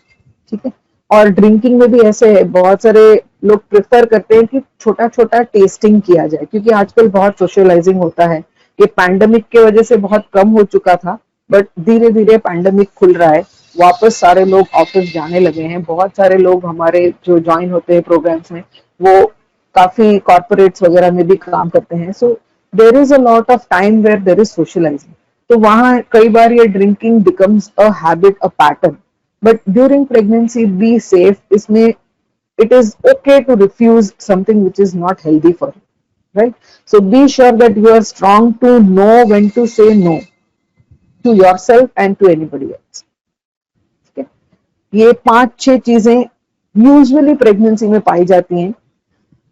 ठीक है। और ड्रिंकिंग में भी ऐसे है, बहुत सारे लोग प्रेफर करते हैं कि छोटा छोटा टेस्टिंग किया जाए, क्योंकि आजकल बहुत सोशलाइजिंग होता है। ये पैंडेमिक के वजह से बहुत कम हो चुका था, बट धीरे धीरे पैंडेमिक खुल रहा है, वापस सारे लोग ऑफिस जाने लगे हैं, बहुत सारे लोग हमारे जो ज्वाइन होते हैं प्रोग्राम्स में वो काफी कॉर्पोरेट्स वगैरह में भी काम करते हैं। So there is a lot of time where there is socialising, तो वहां कई बार ये drinking becomes a habit, a pattern. But during pregnancy be safe, इसमें it is okay to refuse something which is not healthy for you, right? So be sure that you are strong to know when to say no to yourself and to anybody else, okay? ये 5-6 चीजें usually pregnancy में पाई जाती हैं,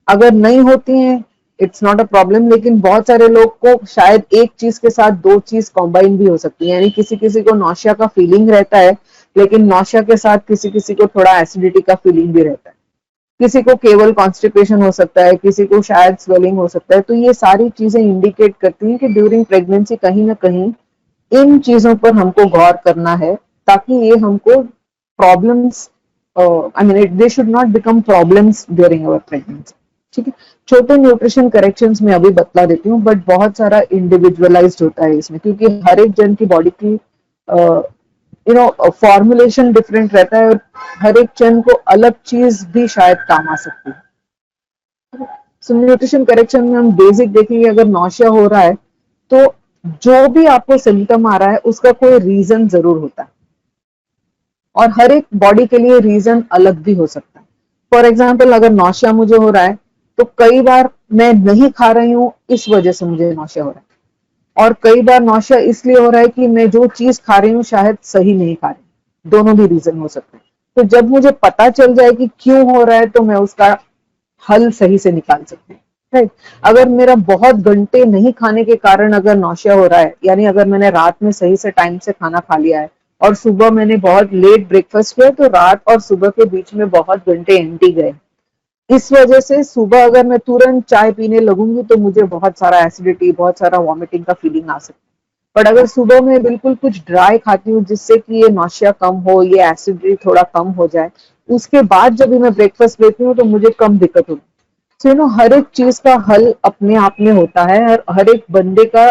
अगर नहीं होती हैं it's not a problem, लेकिन बहुत सारे लोग को शायद एक चीज के साथ दो चीज कॉम्बाइन भी हो सकती है। यानी किसी किसी को नौशिया का फीलिंग रहता है, लेकिन नौशिया के साथ किसी किसी को थोड़ा एसिडिटी का फीलिंग भी रहता है, किसी को केवल कॉन्स्टिपेशन हो सकता है, किसी को शायद स्वेलिंग हो सकता है। तो ये सारी चीजें इंडिकेट करती हैं कि ड्यूरिंग प्रेगनेंसी कहीं ना कहीं इन चीजों पर हमको गौर करना है, ताकि ये हमको problems, I mean they should not become problems during our pregnancy, ठीक है। छोटे न्यूट्रिशन करेक्शंस में अभी बतला देती हूँ, बट बहुत सारा इंडिविजुअलाइज्ड होता है इसमें, क्योंकि हर एक जन की बॉडी की फॉर्मुलेशन डिफरेंट रहता है और हर एक जन को अलग चीज भी शायद काम आ सकती है। सो न्यूट्रिशन करेक्शन में हम बेसिक देखेंगे, अगर नौशिया हो रहा है तो जो भी आपको सिम्टम आ रहा है उसका कोई रीजन जरूर होता है, और हर एक बॉडी के लिए रीजन अलग भी हो सकता है। फॉर एग्जाम्पल अगर नौशिया मुझे हो रहा है तो कई बार मैं नहीं खा रही हूँ इस वजह से मुझे नौशिया हो रहा है, और कई बार नौशिया इसलिए हो रहा है कि मैं जो चीज खा रही हूँ शायद सही नहीं खा रही, दोनों भी रीजन हो सकते हैं। तो जब मुझे पता चल जाए कि क्यों हो रहा है तो मैं उसका हल सही से निकाल सकती हूँ, राइट। अगर मेरा बहुत घंटे नहीं खाने के कारण अगर नौशिया हो रहा है, यानी अगर मैंने रात में सही से टाइम से खाना खा लिया है और सुबह मैंने बहुत लेट ब्रेकफास्ट किया, तो रात और सुबह के बीच में बहुत घंटे एंटी गए, इस वजह से सुबह अगर मैं तुरंत चाय पीने लगूंगी तो मुझे बहुत सारा एसिडिटी, बहुत सारा वॉमिटिंग का फीलिंग आ सकता है। बट अगर सुबह में बिल्कुल कुछ ड्राई खाती हूँ जिससे कि ये नौशिया कम हो, ये एसिडिटी थोड़ा कम हो जाए, उसके बाद जब भी मैं ब्रेकफास्ट लेती हूँ तो मुझे कम दिक्कत होती है। सो हर एक चीज का हल अपने आप में होता है और हर एक बंदे का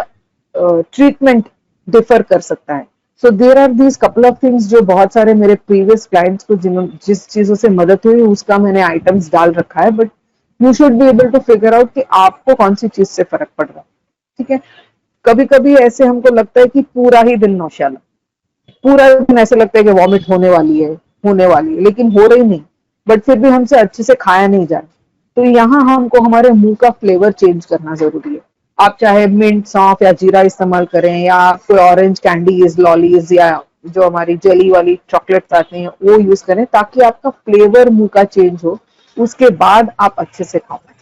ट्रीटमेंट डिफर कर सकता है। So there are these couple of things जो बहुत सारे मेरे प्रीवियस क्लाइंट्स को जिस चीजों से मदद हुई उसका मैंने आइटम्स डाल रखा है, but you should be able to figure out कि आपको कौन सी चीज से फर्क पड़ रहा है, ठीक है। कभी कभी ऐसे हमको लगता है कि पूरा ही दिन नौशिया, पूरा दिन ऐसे लगता है कि वॉमिट होने वाली है, लेकिन हो रही नहीं, बट फिर भी हमसे अच्छे से खाया नहीं जा रहा। तो यहाँ हमको हमारे मुंह का फ्लेवर चेंज करना जरूरी है। आप चाहे मिंट, सौंफ या जीरा इस्तेमाल करें, या कोई ऑरेंज कैंडीज, लॉलीज, या जो हमारी जेली वाली चॉकलेट्स आती हैं वो यूज करें, ताकि आपका फ्लेवर मुंह का चेंज हो, उसके बाद आप अच्छे से खा पाए।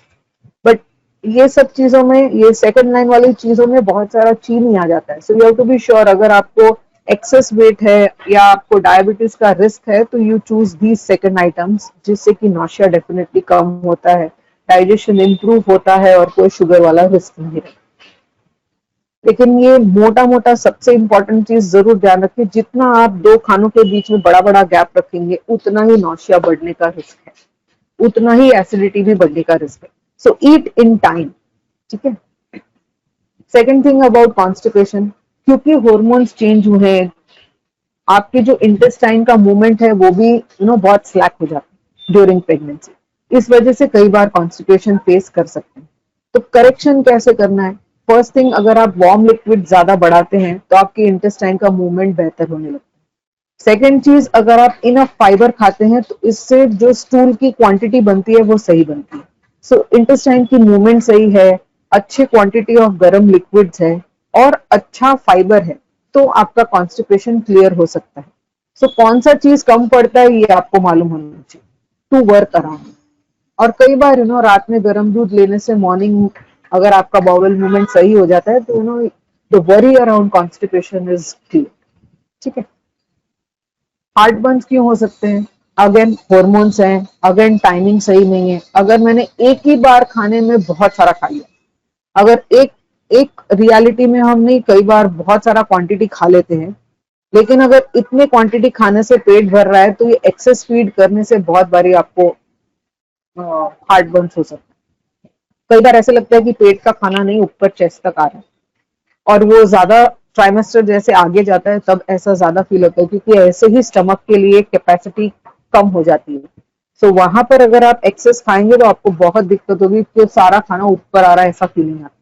बट ये सब चीजों में, ये सेकंड लाइन वाली चीजों में बहुत सारा चीनी आ जाता है। So you have to be sure, अगर आपको एक्सेस वेट है या आपको डायबिटीज का रिस्क है, तो you choose these second items, जिससे कि नौशिया डेफिनेटली कम होता है, डाइजेशन इंप्रूव होता है और कोई शुगर वाला रिस्क नहीं रहता। लेकिन ये मोटा मोटा सबसे इंपॉर्टेंट चीज जरूर ध्यान रखें, जितना आप दो खानों के बीच में बड़ा बड़ा गैप रखेंगे उतना ही नौशिया बढ़ने का रिस्क है, उतना ही एसिडिटी भी बढ़ने का रिस्क है। सो ईट इन टाइम, ठीक है। सेकेंड थिंग अबाउट कॉन्स्टिपेशन, क्योंकि हॉर्मोन्स चेंज हुए हैं, आपके जो इंटेस्टाइन का मूवमेंट है वो भी बहुत स्लैक हो जाता है ड्यूरिंग प्रेगनेंसी। इस वजह से कई बार कॉन्स्टिपेशन फेस कर सकते हैं। तो करेक्शन कैसे करना है? फर्स्ट थिंग, अगर आप वार्म लिक्विड ज्यादा बढ़ाते हैं तो आपके इंटेस्टाइन का मूवमेंट बेहतर होने लगता है। सेकेंड चीज, अगर आप इनफ फाइबर खाते हैं तो इससे जो स्टूल की क्वांटिटी बनती है वो सही बनती है। सो इंटेस्टाइन की मूवमेंट सही है, अच्छे क्वांटिटी ऑफ गर्म लिक्विड्स है और अच्छा फाइबर है, तो आपका कॉन्स्टिपेशन क्लियर हो सकता है। सो कौन सा चीज कम पड़ता है ये आपको मालूम होना चाहिए, टू वर्क अराउंड। और कई बार रात में गर्म दूध लेने से मॉर्निंग अगर आपका बाउल मूवमेंट सही हो जाता है तो the worry around constipation is clear, ठीक है। हार्ट बर्न्स क्यों हो सकते हैं? अगेन हॉर्मोन्स हैं, अगेन टाइमिंग सही नहीं है। अगर मैंने एक ही बार खाने में बहुत सारा खा लिया, अगर एक रियलिटी में हम नहीं कई बार बहुत सारा क्वांटिटी खा लेते हैं, लेकिन अगर इतने क्वांटिटी खाने से पेट भर रहा है तो ये एक्सेस फीड करने से बहुत बारी आपको हार्ट बर्न्स हो सकता है। कई बार ऐसे लगता है कि पेट का खाना नहीं ऊपर चेस्ट तक आ रहा है, और वो ज्यादा ट्राइमेस्टर जैसे आगे जाता है तब ऐसा ज्यादा फील होता है, क्योंकि ऐसे ही स्टमक के लिए कैपेसिटी कम हो जाती है। सो वहां पर अगर आप एक्सेस खाएंगे तो आपको बहुत दिक्कत होगी कि सारा खाना ऊपर आ रहा है, ऐसा फीलिंग आता है।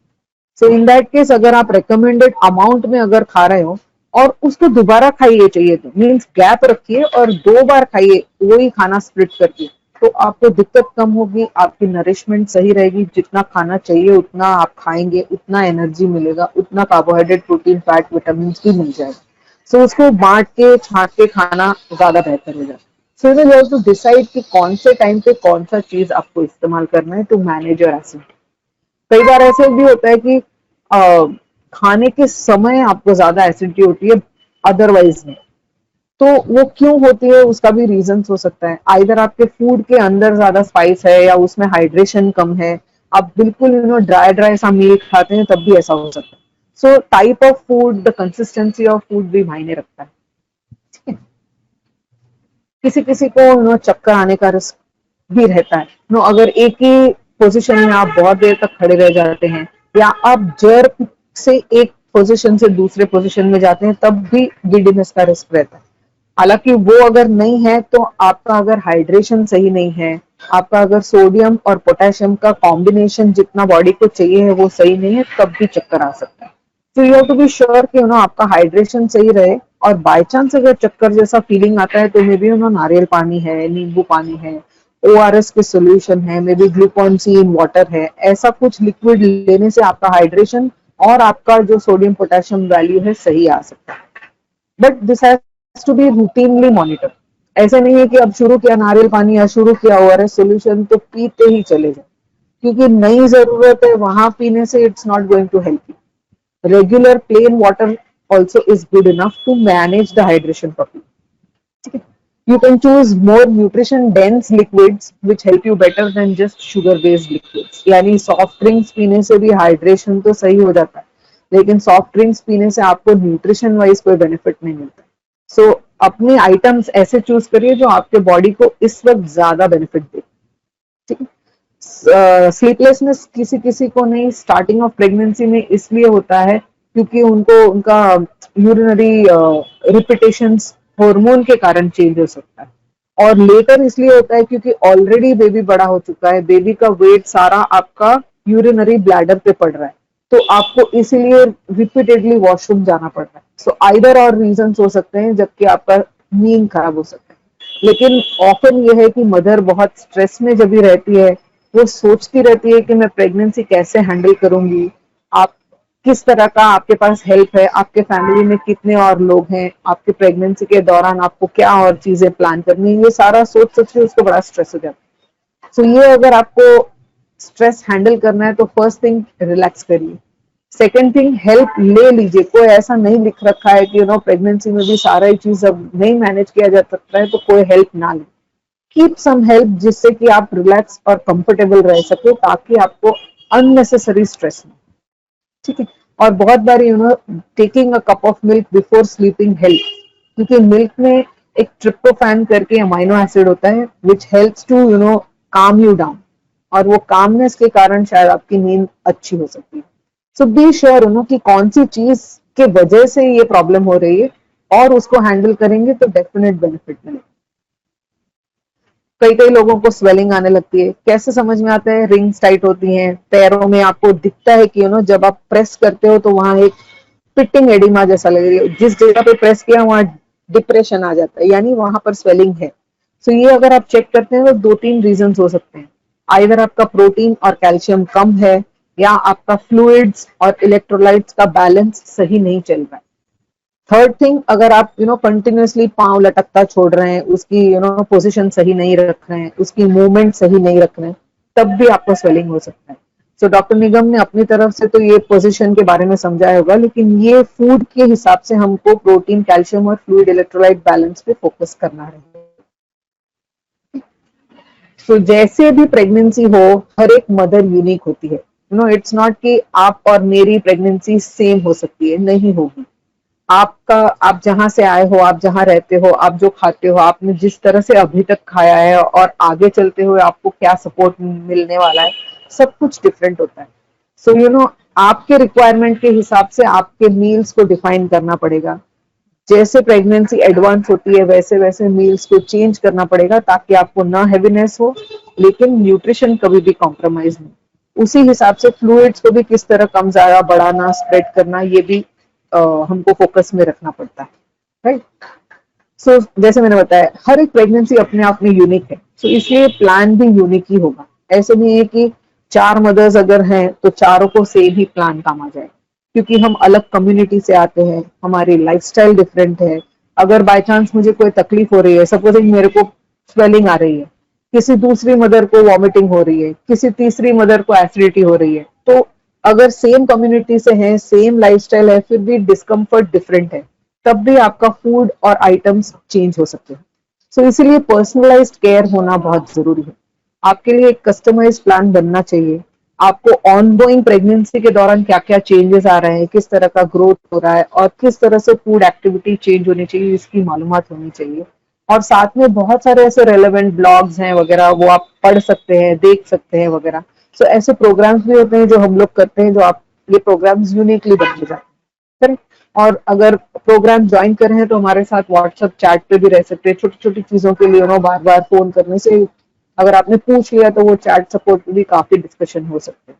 सो इन दैट केस अगर आप रिकमेंडेड अमाउंट में अगर खा रहे हो और उसको दोबारा खाइए चाहिए तो मीन्स गैप रखिए और 2 बार खाइए वही खाना स्प्लिट करके, तो आपको दिक्कत कम होगी, आपकी नरिशमेंट सही रहेगी, जितना खाना चाहिए उतना आप खाएंगे, उतना एनर्जी मिलेगा, उतना कार्बोहाइड्रेट प्रोटीन फैट विटामिन भी मिल जाएगा। सो उसको बांट के छांट के खाना ज्यादा बेहतर हो जाता है। So you have to decide कि कौन से टाइम पे कौन सा चीज आपको इस्तेमाल करना है टू मैनेज योर एसिडिटी। कई बार ऐसे भी होता है कि खाने के समय आपको ज्यादा एसिडिटी होती है, अदरवाइज नहीं। तो वो क्यों होती है उसका भी रीजन हो सकता है, आइदर आपके फूड के अंदर ज्यादा स्पाइस है या उसमें हाइड्रेशन कम है, आप बिल्कुल ड्राई ड्राई सा मील खाते हैं तब भी ऐसा हो सकता है। So type of food, the consistency of food भी मायने रखता है, ठीक है। किसी किसी को चक्कर आने का रिस्क भी रहता है। अगर एक ही पोजीशन में आप बहुत देर तक खड़े रह जाते हैं या आप जर्क से एक पोजीशन से दूसरे पोजीशन में जाते हैं तब भी गिडिनेस का रिस्क रहता है। हालांकि वो अगर नहीं है तो आपका अगर हाइड्रेशन सही नहीं है, आपका अगर सोडियम और पोटेशियम का कॉम्बिनेशन जितना बॉडी को चाहिए है वो सही नहीं है, तब भी चक्कर आ सकता है। तो you have to be sure कि आपका हाइड्रेशन सही रहे, और बाय चांस अगर चक्कर जैसा फीलिंग आता है तो मे बी नारियल पानी है, नींबू पानी है, ORS के सोल्यूशन है, maybe Glucon C in water है, ऐसा कुछ लिक्विड लेने से आपका हाइड्रेशन और आपका जो सोडियम पोटेशियम वैल्यू है सही आ सकता है। But this has to be routinely monitor. ऐसा नहीं है कि अब शुरू किया नारियल पानी या शुरू किया ORS सोल्यूशन तो पीते ही चले जाए, क्योंकि नई जरूरत है वहां पीने से it's not going to help you. Regular plain water also is good enough to manage the hydration properly. You can choose more nutrition dense liquids which help you better than just sugar based liquids. यानी soft drinks पीने से भी hydration तो सही हो जाता है, लेकिन सॉफ्ट ड्रिंक्स पीने से आपको न्यूट्रिशन वाइज कोई बेनिफिट नहीं मिलता। सो अपने आइटम्स ऐसे चूज करिए जो आपके बॉडी को इस वक्त ज्यादा बेनिफिट दे, ठीक है। स्लीपलेसनेस किसी किसी को नहीं स्टार्टिंग ऑफ प्रेगनेंसी में इसलिए होता है क्योंकि उनका यूरिनरी रिपीटेशंस हार्मोन के कारण चेंज हो सकता है, और लेटर इसलिए होता है क्योंकि ऑलरेडी बेबी बड़ा हो चुका है, बेबी का वेट सारा आपका यूरिनरी ब्लैडर पे पड़ रहा है, तो आपको इसीलिए रिपीटेडली वॉशरूम जाना पड़ रहा है। सो आइदर और रीजन हो सकते हैं, जबकि आपका नींद खराब हो सकता है। लेकिन ऑफन यह है कि मदर बहुत स्ट्रेस में जब भी रहती है, वो सोचती रहती है कि मैं प्रेगनेंसी कैसे हैंडल करूंगी, आप किस तरह का आपके पास हेल्प है, आपके फैमिली में कितने और लोग हैं, आपके प्रेगनेंसी के दौरान आपको क्या और चीजें प्लान करनी है, ये सारा सोच के उसको बड़ा स्ट्रेस हो जाता है। सो ये अगर आपको स्ट्रेस हैंडल करना है तो फर्स्ट थिंग रिलैक्स करिए। सेकेंड थिंग, हेल्प ले लीजिए। कोई ऐसा नहीं लिख रखा है कि प्रेगनेंसी में भी सारा ही चीज अब नहीं मैनेज किया जा सकता है तो कोई हेल्प ना ले। कीप सम हेल्प जिससे कि आप रिलैक्स और कंफर्टेबल रह सके, ताकि आपको अननेसेसरी स्ट्रेस ना, ठीक है। और बहुत बार taking a cup of milk before sleeping help, क्योंकि मिल्क में एक ट्रिप्टोफैन करके अमाइनो एसिड होता है which helps to calm you down, और वो कामनेस के कारण शायद आपकी नींद अच्छी हो सकती है। सो बी श्योर कि कौन सी चीज के वजह से ये प्रॉब्लम हो रही है, और उसको हैंडल करेंगे तो डेफिनेट बेनिफिट मिलेगा। कई कई लोगों को स्वेलिंग आने लगती है, कैसे समझ में आता है? रिंग्स टाइट होती हैं पैरों में, आपको दिखता है कि जब आप प्रेस करते हो तो वहां एक पिटिंग एडिमा जैसा लग रही है, जिस जगह पे प्रेस किया वहां डिप्रेशन आ जाता है, यानी वहां पर स्वेलिंग है। सो ये अगर आप चेक करते हैं तो 2-3 रीजन हो सकते हैं। आइदर आपका प्रोटीन और कैल्शियम कम है, या आपका फ्लूइड्स और इलेक्ट्रोलाइट्स का बैलेंस सही नहीं चल रहा है। थर्ड थिंग, अगर आप कंटिन्यूअसली पांव लटकता छोड़ रहे हैं, उसकी पोजीशन सही नहीं रख रहे हैं, उसकी मूवमेंट सही नहीं रख रहे हैं, तब भी आपको स्वेलिंग हो सकता है। सो डॉक्टर निगम ने अपनी तरफ से तो ये पोजीशन के बारे में समझाया होगा, लेकिन ये फूड के हिसाब से हमको प्रोटीन, कैल्शियम और फ्लूइड इलेक्ट्रोलाइट बैलेंस पे फोकस करना है। तो जैसे भी प्रेगनेंसी हो, हर एक मदर यूनिक होती है। इट्स नॉट कि आप और मेरी प्रेगनेंसी सेम हो सकती है, नहीं होगी। आपका, आप जहां से आए हो, आप जहां रहते हो, आप जो खाते हो, आपने जिस तरह से अभी तक खाया है, और आगे चलते हुए आपको क्या सपोर्ट मिलने वाला है, सब कुछ डिफरेंट होता है। सो आपके रिक्वायरमेंट के हिसाब से आपके मील्स को डिफाइन करना पड़ेगा। जैसे प्रेगनेंसी एडवांस होती है वैसे वैसे मील्स को चेंज करना पड़ेगा, ताकि आपको ना हैवीनेस हो, लेकिन न्यूट्रिशन कभी भी कॉम्प्रोमाइज नहीं। उसी हिसाब से फ्लूइड्स को भी किस तरह कम ज्यादा बढ़ाना, स्प्रेड करना, ये भी हमको फोकस में रखना पड़ता है, राइट। सो जैसे मैंने बताया, हर एक प्रेगनेंसी अपने आप में यूनिक है, सो इसलिए प्लान भी यूनिक ही होगा। ऐसे नहीं है कि 4 मदर्स अगर हैं तो चारों को सेम ही प्लान काम आ जाए, क्योंकि हम अलग कम्युनिटी से आते हैं, हमारी लाइफस्टाइल डिफरेंट है। अगर बाय चांस मुझे कोई तकलीफ हो रही है, सपोजिंग मेरे को स्वेलिंग आ रही है, किसी दूसरी मदर को वॉमिटिंग हो रही है, किसी तीसरी मदर को एसिडिटी हो रही है, तो अगर सेम कम्युनिटी से है, सेम लाइफस्टाइल है, फिर भी डिस्कम्फर्ट डिफरेंट है, तब भी आपका फूड और आइटम्स चेंज हो सकते हैं। सो इसीलिए पर्सनलाइज्ड केयर होना बहुत जरूरी है। आपके लिए एक कस्टमाइज्ड प्लान बनना चाहिए। आपको ऑनगोइंग प्रेगनेंसी के दौरान क्या क्या चेंजेस आ रहे हैं, किस तरह का ग्रोथ हो रहा है, और किस तरह से फूड एक्टिविटी चेंज होनी चाहिए, इसकी मालूमात होनी चाहिए। और साथ में बहुत सारे ऐसे रेलेवेंट ब्लॉग्स हैं वगैरह, वो आप पढ़ सकते हैं, देख सकते हैं वगैरह। सो ऐसे प्रोग्राम्स भी होते हैं जो हम लोग करते हैं, जो आप, ये प्रोग्राम्स यूनिकली बनते जाते हैं, करेक्ट। और अगर प्रोग्राम ज्वाइन कर रहे हैं तो हमारे साथ व्हाट्सएप चैट पे भी रह सकते हैं। छोटी छोटी चीजों के लिए बार बार फोन करने से, अगर आपने पूछ लिया तो वो चैट सपोर्ट पे भी काफी डिस्कशन हो सकते हैं।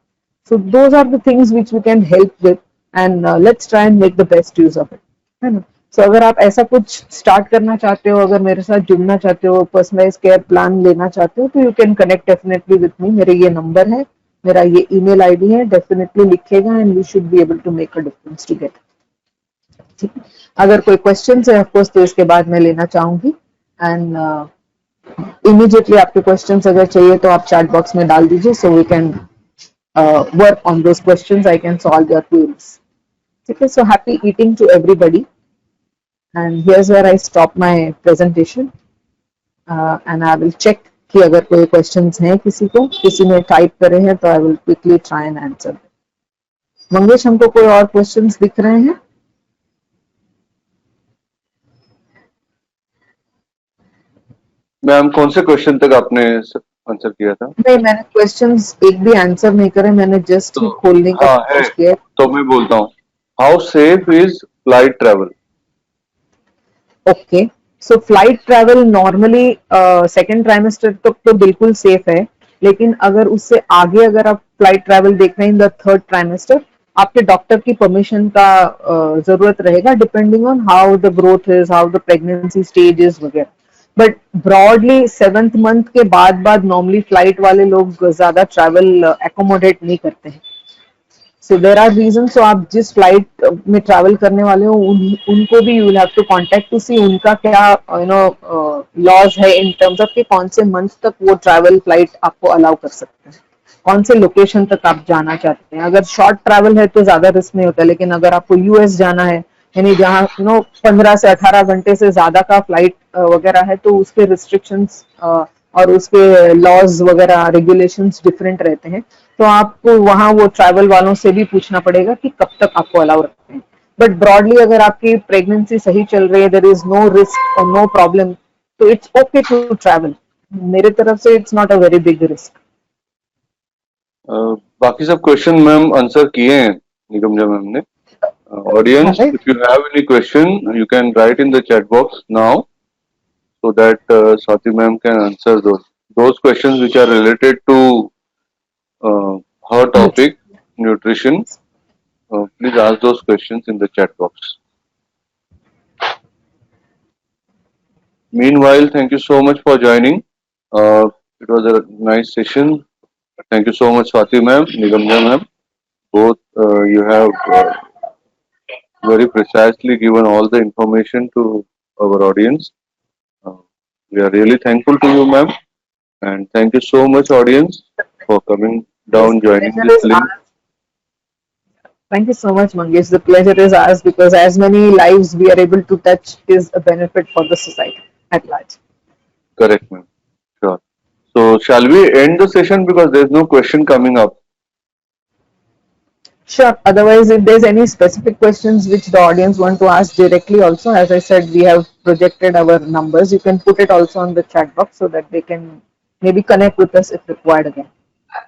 So those are the things which we can help with, and let's try and make the best use of it, है ना। सो अगर आप ऐसा कुछ स्टार्ट करना चाहते हो, अगर मेरे साथ जुड़ना चाहते हो, पर्सनलाइज केयर प्लान लेना चाहते हो, तो you can connect definitely with me. मेरे ये नंबर है, मेरा ये ईमेल आईडी है, डेफिनेटली लिखिएगा, and we should be able to make a difference together. ठीक है। अगर कोई क्वेश्चन है ऑफकोर्स तो इसके बाद मैं लेना चाहूंगी, एंड इमीडिएटली आपके क्वेश्चंस अगर चाहिए तो आप चैट बॉक्स में डाल दीजिए, so we can work on those questions, I can solve your queries. ठीक है। So happy eating to everybody, and here's where I stop my presentation, and I will check कि अगर कोई क्वेश्चंस हैं किसी ने टाइप करे हैं तो I will quickly try and answer. Mangesh, हमको कोई और क्वेश्चंस दिख रहे हैं? मैम, कौन से क्वेश्चन तक आपने आंसर किया था? नहीं, मैंने क्वेश्चंस एक भी आंसर नहीं करे, मैंने जस्ट तो खोलने का हाँ है, कोशिश किया। तो मैं बोलता हूँ, how safe is flight travel? Okay, so flight travel normally second trimester तक तो बिल्कुल सेफ है, लेकिन अगर उससे आगे अगर आप फ्लाइट ट्रैवल देख रहे हैं इन द थर्ड ट्राइमेस्टर, आपके डॉक्टर की परमिशन का जरूरत रहेगा, depending on how the growth is, how the pregnancy stage is वगैरह। बट ब्रॉडली 7th मंथ के बाद नॉर्मली फ्लाइट वाले लोग ज्यादा ट्रैवल एकोमोडेट नहीं करते हैं। So there are reason. सो आप जिस फ्लाइट में ट्रैवल करने वाले हो उनको भी you will have to contact to see उनका क्या लॉज है इन टर्म्स ऑफ कि कौन से मंथ तक वो ट्रैवल फ्लाइट आपको अलाउ कर सकते हैं। कौन से लोकेशन तक आप जाना चाहते हैं। अगर शॉर्ट ट्रैवल है तो ज्यादा रिस्क नहीं होता, लेकिन अगर आपको यूएस जाना है, यानी जहाँ 15 से 18 घंटे से ज्यादा का फ्लाइट वगैरह है, तो उसके रिस्ट्रिक्शंस और उसके लॉज वगैरह रेगुलेशंस डिफरेंट रहते हैं। तो आपको वहाँ वो ट्रैवल वालों से भी पूछना पड़ेगा कि कब तक आपको अलाउ रखते हैं। बट ब्रॉडली अगर आपकी प्रेगनेंसी सही चल रही है, देयर इज नो रिस्क और नो प्रॉब्लम, तो इट्स ओके टू ट्रैवल। मेरे तरफ से it's not a very big risk. बाकी सब क्वेश्चन मैम आंसर किए हैं निगम मैम ने। Audience, Right. if you have any question, you can write in the chat box now, so that Swati ma'am can answer those questions which are related to her topic, nutrition. Please ask those questions in the chat box. Meanwhile, thank you so much for joining. It was a nice session. Thank you so much, Swati ma'am, Nigamja ma'am. Both you have very precisely given all the information to our audience. We are really thankful to you, ma'am, and thank you so much, audience, for coming down, joining this link. Thank you so much, Mangesh. The pleasure is ours, because as many lives we are able to touch is a benefit for the society at large. Correct, ma'am. Sure. So, shall we end the session, because there is no question coming up? Sure. Otherwise, if there's any specific questions which the audience want to ask directly also, as I said, we have projected our numbers. You can put it also on the chat box so that they can maybe connect with us if required again.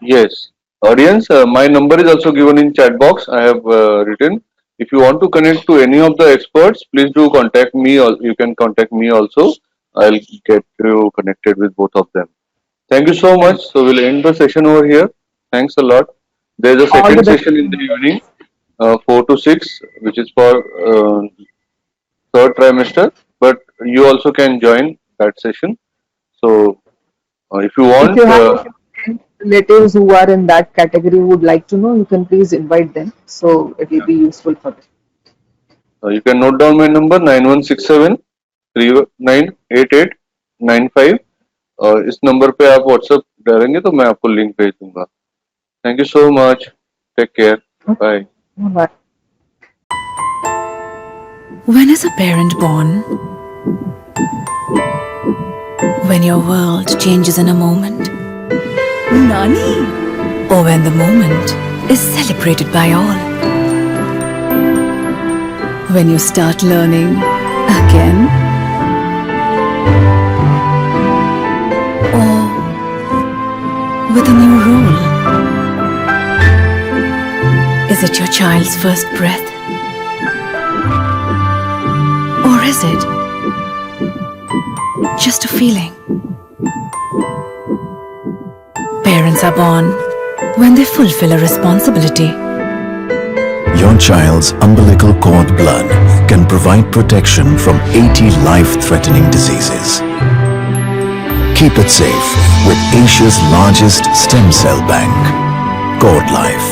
Yes. Audience, my number is also given in chat box. I have written. If you want to connect to any of the experts, please do contact me. You can contact me also. I'll get you connected with both of them. Thank you so much. So we'll end the session over here. Thanks a lot. There's a All the second best. session in the evening, 4 to 6, which is for third trimester. But you also can join that session. So if you want, If you have relatives who are in that category who would like to know, you can please invite them. So it will be useful for them. you can note down my number 9167 398895. इस number पे आप WhatsApp डालेंगे तो मैं आपको link भेज दूंगा। Thank you so much, take care, bye. Bye. When is a parent born? When your world changes in a moment. Nani? Or when the moment is celebrated by all. When you start learning again. Or with a new role. Is it your child's first breath? Or is it just a feeling? Parents are born when they fulfill a responsibility. Your child's umbilical cord blood can provide protection from 80 life-threatening diseases. Keep it safe with Asia's largest stem cell bank, Cord Life.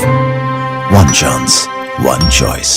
One chance, one choice.